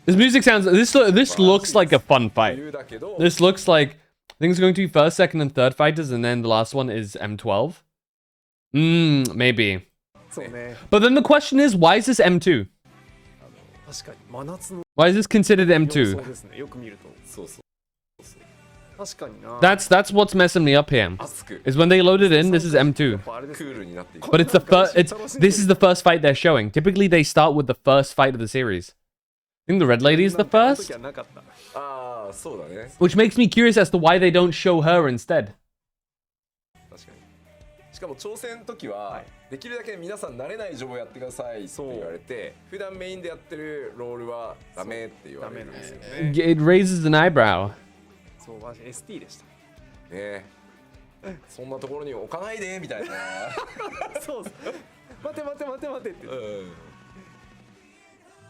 This music sounds... This looks like a fun fight. This looks like... I think it's going to be first, second, and third fighters, and then the last one is M12. Maybe. But then the question is, why is this M2? Why is this considered M2? That's what's messing me up here. Is when they load it in, this is M2. But it's the first... This is the first fight they're showing. Typically, they start with the first fight of the series. I think the red lady is the first. Which makes me curious as to why they don't show her instead. しかも挑戦の時はできるだけ皆さん慣れない情報やってくださいって言われて、普段メインでやってるロールはダメって言われるんですよね。It raises an eyebrow. そう、私 ST でした。ね。そんなところに置かないでみたいな。そう。待てって。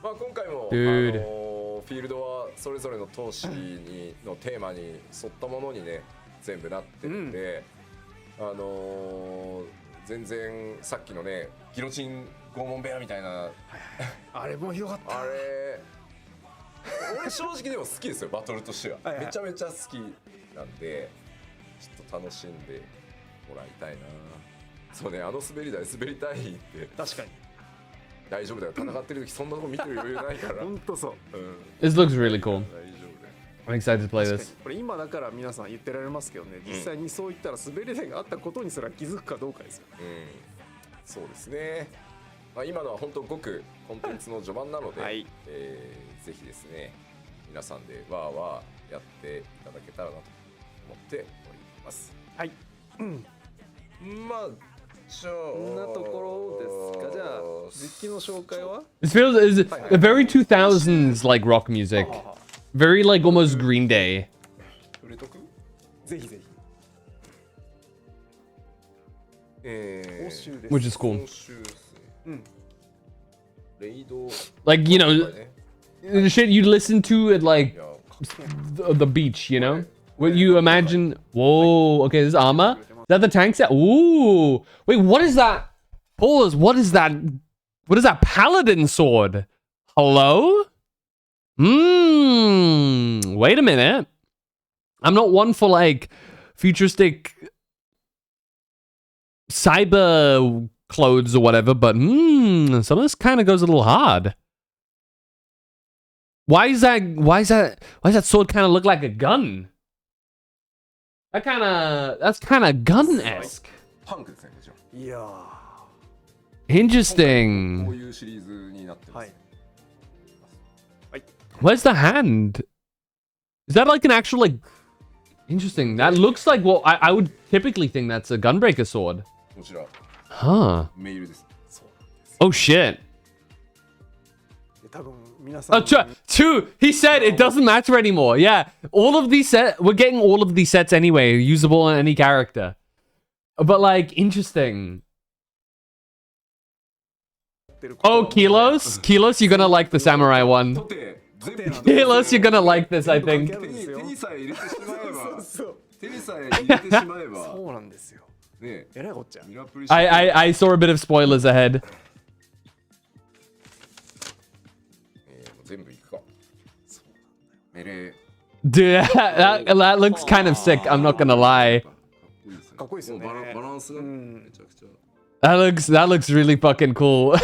まあ今回もフィールドはそれぞれの闘士のテーマに沿ったものにね全部なってるんで、全然さっきのねギロチン拷問部屋みたいなあれもよかった。あれ俺正直でも好きですよバトルとしては。めちゃめちゃ好きなんでちょっと楽しんでもらいたいな。そうね、あの滑り台滑りたいって確かに。大丈夫だよ、戦ってる時そんなとこ見てる余裕ないから。本当そう。This looks really cool. I'm excited to play this. これ今だから皆さん言ってられますけどね、実際にそういったら滑り台があったことにすら気づくかどうかですよ。そうですね。まあ今のは本当ごくコンテンツの序盤なので、ぜひですね、皆さんでわーわーやっていただけたらなと思っております。はい。まあ。そんなところですか。じゃあ実機の紹介は This feels is a very 2000s like rock music. Very like almost Green Day. ぜひぜひ。Which is cool. レイド Like, you know, the shit you listen to at like the beach, you know? What you imagine. Whoa, okay, this is armor. Is that the tank set? Ooh. Wait, what is that? Pause. What is that? What is that paladin sword? Hello? Wait a minute. I'm not one for like futuristic cyber clothes or whatever, but some of this kind of goes a little hard. Why does that sword kind of look like a gun? That's kind of gun-esque. Interesting. こういうシリーズになってます。Where's the hand? Is that like an actual like? Interesting. That looks like what I would typically think that's a gunbreaker sword. こちら Huh. メールです。 Oh shit. 多分皆さん Oh, two. He said it doesn't matter anymore. Yeah, all of these we're getting all of these sets anyway, usable on any character. But like, interesting. Oh, Kilos, you're gonna like the samurai one. Kilos, you're gonna like this, I think. 手にさえ入れてしまえば手にさえ入れてしまえばそうなんですよ。ねえらいこっちゃ。I saw a bit of spoilers ahead. 全部いくか。命令。 Dude, that looks kind of sick. I'm not gonna lie. かっこいいですよね。バランスがめちゃくちゃ。That looks really fucking cool.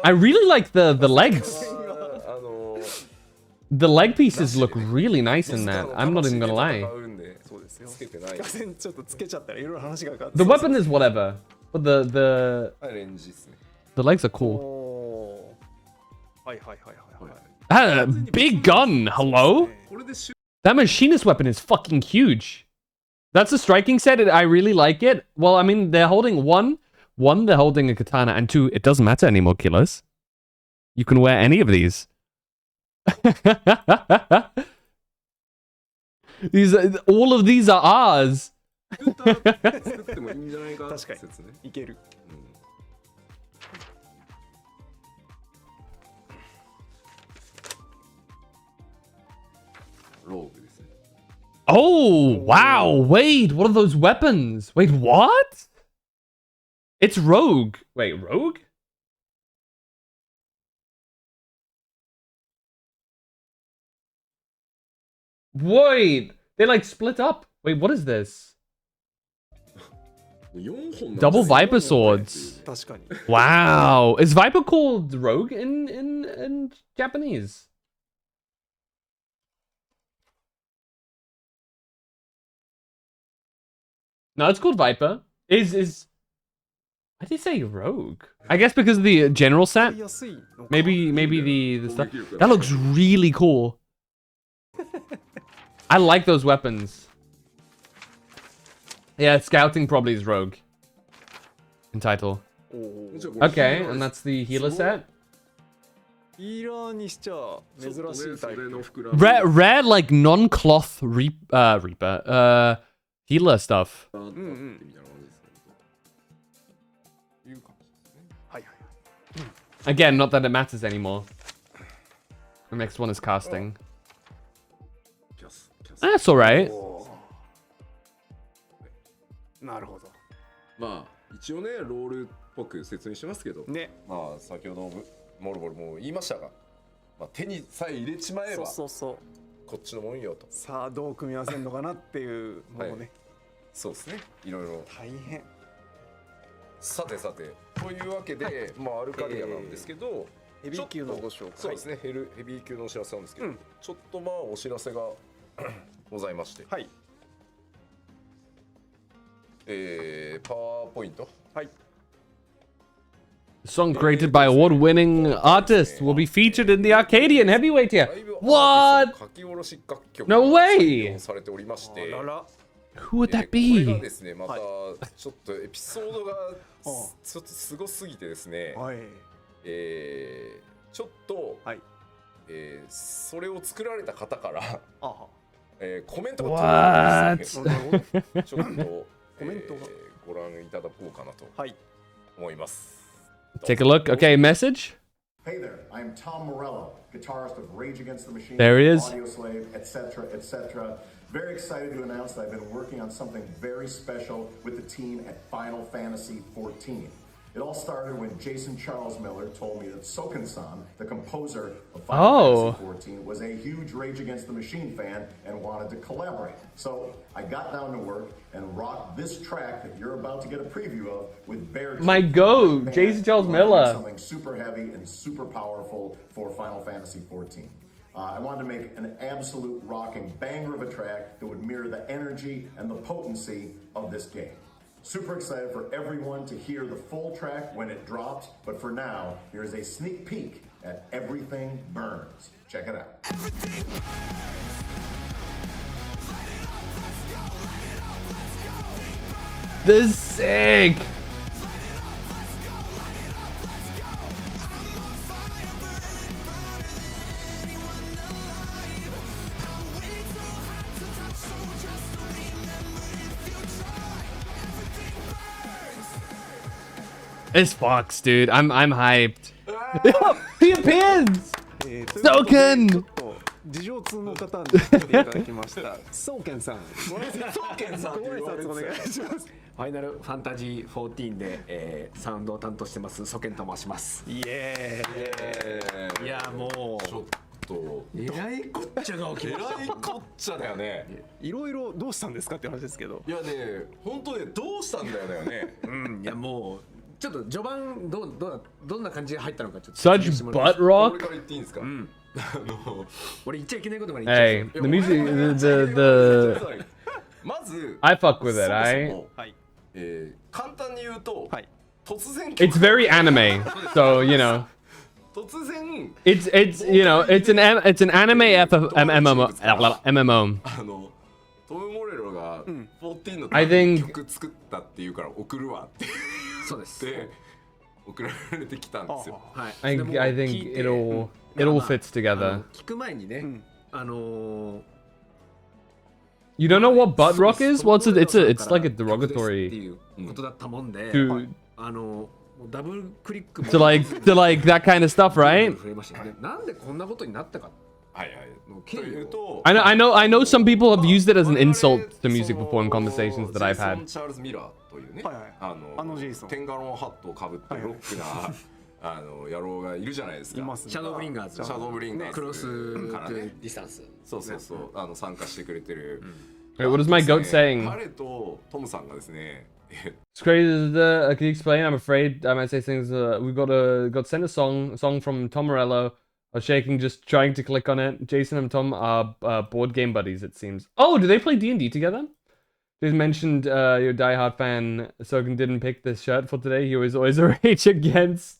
I really like the legs. The leg pieces look really nice in that. I'm not even gonna lie. そうですよ。ちょっとつけちゃったらいろいろ話が変わって。 The weapon is whatever, but the legs are cool. はいはいはいはいはい。 A big gun. Hello? That machinist weapon is fucking huge. That's a striking set. I really like it. Well, I mean, they're holding one, they're holding a katana, and two, it doesn't matter anymore, Kilos. You can wear any of these. All of these are ours. 作ってもいいんじゃないか説ね。いける。ローグですね。 Oh, wow. Wait, what are those weapons? Wait, what? It's Rogue. Wait, Rogue? Wait, they like split up. Wait, what is this? Double Viper swords. Wow. Is Viper called Rogue in Japanese? No, it's called Viper. Why did he say Rogue? I guess because of the general set. Maybe the stuff. That looks really cool. I like those weapons. Yeah, scouting probably is Rogue. In title. Okay, and that's the healer set. Rare like non-cloth Reaper. Healer stuff. Again, not that it matters anymore. The next one is casting. That's alright. なるほど。まあ一応ねロールっぽく説明しますけど、ね、まあ先ほどモルボルも言いましたが、まあ、手にさえ入れちまえばこっちのもんよと。さあどう組み合わせるのかなっていうものね、はい、そうですね。いろいろ大変。さてというわけで、まあアルカディアなんですけど、ヘビー級のご紹介。そうですね。ヘビー級のお知らせなんですけど、ちょっとまあお知らせがございまして、はい。パワーポイント。はい。Song created by award-winning artists will be featured in the Arcadian heavyweight tier. What? No way! Who would that be? これがですね、またちょっとエピソードがちょっとすごすぎてですね、ちょっと、それを作られた方からコメントが届いてますので、ちょっとコメントご覧いただこうかなと思います。Take a look. Okay, message. Hey there, I am Tom Morello, guitarist of Rage Against the Machine, there he is. Audioslave, etc., etc. Very excited to announce that I've been working on something very special with the team at Final Fantasy XIV. It all started when Jason Charles Miller told me that Soken-san, the composer of Final Fantasy XIV, was a huge Rage Against the Machine fan and wanted to collaborate. So I got down to work and rocked this track that you're about to get a preview of with Bear. My goat, Jason Charles Miller. Something super heavy and super powerful for Final Fantasy XIV. I wanted to make an absolute rocking banger of a track that would mirror hear the energy and the potency of this game. Super excited for everyone to hear the full track when it drops, but for now, here's a sneak peek at Everything Burns. Check it out. This is sick. This Fox, dude. I'm hyped. He appears. Soken. 事情通の方に来ていただきました。ソーケンさん。ソーケンさんご挨拶お願いします。ファイナルファンタジー14で、サウンドを担当してますソケンと申します。イエーイ。いやもうちょっとえらいこっちゃが起きました。えらいこっちゃだよね。いろいろどうしたんですかって話ですけど。いやね、本当ねどうしたんだよね。うん、いやもうちょっと序盤どんな感じで入ったのかちょっと。Such butt rock. 俺から言っていいんですか。俺言っちゃいけないことまで言っちゃう。Hey, the music, the まず I fuck with it, right? 簡単に言うと、突然 It's very anime, so you know. 突然 It's you know it's an anime MMO. トム・モレロが14の I think 曲作ったっていうから送るわってそうです。で送られてきたんですよ。はい。I think it all fits together. 聞く前にね、You don't know what butt rock is? Well, it's like a derogatory ことだったもんで、 to ダブルクリック to like that kind of stuff, right? なんでこんなことになったか。はいはい。というと、 I know some people have used it as an insult to music before in conversations that I've ジェイソン・ had. チャールズ・ミラーというね、ジェイソンテンガロンハットをかぶってロックな野郎がいるじゃないですか。いますね。シャドーブリンガーズ。シャドーブリンガーズ。クロスからね。ディスタンス。そう参加してくれてる。Wait, what is my goat saying? 彼とトムさんがですね。It's crazy. Can you explain? I'm afraid I might say things. We got sent a song from Tom Morello. I was shaking just trying to click on it. Jason and Tom are board game buddies, it seems. Oh, do they play D&D together? You mentioned your diehard fan Soken didn't pick this shirt for today. He was always a Rage Against.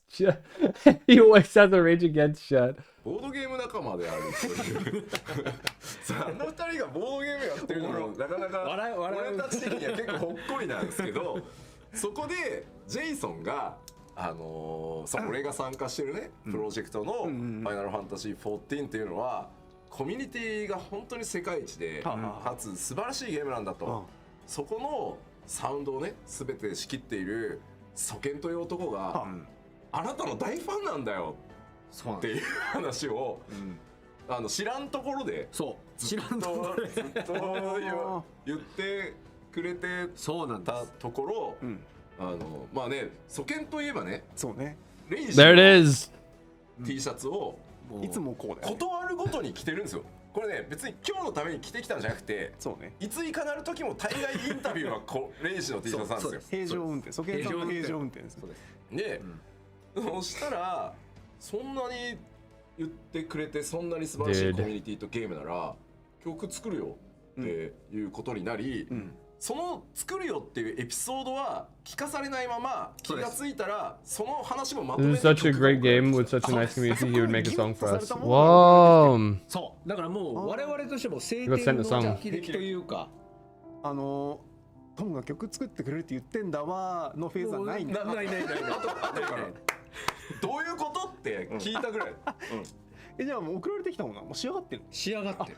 He always has a Rage Against shirt. ボードゲーム仲間であるというあの二人がボードゲームやってるのもなかなか俺たち的には結構ほっこりなんですけど、そこでジェイソンが俺が参加してるねプロジェクトの「ファイナルファンタジー14」っていうのはコミュニティが本当に世界一でかつ素晴らしいゲームなんだと、そこのサウンドをね全て仕切っているソケンという男があなたの大ファンなんだよっていう話を知らんところでずっと言ってくれてたところ、まあね、ソケンといえばね、レイジの T シャツをいつもこうだよね、断るごとに着てるんですよ。これね、別に今日のために着てきたんじゃなくて、いついかなる時も大概インタビューはレイジの T シャツなんですよ。平常運転、ソケンさんの平常運転です。で、そしたらそんなに言ってくれて、そんなに素晴らしいコミュニティとゲームなら曲作るよっていうことになり、その作るよっていうエピソードは聞かされないまま気がついたらその話もまとめて This is such a great game with such a nice community. He would make a song for us. Wow. そうだからもう我々としても晴天の霹靂というか、トムが曲作ってくれるって言ってんだわのフェーズはないんだ。ない。どういうことって聞いたぐらい。じゃあもう送られてきたもんな。もう仕上がってる。仕上がってる。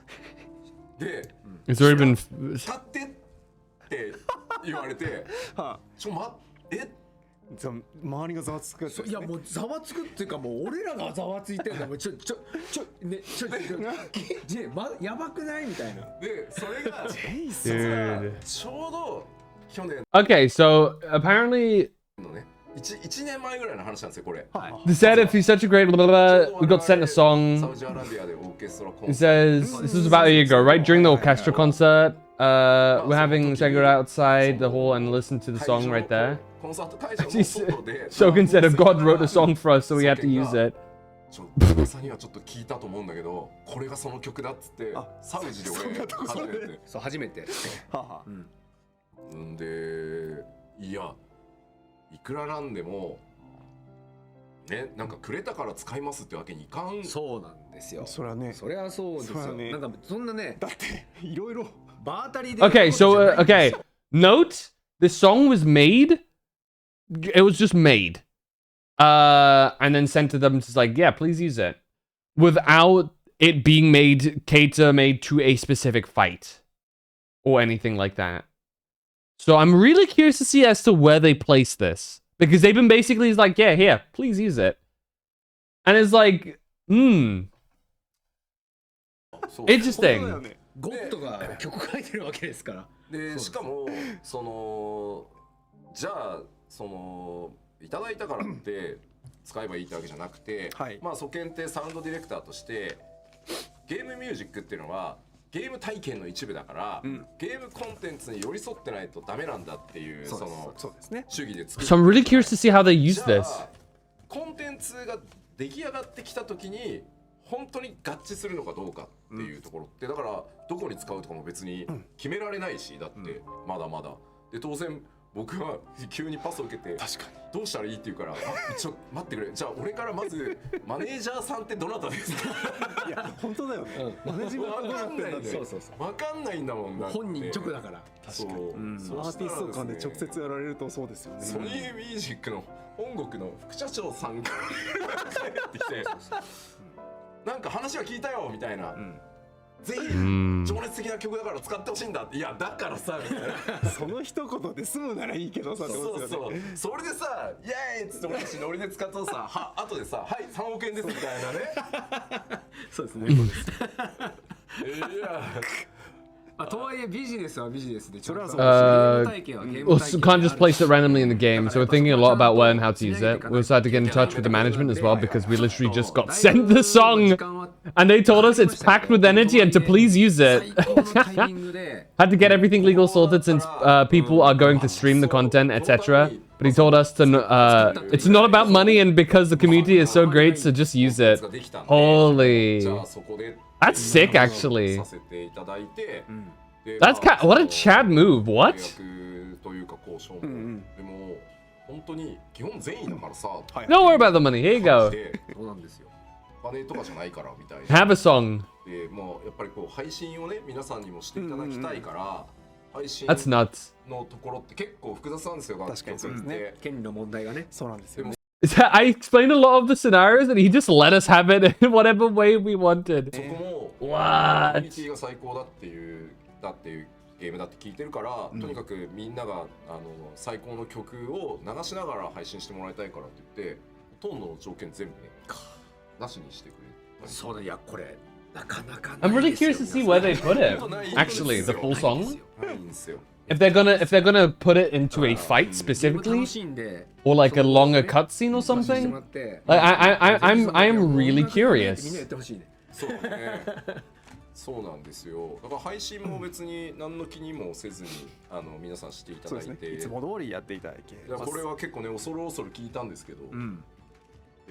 で、It's already been 立ってって言われて、周りがざわつくやつですね。いやもうざわつくっていうかもう俺らがざわついてんだもん。ちょやばくないみたいな。で、それがちょうど去年。Okay, so apparently 1年前ぐらいの話なんですよこれ。They said if he's such a great blah, blah, blah, we got sent a song. It says this was about a year ago, right? During the orchestra concert, we're having Sega outside the hall and listen to the song right there. Shogun said a god wrote a song for us, so we had to use it. さんにはちょっと聞いたと思うんだけど、これがその曲だっつってサウジで俺初めてんで、いやいくらなんでもね、なんかくれたから使いますってわけにいかん。そうなんですよ。それはね、それはそうですよ。なんかそんなね、だっていろいろ場当たりで。Okay, so okay. Note: this song was made. It was just made, and then sent to them. Just like, yeah, please use it, without it being made made to a specific fight or anything like that. So I'm really curious to see as to where they place this. Because they've been basically like, yeah, here, please use it. And it's like, interesting. ゴッドが曲書いてるわけですから。で、しかもそのじゃあそのいただいたからって使えばいいってわけじゃなくて、まあソケンってサウンドディレクターとしてゲームミュージックっていうのはゲーム体験の一部だから、ゲームコンテンツに寄り添ってないとダメなんだっていうその主義で作る。So I'm really curious to see how they use this. コンテンツが出来上がってきた時に本当に合致するのかどうかっていうところって、だからどこに使うとかも別に決められないし、だってまだまだで当然僕は急にパスを受けてどうしたらいいって言うからちょ待ってくれ、じゃあ俺からまずマネージャーさんってどなたですか。いや本当だよね、マネージメントどうなってんだって分かんないんだもん。本人直だから。確かにアーティスト間で直接やられるとそうですよね。ソニーミュージックの本国の副社長さんから帰ってきてなんか話は聞いたよみたいな、ぜひ情熱的な曲だから使ってほしいんだって。いやだからさみたいな、その一言で済むならいいけどさ、そうそうそれでさイエーイっつって俺たちノリで使うとさ、後でさはい3億円ですみたいなね。そうですね。いやとはいえビジネスはビジネスでちょっとcan't just place it randomly in the game, so we're thinking a lot about where and how to use it. We also had to get in touch with the management as well because we literally just got sent the song and they told us it's packed with energy and to please use it. Had to get everything legal sorted since people are going to stream the content, etc. But he told us to it's not about money, and because the community is so great, so just use it. Holy. That's sick, actually. That's what a Chad move. What? というか交渉もでも本当に基本善意だからさ。Don't worry about the money. Here you go. そうなんですよ。お金とかじゃないからみたいな。Have a song. でもうやっぱりこう配信をね皆さんにもしていただきたいから、配信 That's nuts. のところって結構複雑なんですよ。確かにそうですね。権利の問題がね。そうなんですよ。I explained a lot of the scenarios and he just let us have it in whatever way we wanted. そこも What? コミュニティが最高だっていうゲームだって聞いてるから、とにかくみんなが最高の曲を流しながら配信してもらいたいからって言って、ほとんどの条件全部ねなしにしてくれ。そうだ、いやこれなかなか。I'm really curious to see where they put it. Actually, the full song. If they're gonna put it into a fight specifically, or like a longer cutscene or something, like I'm really curious. そうね。そうなんですよ。だから配信も別に何の気にもせずに皆さんしていただいて、いつも通りやっていただけます。これは結構ね恐る恐る聞いたんですけど、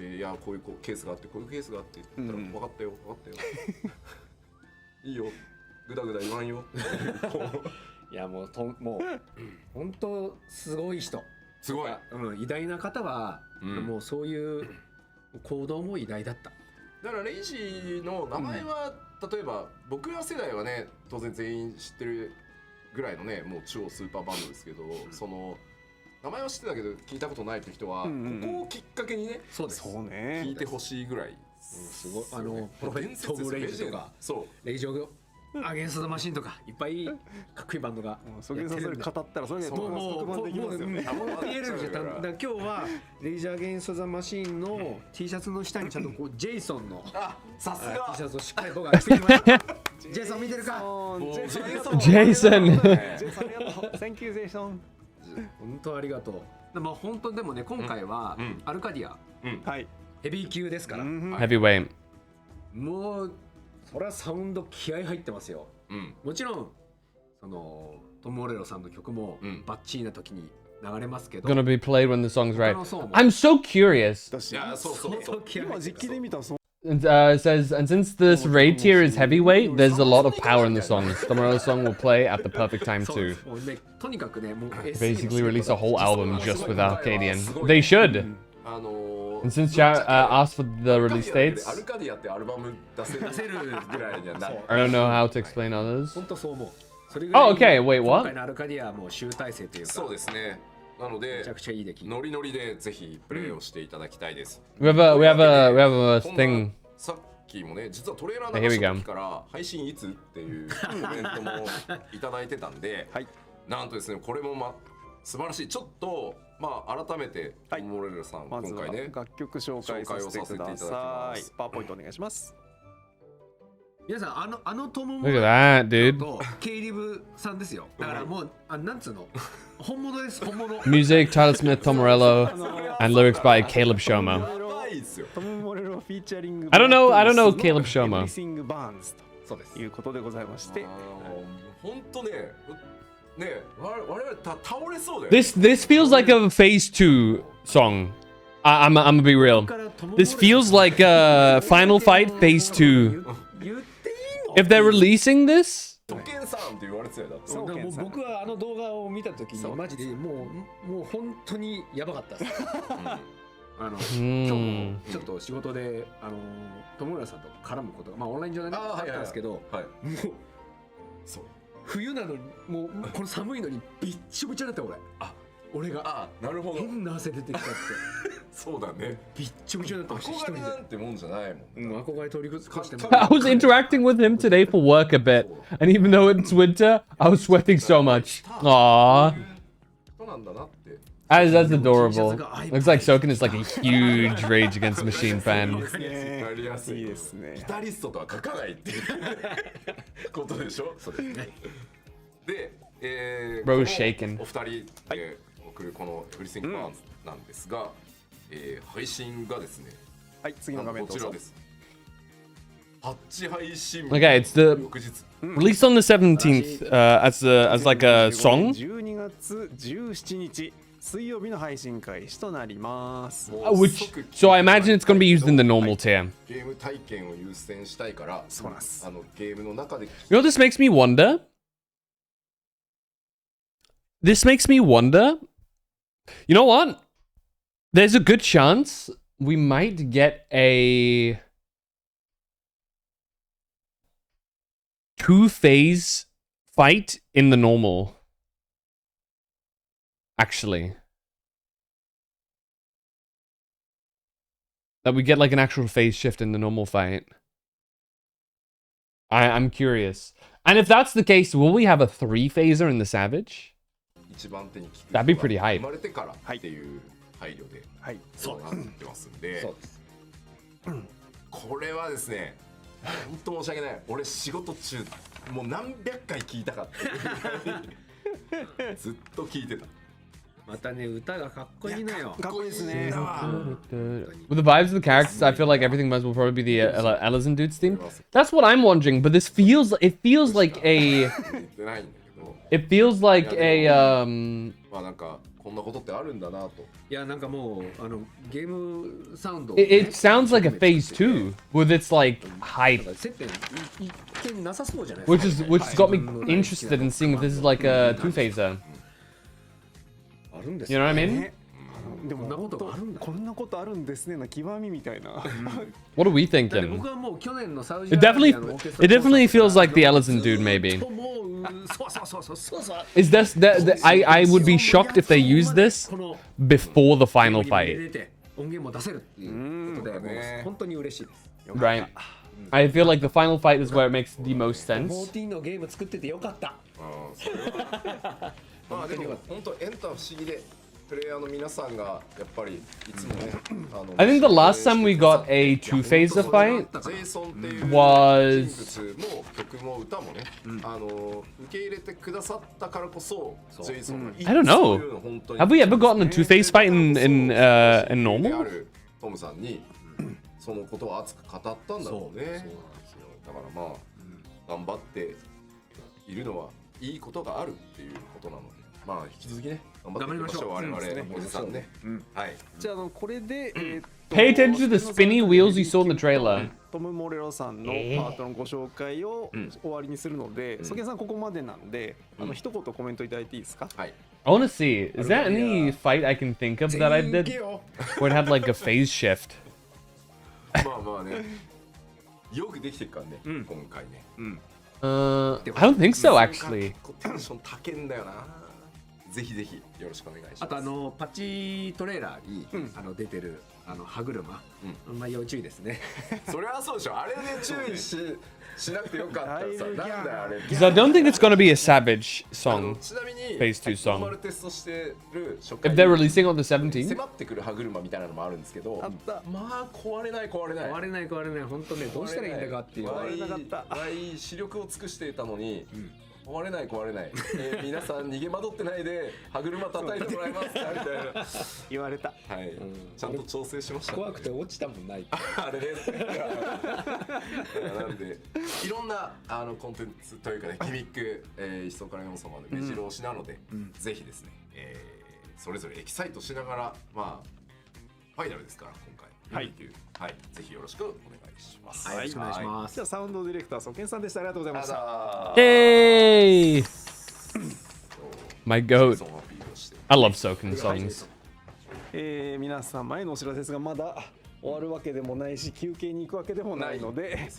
いやこういうケースがあってこういうケースがあって言ったら分かったよ分かったよ。いいよ。ぐだぐだ言わんよ。いやもう本当すごい人。すごい。偉大な方はもうそういう行動も偉大だった。だからレイジーの名前は、例えば僕ら世代はね当然全員知ってるぐらいのねもう超スーパーバンドですけど、その名前は知ってたけど聞いたことないって人は、ここをきっかけにね聞いてほしいぐらい。すごいプロフェットブレイジとかレイジョアゲンスト・ザ・マシンとかいっぱいかっこいいバンドがそれ語ったらそれで特番できますよね。今日はレイジャー・アゲンスト・ザ・マシンの T シャツの下にちゃんとこうジェイソンのさすが T シャツをしっかり僕が着てきました。ジェイソン見てるか。ジェイソン。Thank you ジェイソン。本当ありがとう。まあ本当でもね今回はアルカディアヘビー級ですから。Heavyweight。もうそれはサウンド気合入ってますよ。もちろんそのトム・モレロさんの曲もバッチリな時に流れますけど。 gonna be played when the song's right. I'm so curious. いや、そう今実機で見たそう。 And it says, and since this raid tier is heavyweight, there's a lot of power in the songs. Tomorrow's song will play at the perfect time too. もうね、とにかくね、もう Basically release a whole album just with Arcadian. They should. And since chat asked for the release dates, アルカディアってアルバム出せるぐらいにはなる。 I don't know how to explain others. 本当そう思う。それぐらい Oh, okay. Wait, 今 what? 回のアルカディアはもう集大成というか。そうですね。なので、めちゃくちゃいい出来。ノリノリでぜひプレイをしていただきたいです。We have a thing. さっきもね、実はトレーラー Here 流 we した go. 時から配信いつっていうコメントもいただいてたんで、なんとですね、これも素晴らしい。ちょっと改めてモレルさん、今回ね楽曲紹介させてください。パワーポイントお願いします。皆さんあのトム Look at that, dude. とケイリブさんですよ。だからもうなんつうの本物です本物。 Music, Tyler Smith, Tom Morello, and lyrics by Caleb Shoma. トム・モレロフィーチャリング I don't know Caleb Shoma. Everything Burns ということでございまして、本当ね、我々倒れそうだよ。 This feels like a Phase 2 song. I'm gonna be real. This feels like a Final Fight Phase 2. If they're releasing this, トケンさんって言われてたよ。そうだからもう僕はあの動画を見た時にマジでもう本当にやばかったです。今日もちょっと仕事で友村さんと絡むことがオンライン上であったんですけど、もうそう冬なのにもうこの寒いのにびっちょびちょだった俺がなるほど変な汗出てきたってそうだねびっちょびちょだったし憧れなんてもんじゃないもん。憧れ取り越しても I was interacting with him today for work a bit, and even though it's winter, I was sweating so much. Aww. そうなんだなって。That's adorable. Looks like Soken is like a huge Rage Against the Machine fan. わかりやすいですね。ギタリストとは書かないっていうことでしょ。そうですね。で、Bro shaken. お二人で送るこの Everything Burns なんですが、配信がですね。はい、次の画面どうぞ。こちらです。パッチ配信。Okay, it's the released on the 17th as like a song. 12月17日。水曜日の配信開始となります。So I imagine it's going to be used in the normal tier. ゲーム体験を優先したいから、そうなんです。ゲームの中で。You know, this makes me wonder. This makes me wonder. You know what? There's a good chance we might get a 2-phase fight in the normal. Actually. That we get like an actual phase shift in the normal fight. I'm curious. And if that's the case, will we have a 3-phaser in the Savage? That'd be pretty hype. 生まれてからっていう配慮でそうなってますんで、これはですね、本当申し訳ない。俺仕事中もう何百回聞いたかってずっと聞いてた。またね歌がかっこいいのよ。かっこいいですね。 With the vibes of the characters, I feel like Everything Buzz will probably be the Ellison Dudes theme. That's what I'm wondering, but this feels like a it feels like a まあなんかこんなことってあるんだなと。いやなんかもうゲームサウンド It sounds like a phase 2 with its like hype. 接点一見なさそうじゃない。 Which has got me interested in seeing if this is like a 2-phaser. You know what I mean? でもこんなことあるんですねな極みみたいな。 What are we thinking? 僕はもう去年のサウジ It definitely feels like the Ellison Dude, maybe. Is this I would be shocked if they use this before the final fight. 音源も出せるっていうことでもう本当に嬉しいです。 Right. I feel like the final fight is where it makes the most sense. 14のゲーム作っててよかった。まあでも本当エンタ不思議でプレイヤーの皆さんがやっぱりいつもね。I think the last time we got a 2-phaser fight was も曲も歌もね受け入れてくださったからこそジェイソンが I don't know. Have we ever gotten a 2-phase fight in normal? トムさんにそのことを熱く語ったんだろうね。だからまあ頑張っているのはいいことがあるっていうことなので。まあ引き続きね頑張っていきましょう。我々おじさんね。はい。じゃあこれでPay attention to the spinny wheels you saw in the trailer. トム・モレロさんのパートのご紹介を終わりにするので、ソケンさんここまでなんで、一言コメントいただいていいですか？はい。I want to see. Is there any fight I can think of that I did where it had like a phase shift? まあまあね。よくできてるからね、今回ね。I don't think so actually. テンション高いんだよな。ぜひぜひよろしくお願いします。あとパチトレーラーに出てる歯車、まあ要注意ですね。それはそうでしょ。あれで注意しなくてよかったさ。なんだよあれ。Because I don't think it's gonna be a Savage song. ちなみに Phase 2 song. ノーマルテストしてる初 If they're releasing on the 17th. 迫ってくる歯車みたいなのもあるんですけど、まあ壊れない本当ねどうしたらいいんだかっていう。壊れなかった。視力を尽くしていたのに。壊れない皆さん逃げ惑ってないで歯車叩いてもらえますかみたいな言われた。はい、ちゃんと調整しました。怖くて落ちたもんない。あれですなんでいろんなコンテンツというかねギミック、一層から要素まで目白押しなので、ぜひですね、それぞれエキサイトしながらまあファイナルですから今回はい、ぜひよろしくお願いします。はい、お願いします。じゃあサウンドディレクターソケンさんでした。ありがとうございました。Hey! My goat. I love Soken songs. 皆さん前のお知らせですがまだ終わるわけでもないし休憩に行くわけでもないので、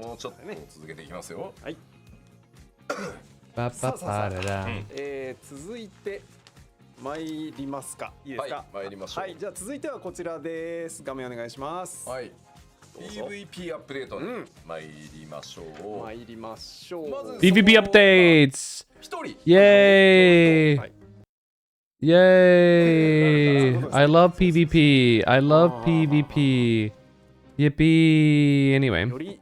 もうちょっと続けていきますよ。はい。続いて参りますか。いいですか。はい、参りましょう。はい、じゃあ続いてはこちらです。画面お願いします。はい。PVP アップデートに参りましょう。参りましょう。まず PVP updates. 一人。Yay! Yay! I love PvP. I love PvP. Yippee! Anyway. より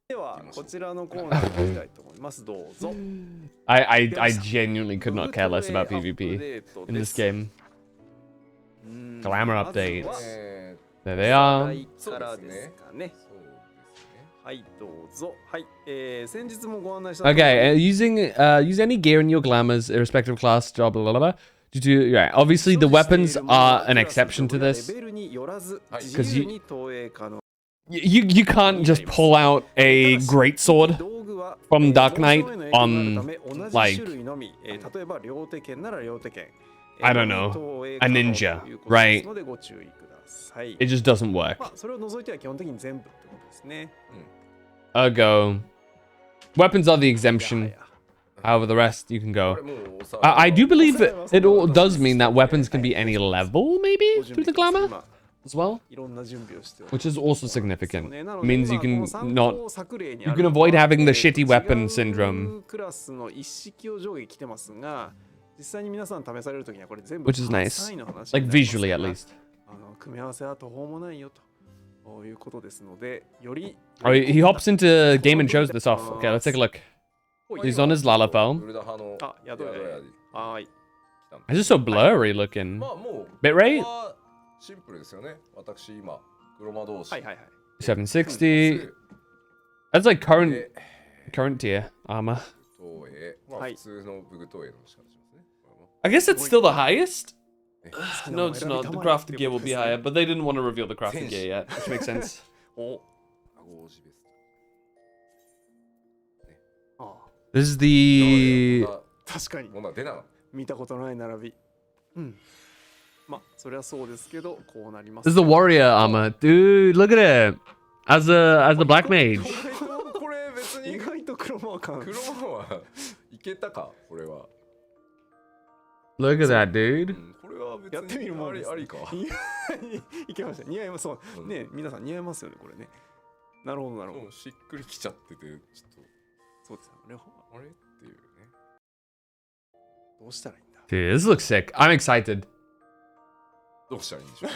ではこちらのコーナーに行きたいと思います。どうぞ。I genuinely could not care less about PvP in this game. Glamour updates. There they are. からですかね。はいどうぞ。はい、先日もご案内した。Okay, use any gear in your glamours, irrespective of class, job, blah blah blah. Yeah, obviously the weapons are an exception to this. Because you can't just pull out a greatsword from Dark Knight on like I don't know, a ninja, right? It just doesn't work. Ergo, weapons are the exemption. However, the rest you can go. I do believe it all does mean that weapons can be any level, maybe, through the glamour as well, which is also significant. Means you can avoid having the shitty weapon syndrome, which is nice, like visually at least. Oh, he hops into game and shows this off. Okay, let's take a look. He's on his Lalafell. It's just so blurry looking. Bitrate? 760. That's like current tier armor. I guess it's still the highest? No, it's not. The crafted gear will be higher, but they didn't want to reveal the crafted gear yet, which makes sense. This is the... 確かに見たことない並び。まあそれはそうですけどこうなります。This is the warrior armor, dude. Look at it. As the black mage. これ別に意外と黒マー感。黒マーはいけたかこれは。Look at that, dude. これは別にやってみるもんです。ありか。いけました。似合います。そうね皆さん似合いますよねこれね。なるほどなるほど。しっくりきちゃっててちょっと。そうですね。あれっていうね。どうしたらいいんだ。Dude, this looks sick. I'm excited. どうしたらいいんでしょう。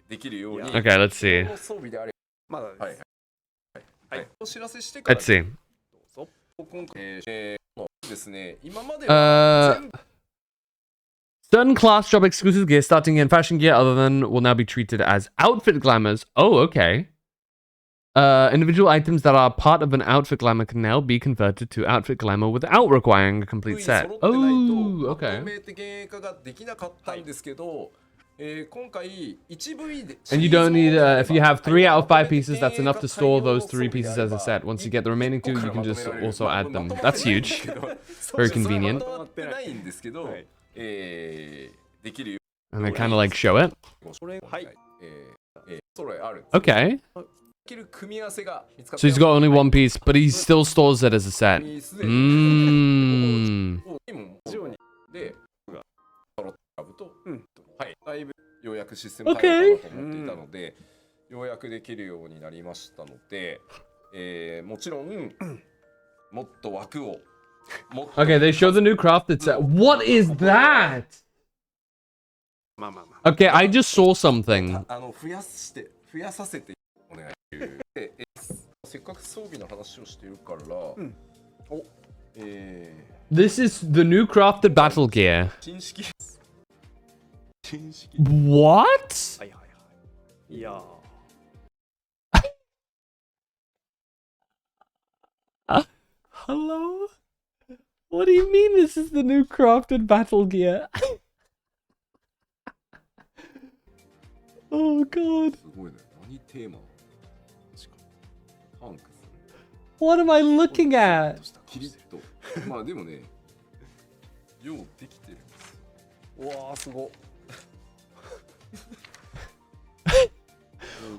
できるように。Okay, let's see. 装備であれ。まだです。はい。お知らせしてから。Let's see. どうぞ。今回ですね。今までは certain class job exclusive gear starting in fashion gear other than will now be treated as outfit glamours. Oh, okay. Individual items that are part of an outfit glamour can now be converted to outfit glamour without requiring a complete set. Oh, okay. And you don't need, if you have 3 out of 5 pieces, that's enough to store those 3 pieces as a set. Once you get the remaining 2, you can just also add them. That's huge. Very convenient. And they kind of like show it. Okay. So he's got only 1 piece, but he still stores it as a set. Mmm. Okay. Okay, they show the new crafted set. What is that? Okay, I just saw something. This is the new crafted battle gear. What? Hello? What do you mean this is the new crafted battle gear? Oh god. What am I looking at?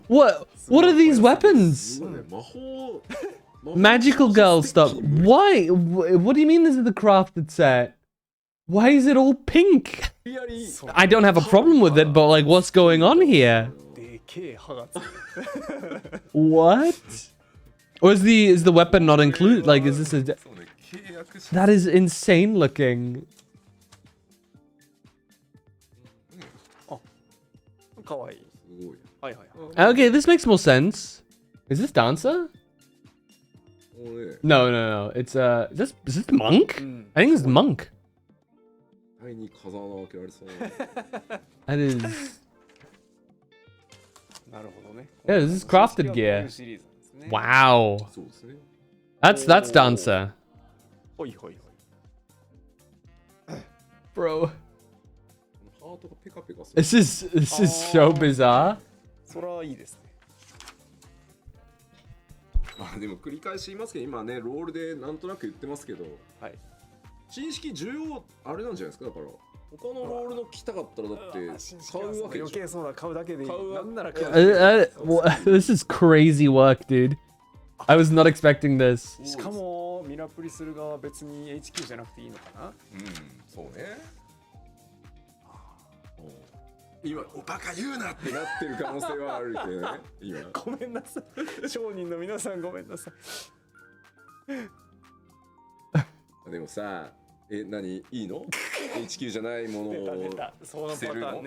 What are these weapons? Magical girl stuff. Why? What do you mean this is the crafted set? Why is it all pink? I don't have a problem with it, but like, what's going on here? What? Or is the weapon not included? Like, is this a... That is insane looking. Okay, this makes more sense. Is this Dancer? No. It's is this Monk? I think it's Monk. That is. Yeah, this is crafted gear. Wow. That's Dancer. Bro. This is so bizarre. まあでも繰り返し言いますけど、今ねロールでなんとなく言ってますけど、はい。新式需要あれなんじゃないですか。だから他のロールの着たかったらだって買うわけでしょ。余計そうだ、買うだけでいい。なんなら買う。This is crazy work, dude. I was not expecting this. しかもミラプリする側は別に HQ じゃなくていいのかな。うん、そうね。今おバカ言うなってなってる可能性はあるけどね。今ごめんなさい。商人の皆さんごめんなさい。でもさ、何いいの？HQ じゃないものを着せるの？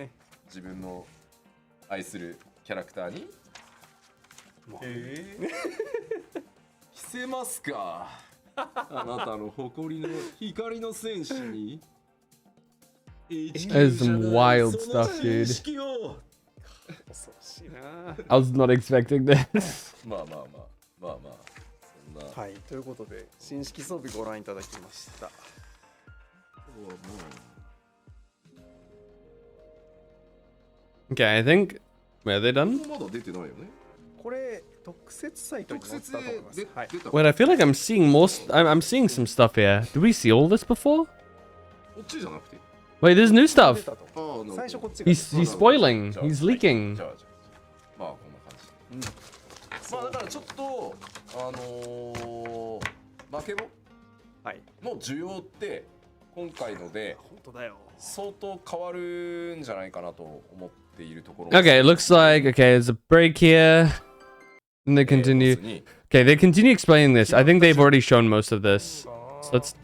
自分の愛するキャラクターに？着せますか。あなたの誇りの光の戦士に。There's some wild stuff, dude. I was not expecting this. まあ。はい、ということで新式装備ご覧いただきました。Okay, I think. Are they done? まだ出てないよね。これ特設サイトに載ったと思います。はい。 Wait, I feel like I'm seeing more. I'm seeing some stuff here. Did we see all this before? こっちじゃなくて。Wait, there's new stuff. He's spoiling. He's leaking. まあこんな感じ。まあだからちょっとバケモの需要って今回ので相当変わるんじゃないかなと思っているところ。Okay, it looks like there's a break here. And they continue. Okay, they continue explaining this. I think they've already shown most of this. So let's.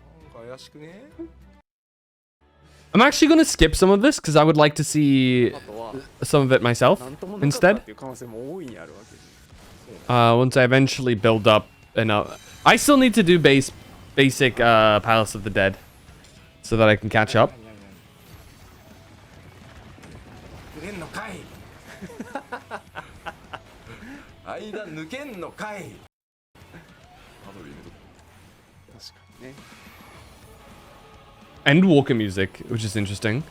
I'm actually going to skip some of this because I would like to see some of it myself instead. Once I eventually build up enough. I still need to do basic Palace of the Dead so that I can catch up. 間抜けんのかい。確かにね。 Endwalker music, which is interesting.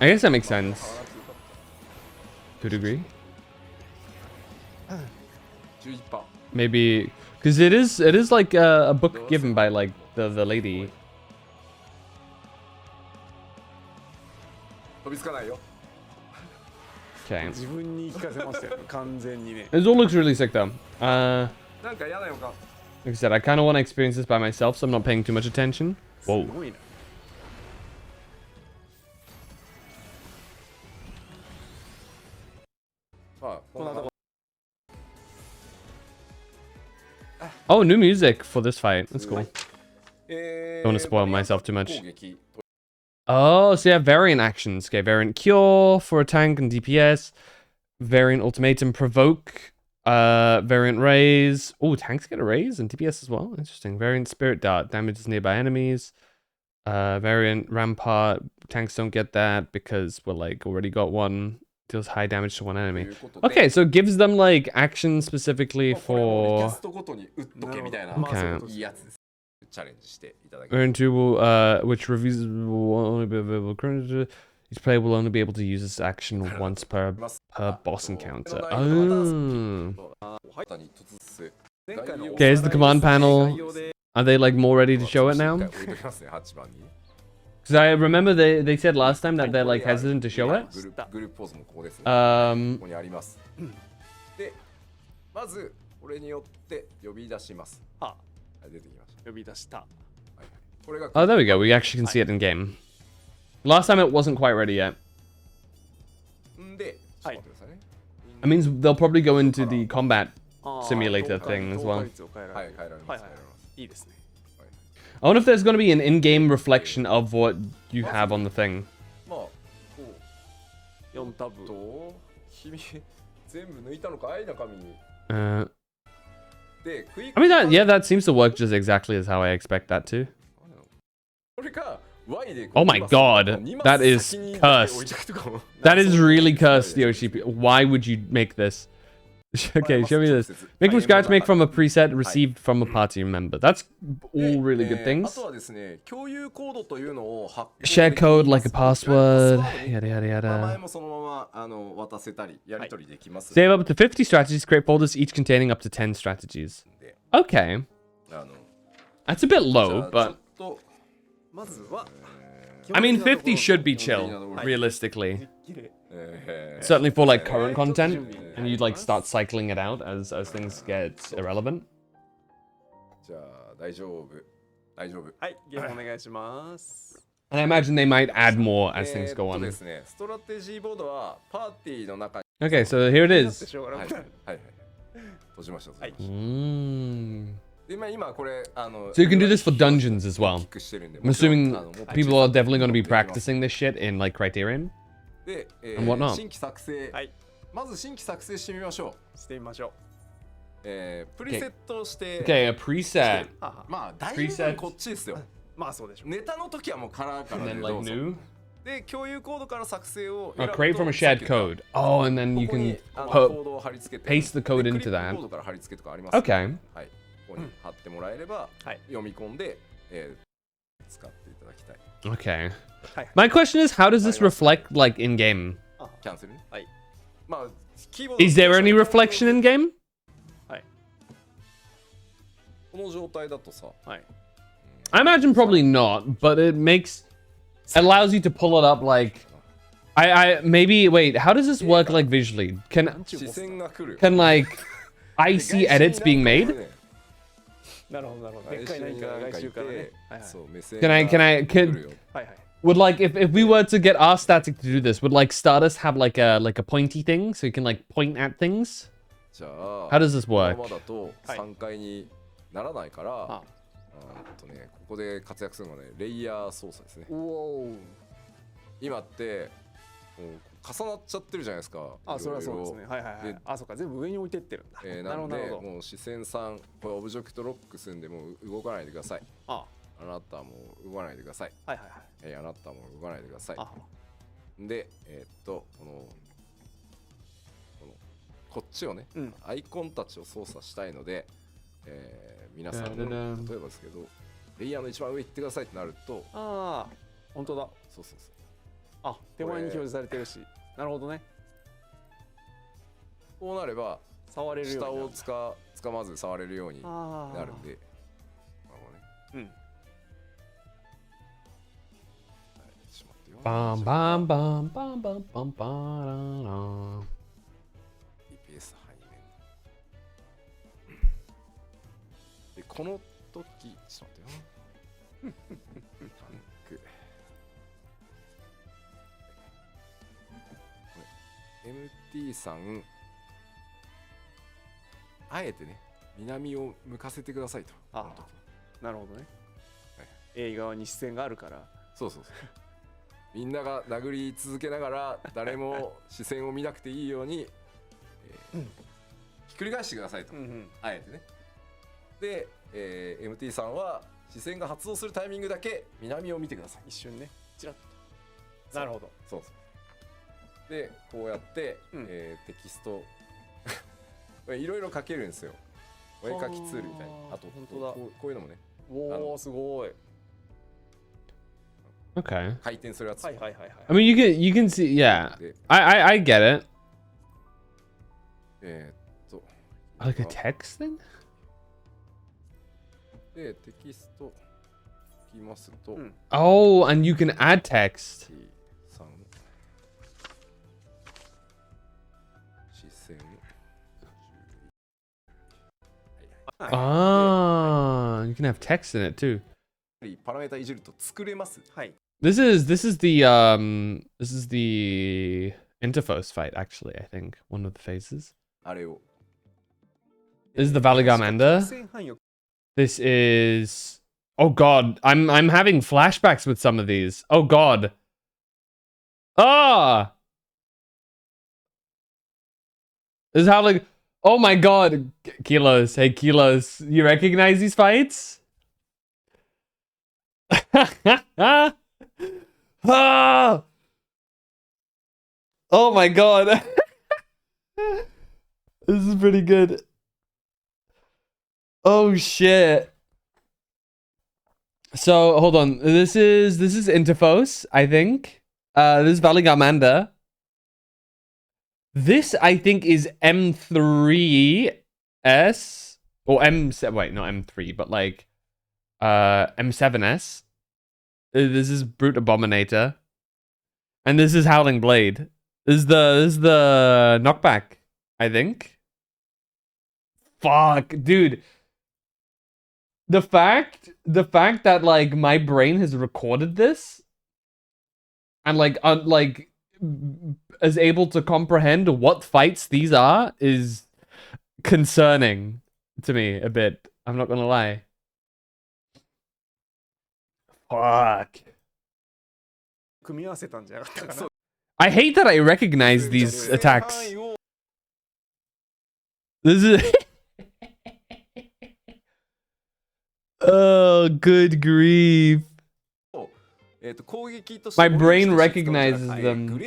I guess that makes sense. To a degree. Maybe because it is like a book given by like the lady. Okay. This all looks really sick though. Like I said, I kind of want to experience this by myself, so I'm not paying too much attention. Whoa. Oh, new music for this fight. That's cool. Don't want to spoil myself too much. Oh, so you have variant actions. Okay, variant cure for a tank and DPS. Variant ultimatum provoke. Variant raise. Oh, tanks get a raise and DPS as well. Interesting. Variant spirit dart damages nearby enemies. Variant rampart. Tanks don't get that because we're like already got one. Deals high damage to one enemy. Okay, so it gives them like action specifically for. Okay. Variant 2 will, which reviews will only be available currently. Each player will only be able to use this action once per boss encounter. Oh. Okay, here's the command panel. Are they like more ready to show it now? Because I remember they said last time that they're like hesitant to show it. Oh, there we go. We actually can see it in game. Last time it wasn't quite ready yet. That means they'll probably go into the combat simulator thing as well. I wonder if there's going to be an in-game reflection of what you have on the thing. I mean, that seems to work just exactly as how I expect that to. Oh my god, that is cursed. That is really cursed, Yoshi. Why would you make this? Okay, show me this. Make from scratch, make from a preset received from a party member. That's all really good things. Share code like a password, yada yada yada. Save up to 50 strategies, create folders each containing up to 10 strategies. Okay. That's a bit low, but... I mean, 50 should be chill, realistically. Certainly for like current content, and you'd like start cycling it out as things get irrelevant. And I imagine they might add more as things go on. Okay, so here it is. So you can do this for dungeons as well. I'm assuming people are definitely going to be practicing this shit in like Criterion and whatnot. Okay. Okay, a preset. And then like new. Create from a shared code. Oh, and then you can paste the code into that. Okay. Okay. My question is, how does this reflect like in game? Is there any reflection in game? I imagine probably not, but it allows you to pull it up like maybe wait, how does this work like visually? Can like I see edits being made? Would like if we were to get our static to do this, would like Stardust have like a pointy thing so you can like point at things? How does this work? あなたも動かないでください。はいはいはい。あなたも動かないでください。あで、こっちをね、アイコンたちを操作したいので、皆さん、例えばですけど、レイヤーの一番上行ってくださいってなると、ああ、本当だ。そう。あ、手前に表示されてるし。なるほどね。こうなれば、触れるようになる。下をつかまず触れるようになるんで、バンバンバンバンバンバンバンララ EPS 背面で、この時ちょっと待ってよタンクMT さんあえてね南を向かせてくださいと。なるほどね。A 側に視線があるから。そうみんなが殴り続けながら誰も視線を見なくていいように、ひっくり返してくださいと、あえてね。で、MT さんは視線が発動するタイミングだけ南を見てください。一瞬ね、チラッと。なるほど。そうで、こうやって、テキストいろいろ書けるんですよ。お絵描きツールみたいな。あと本当だ。こういうのもね。おお、すごい。Okay. I mean, you can see, yeah. I get it. Like a text thing? で、テキスト書きますと、Oh, and you can add text. 視線 Ah, you can have text in it too. パラメータいじると作れます。はい。This is the Interphos fight actually, I think. One of the phases. あれを This is the Valigarmanda. This is oh god, I'm having flashbacks with some of these. Oh god. Ah! This is how like oh my god. Kilos, hey Kilos, you recognize these fights? Ah! Oh my god. This is pretty good. Oh shit. So hold on. This is Interphos, I think. This is Valigarmanda. This I think is M3S or M7. Wait, not M3, but like M7S. This is Brute Abominator. And this is Howling Blade. This is the knockback, I think. Fuck, dude. The fact that like my brain has recorded this and like is able to comprehend what fights these are is concerning to me a bit. I'm not gonna lie. Fuck. I hate that I recognize these attacks. This is oh, good grief. My brain recognizes them.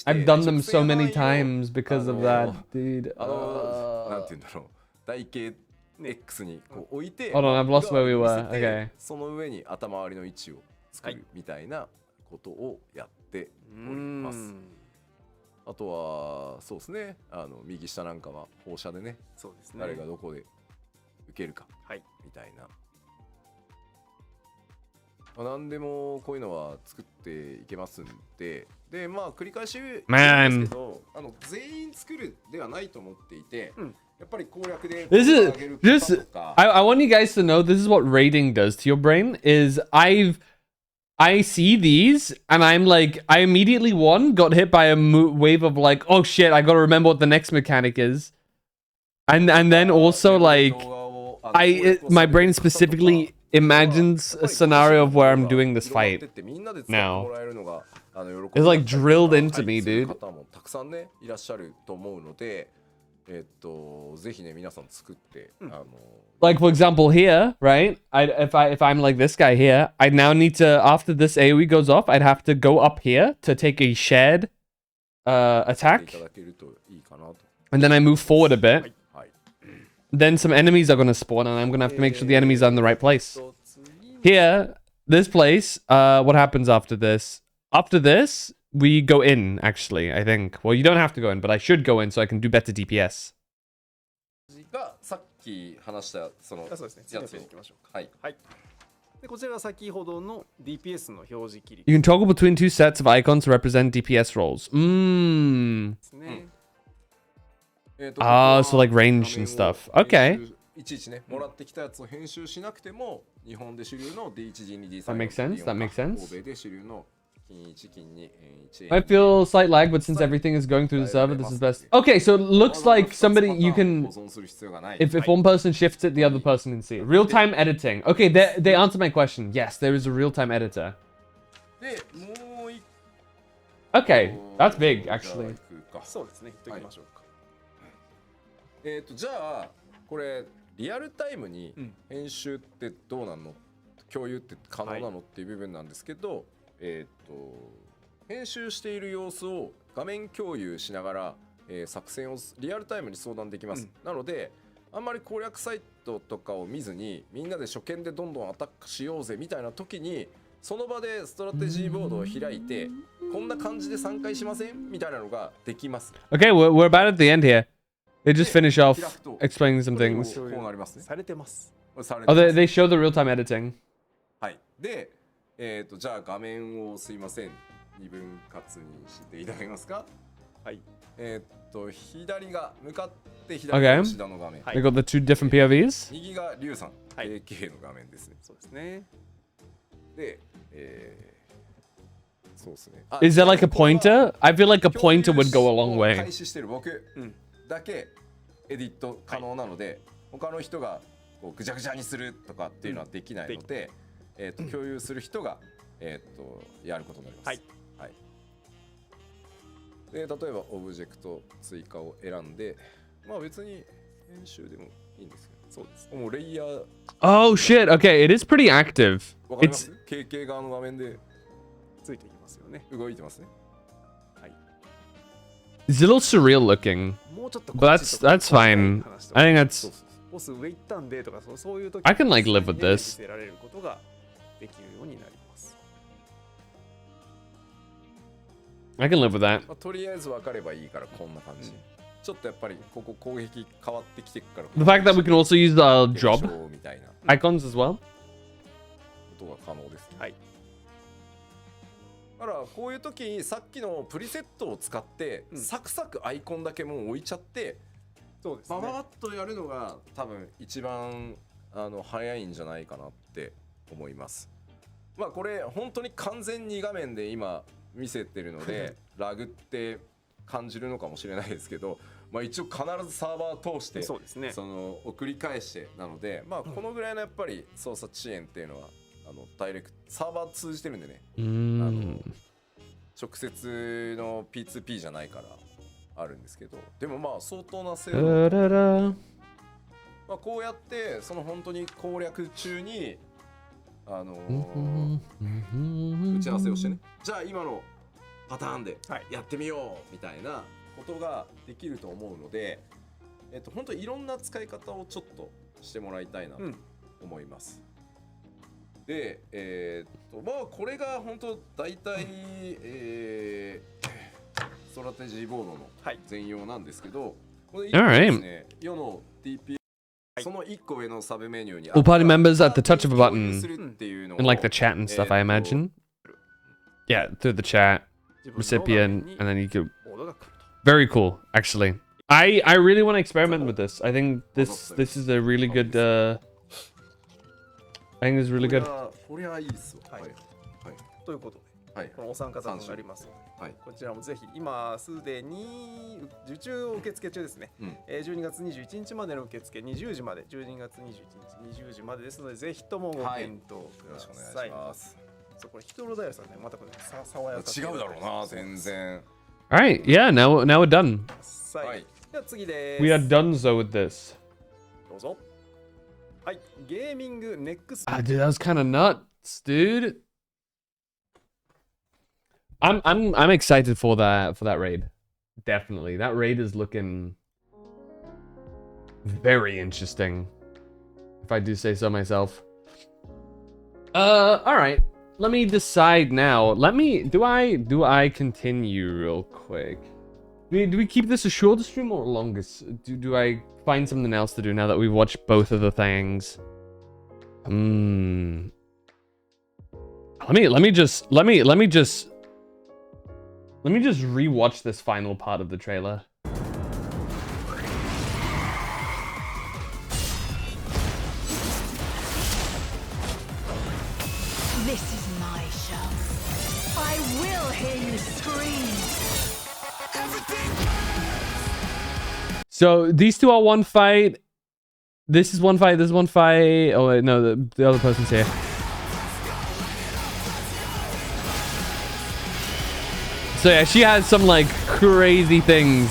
I've done them so many times because of that, dude. Hold on, I've lost where we were. Okay. その上に頭回りの位置を作るみたいなことをやっております。あとはそうですね。右下なんかは放射でね。そうですね。誰がどこで受けるかみたいな。何でもこういうのは作っていけますんで、でまあ繰り返し言うんですけど、全員作るではないと思っていて、やっぱり攻略で This is just I want you guys to know this is what raiding does to your brain is I see these and I'm like I immediately got hit by a wave of like oh shit I gotta remember what the next mechanic is, and then also like my brain specifically imagines a scenario of where I'm doing this fight now. It's like drilled into me, dude. たくさんねいらっしゃると思うので、ぜひね皆さん作ってLike for example here, right? If I'm like this guy here, I now need to after this AoE goes off, I'd have to go up here to take a shared attack, and then I move forward a bit. Then some enemies are gonna spawn, and I'm gonna have to make sure the enemies are in the right place. Here, this place. What happens after this? After this, we go in. Actually, I think. Well, you don't have to go in, but I should go in so I can do better DPS. がさっき話したそのやつをはいはいでこちらが先ほどの DPS の表示切り You can toggle between two sets of icons to represent DPS roles. So like range and stuff. Okay. いちいちねもらってきたやつを編集しなくても日本で主流の D1、D2、D3 That makes sense. That makes sense. 欧米で主流の金1、金2、1 I feel slight lag, but since everything is going through the server, this is best. Okay, so it looks like somebody you can. If one person shifts it, the other person can see it. Real time editing. Okay, they answered my question. Yes, there is a real time editor. Okay, that's big actually. そうですね言っておきましょうかじゃあこれリアルタイムに編集ってどうなの共有って可能なのっていう部分なんですけど編集している様子を画面共有しながら、作戦をリアルタイムに相談できます、なのであんまり攻略サイトとかを見ずにみんなで初見でどんどんアタックしようぜみたいな時にその場でストラテジーボードを開いてこんな感じで3回しませんみたいなのができます。 Okay, we're about at the end here. They just finish off explaining some things. こうなりますね。されてます。Oh, they show the real time editing. はい。で、じゃあ画面をすいません2分割にしていただけますか。はい。左が向かって左が吉田の画面。We got the two different POVs. 右がリュウさん、AK の画面ですね。そうですね。で、そうですね。Is there like a pointer? I feel like a pointer would go a long way. 開始してる僕だけエディット可能なので、他の人がこうぐちゃぐちゃにするとかっていうのはできないので、共有する人がやることになります。はい。はい。で、例えばオブジェクト追加を選んで、まあ別に編集でもいいんですけど、そうです。もうレイヤー。Oh shit! Okay, it is pretty active. わかります？経験側の画面でついていきますよね。動いてますね。はい。It's a little surreal looking. But that's fine. I think that's. ボス上行ったんでとかそういう時 I can like live with this. 見せられることができるようになります。I can live with that. とりあえず分かればいいからこんな感じ。ちょっとやっぱりここ攻撃変わってきてるから。The fact that we can also use the job icons as well. ことが可能ですね。はい。だからこういう時にさっきのプリセットを使ってサクサクアイコンだけもう置いちゃって、そうですね。ババッとやるのが多分一番早いんじゃないかなって思います。まあこれ本当に完全に画面で今見せてるのでラグって感じるのかもしれないですけど、まあ一応必ずサーバー通してそうですね。その送り返してなので、まあこのぐらいのやっぱり操作遅延っていうのはダイレクトサーバー通じてるんでね。直接の P2P じゃないからあるんですけど、でもまあ相当な精度、まあこうやってその本当に攻略中に打ち合わせをしてね、じゃあ今のパターンでやってみようみたいなことができると思うので、本当にいろんな使い方をちょっとしてもらいたいなと思います。で、まあこれが本当大体、ストラテジーボードの全容なんですけど、これですね、世の TP その1個上のサブメニューに All party members at the touch of a button in like the chat and stuff, I imagine. Yeah, through the chat, recipient, and then you could. Very cool, actually. I really want to experiment with this. I think this is a really good. I think it's really good. これはいいですよ。はい。ということで、このお三方になりますので、こちらもぜひ今すでに受注受付中ですね。12月21日までの受付20時まで、12月21日20時までですので、ぜひともご検討ください。そうこれヒトロダイヤさんね、またこれ爽やか。違うだろうな、全然。All right, yeah, now we're done. はい。では次です。 We are done so with this. どうぞ。はい、ゲーミングネックス。 Ah, dude, that was kind of nuts, dude. I'm excited for that raid. Definitely. That raid is looking very interesting, if I do say so myself. All right. Let me decide now. Do I continue real quick? Do we keep this a shorter stream or a longer? Do I find something else to do now that we've watched both of the things? Let me just rewatch this final part of the trailer. This is my show. I will hear you scream. So these two are one fight. This is one fight. This is one fight. Oh wait, no, the other person's here. So yeah, she has some like crazy things.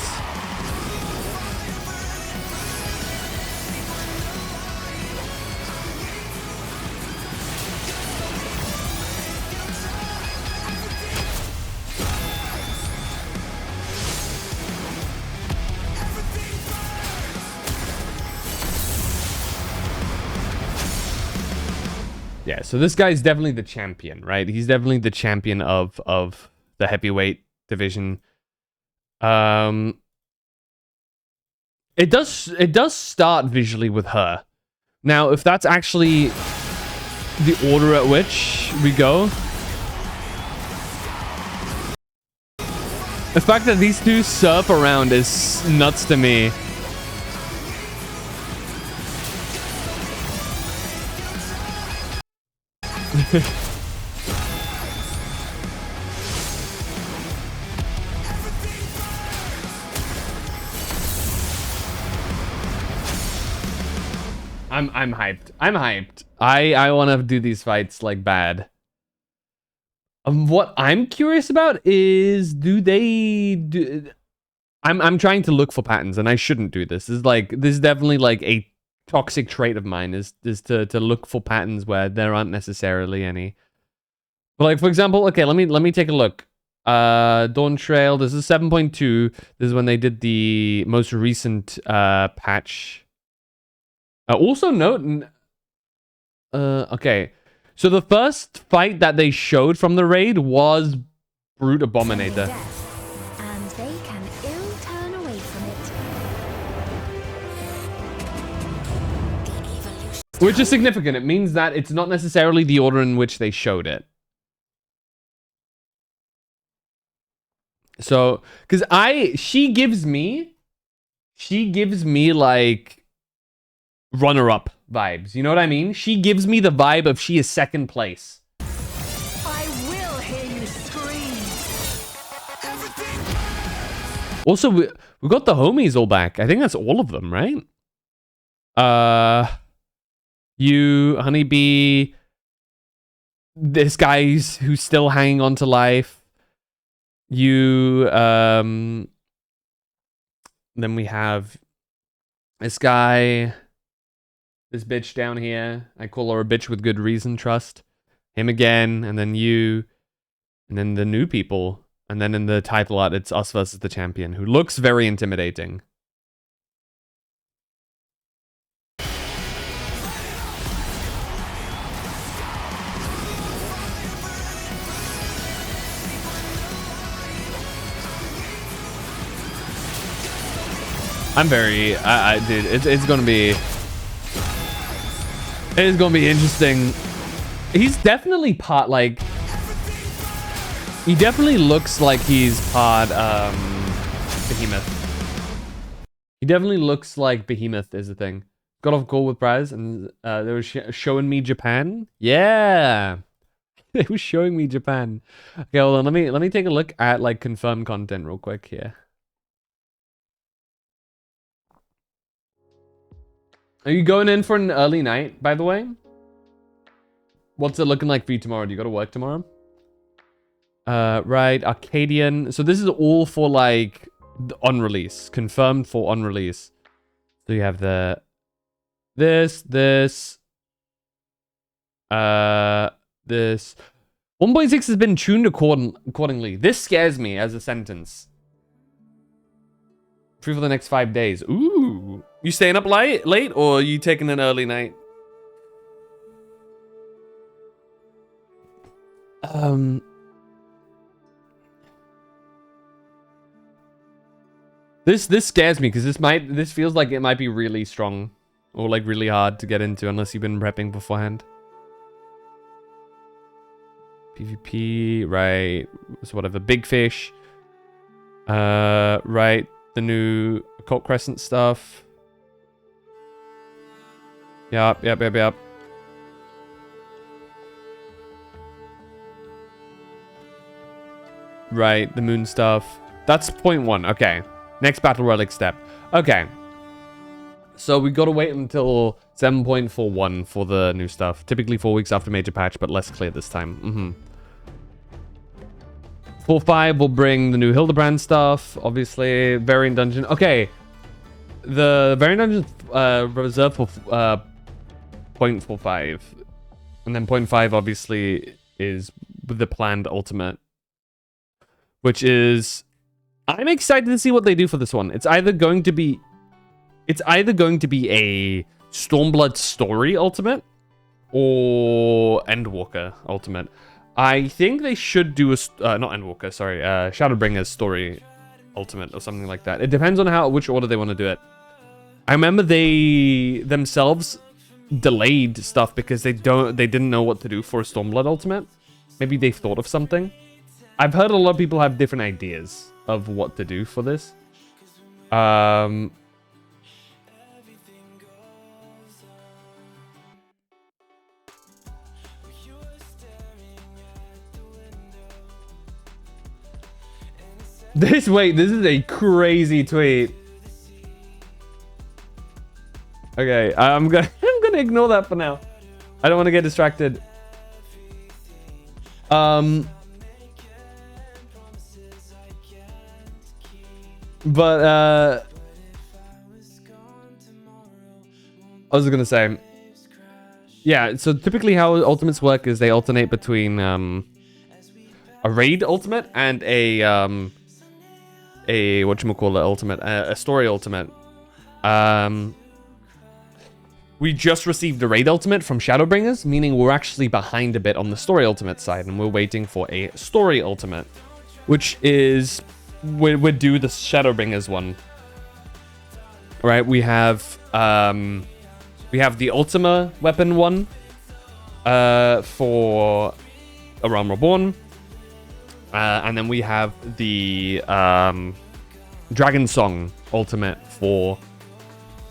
Yeah, so this guy's definitely the champion, right? He's definitely the champion of the heavyweight division. It does start visually with her. Now, if that's actually the order at which we go, the fact that these two surf around is nuts to me. I'm hyped. I'm hyped. I want to do these fights like bad. What I'm curious about is I'm trying to look for patterns, and I shouldn't do this. This is definitely like a toxic trait of mine is to look for patterns where there aren't necessarily any. But like, for example, okay, let me take a look. Dawn Trail, this is 7.2. This is when they did the most recent patch. Also note, okay, so the first fight that they showed from the raid was Brute Abominator. And they can ill turn away from it. Which is significant. It means that it's not necessarily the order in which they showed it. So, because she gives me like runner-up vibes. You know what I mean? She gives me the vibe of she is second place. I will hear you scream. Also, we got the homies all back. I think that's all of them, right? You, Honeybee, this guy who's still hanging on to life. You, then we have this guy, this bitch down here. I call her a bitch with good reason, trust. Him again, and then you, and then the new people. And then in the title art, it's us versus the champion, who looks very intimidating. I'm very, dude, it's gonna be interesting. He's definitely part, like, he definitely looks like he's part, Behemoth. He definitely looks like Behemoth is the thing. Got off call with Braz, and they were showing me Japan. Yeah, they were showing me Japan. Okay, hold on. Let me take a look at like confirmed content real quick here. Are you going in for an early night, by the way? What's it looking like for you tomorrow? Do you go to work tomorrow? Right, Arcadian. So this is all for like on release. Confirmed for on release. So you have the this 1.6 has been tuned accordingly. This scares me as a sentence. Free for the next 5 days. Ooh. You staying up late or are you taking an early night? This scares me because this feels like it might be really strong or like really hard to get into unless you've been prepping beforehand. PvP, right? So whatever. Big Fish. Right. The new Occult Crescent stuff. Yep. Right, the moon stuff. That's point 1. Okay. Next battle relic step. Okay. So we gotta wait until 7.41 for the new stuff. Typically 4 weeks after major patch, but less clear this time. 4.5 will bring the new Hildebrand stuff, obviously. Variant Dungeon. Okay. The Variant Dungeon reserved for 0.45. And then 0.5 obviously is the planned ultimate. Which is... I'm excited to see what they do for this one. It's either going to be a Stormblood story ultimate or Endwalker ultimate. I think they should do a not Endwalker, sorry, Shadowbringer's story ultimate or something like that. It depends on which order they want to do it. I remember they themselves delayed stuff because they didn't know what to do for a Stormblood ultimate. Maybe they thought of something. I've heard a lot of people have different ideas of what to do for this. This is a crazy tweet. Okay, I'm gonna ignore that for now. I don't want to get distracted. But I was gonna say, yeah. So typically, how ultimates work is they alternate between a raid ultimate and a whatchamacallit ultimate, a story ultimate. We just received the raid ultimate from Shadowbringers, meaning we're actually behind a bit on the story ultimate side, and we're waiting for a story ultimate, which is we're due the Shadowbringers one. Right, we have the Ultima weapon one for A Realm Reborn. And then we have the Dragon Song ultimate for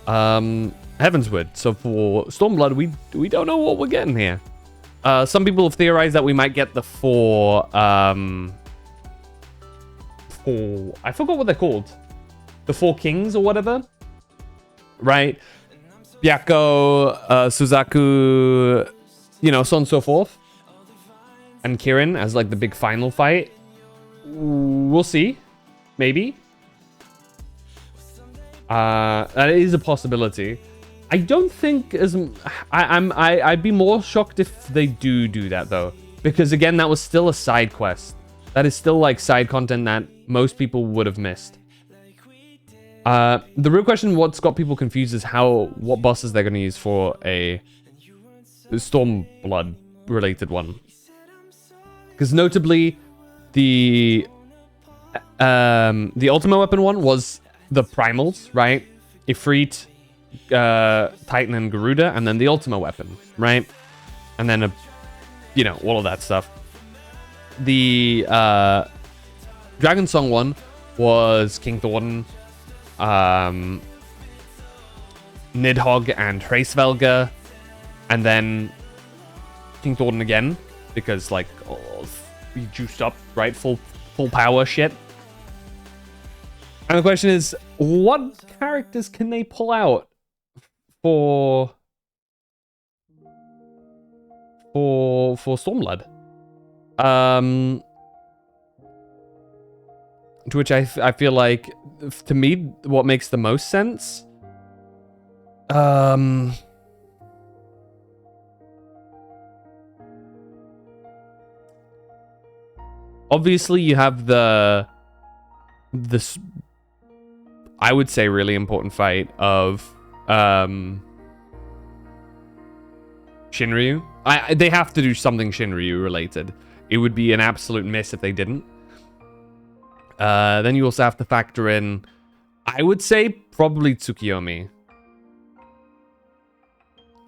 Heavensward. So for Stormblood, we don't know what we're getting here. Some people have theorized that we might get the four I forgot what they're called. The 4 kings or whatever. Right? Byakko, Suzaku, so on and so forth. And Kirin as like the big final fight. We'll see. Maybe. That is a possibility. I don't think I'd be more shocked if they do that though. Because again, that was still a side quest. That is still like side content that most people would have missed. The real question, what's got people confused, is what bosses they're going to use for a Stormblood related one. Because notably, the Ultima weapon one was the primals, right? Ifrit, Titan, and Garuda, and then the Ultima weapon, right? And then all of that stuff. The Dragon Song one was King Thornton, Nidhogg, and Hraesvelga, and then King Thornton again, because like we juiced up, right? Full power shit. And the question is, what characters can they pull out for Stormblood? to which I feel like, to me, what makes the most sense. Obviously, you have this, I would say, really important fight of Shinryu. They have to do something Shinryu related. It would be an absolute miss if they didn't. Then you also have to factor in, I would say, probably Tsukiyomi.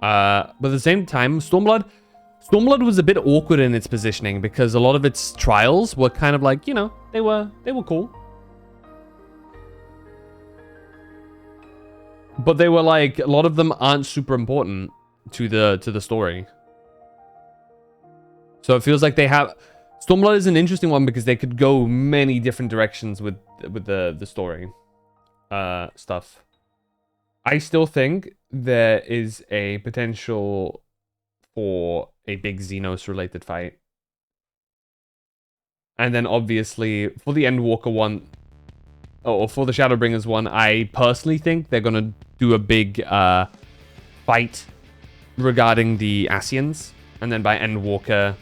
But at the same time, Stormblood was a bit awkward in its positioning because a lot of its trials were kind of like, you know, they were cool. But they were like, a lot of them aren't super important to the story. So it feels like they have... Stormblood is an interesting one because they could go many different directions with the story stuff. I still think there is a potential for a big Xenos related fight. And then obviously for the Endwalker one, or for the Shadowbringers one, I personally think they're going to do a big fight regarding the Ascians. And then by Endwalker,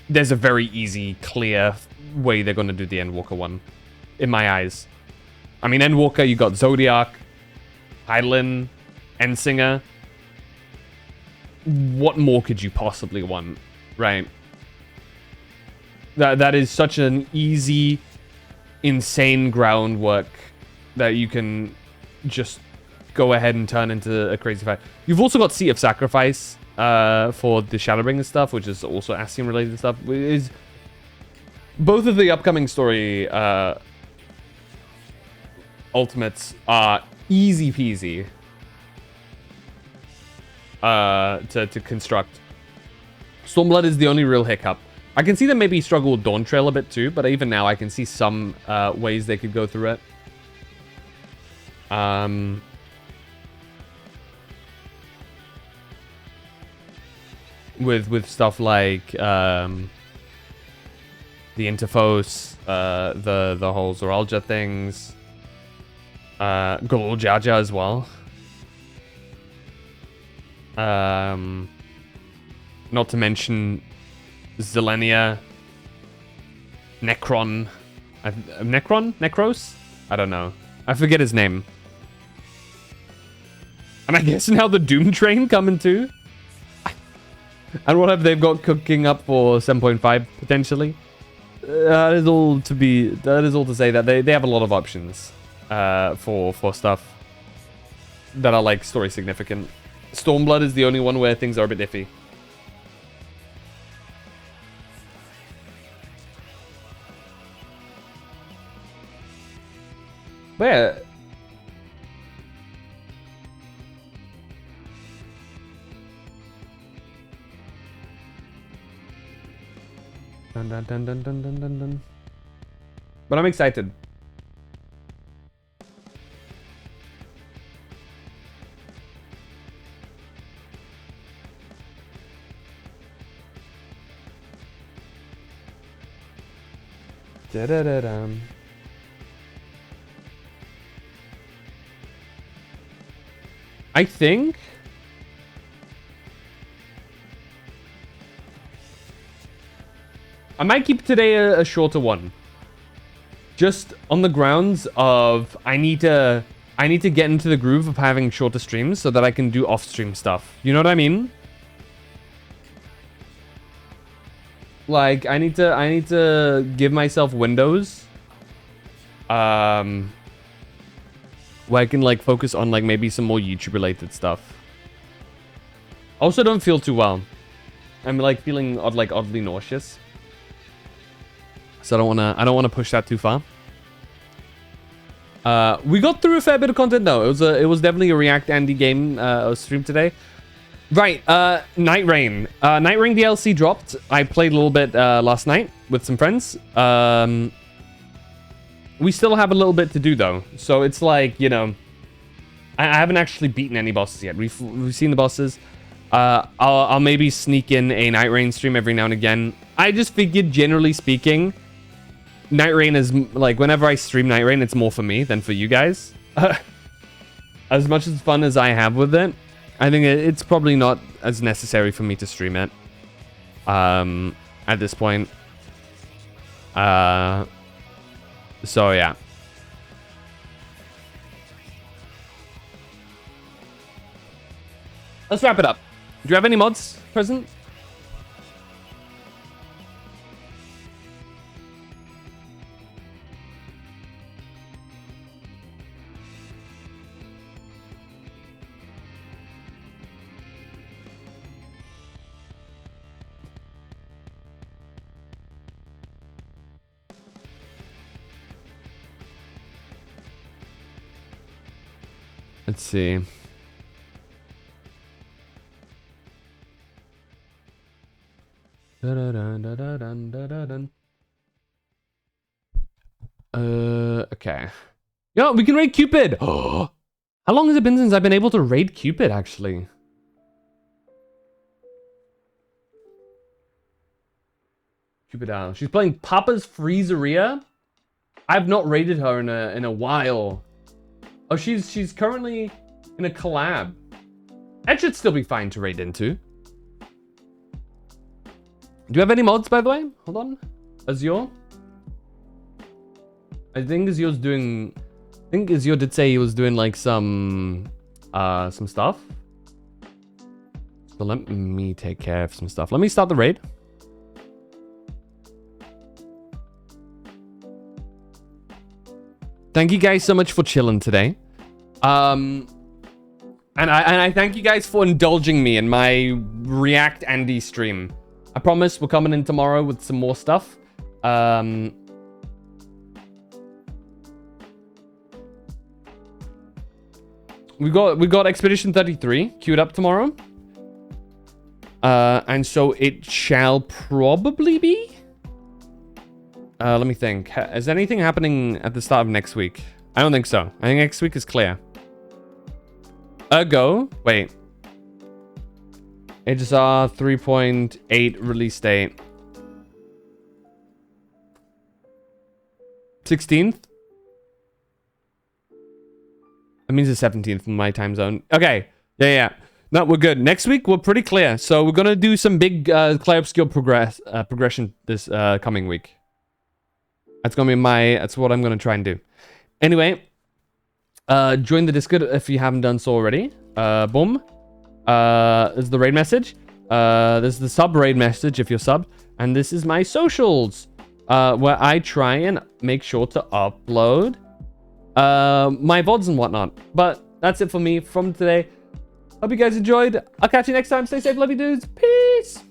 there's a very easy, clear way they're going to do the Endwalker one, in my eyes. I mean, Endwalker, you got Zodiac, Heidelin, Endsinger. What more could you possibly want, right? That is such an easy, insane groundwork that you can just go ahead and turn into a crazy fight. You've also got Sea of Sacrifice for the Shadowbringer stuff, which is also Ascian related stuff. Is both of the upcoming story ultimates are easy peasy to construct. Stormblood is the only real hiccup. I can see them maybe struggle with Dawn Trail a bit too, but even now I can see some ways they could go through it. With stuff like the Interphos, the whole Zoralja things, Golul Jaja as well. Not to mention Zelenia, Necron, Necros? I don't know. I forget his name. And I guess now the Doom Train coming too. And what have they got cooking up for 7.5 potentially? That is all to say that they have a lot of options for stuff that are like story significant. Stormblood is the only one where things are a bit iffy. But yeah. Dun, dun, dun, dun, dun, dun, dun, dun. But I'm excited. Da-da-da-dum. I think I might keep today a shorter one. Just on the grounds of I need to get into the groove of having shorter streams so that I can do off-stream stuff. You know what I mean? Like I need to give myself windows where I can like focus on like maybe some more YouTube related stuff. I also don't feel too well. I'm like feeling oddly nauseous. So I don't wanna push that too far. We got through a fair bit of content though. It was definitely a React Andy game stream today. Right, Night Rain. Night Rain DLC dropped. I played a little bit last night with some friends. We still have a little bit to do though. So it's like, you know, I haven't actually beaten any bosses yet. We've seen the bosses. I'll maybe sneak in a Night Rain stream every now and again. I just figured, generally speaking, Night Rain is like, whenever I stream Night Rain, it's more for me than for you guys. As much as fun as I have with it, I think it's probably not as necessary for me to stream it. At this point. So yeah. Let's wrap it up. Do you have any mods present? Let's see. Okay. Yo, we can raid Cupid. Oh, how long has it been since I've been able to raid Cupid, actually? Cupid down. She's playing Papa's Freezeria. I've not raided her in a while. Oh, she's currently in a collab. That should still be fine to raid into. Do you have any mods, by the way? Hold on. Azure? I think Azure's doing... I think Azure did say he was doing like some stuff. So let me take care of some stuff. Let me start the raid. Thank you guys so much for chilling today. And I thank you guys for indulging me in my React Andy stream. I promise we're coming in tomorrow with some more stuff. We got Expedition 33 queued up tomorrow. And so it shall probably be. Let me think. Is anything happening at the start of next week? I don't think so. I think next week is clear. Ergo, wait. HSR 3.8 release date. 16th? That means the 17th in my time zone. Okay. Yeah. No, we're good. Next week, we're pretty clear. So we're going to do some big Clay Obscure progression this coming week. That's going to be that's what I'm going to try and do. Anyway, join the Discord if you haven't done so already. Boom. This is the raid message. This is the sub raid message if you're sub. And this is my socials, where I try and make sure to upload my VODs and whatnot. But that's it for me from today. Hope you guys enjoyed. I'll catch you next time. Stay safe, love you dudes. Peace.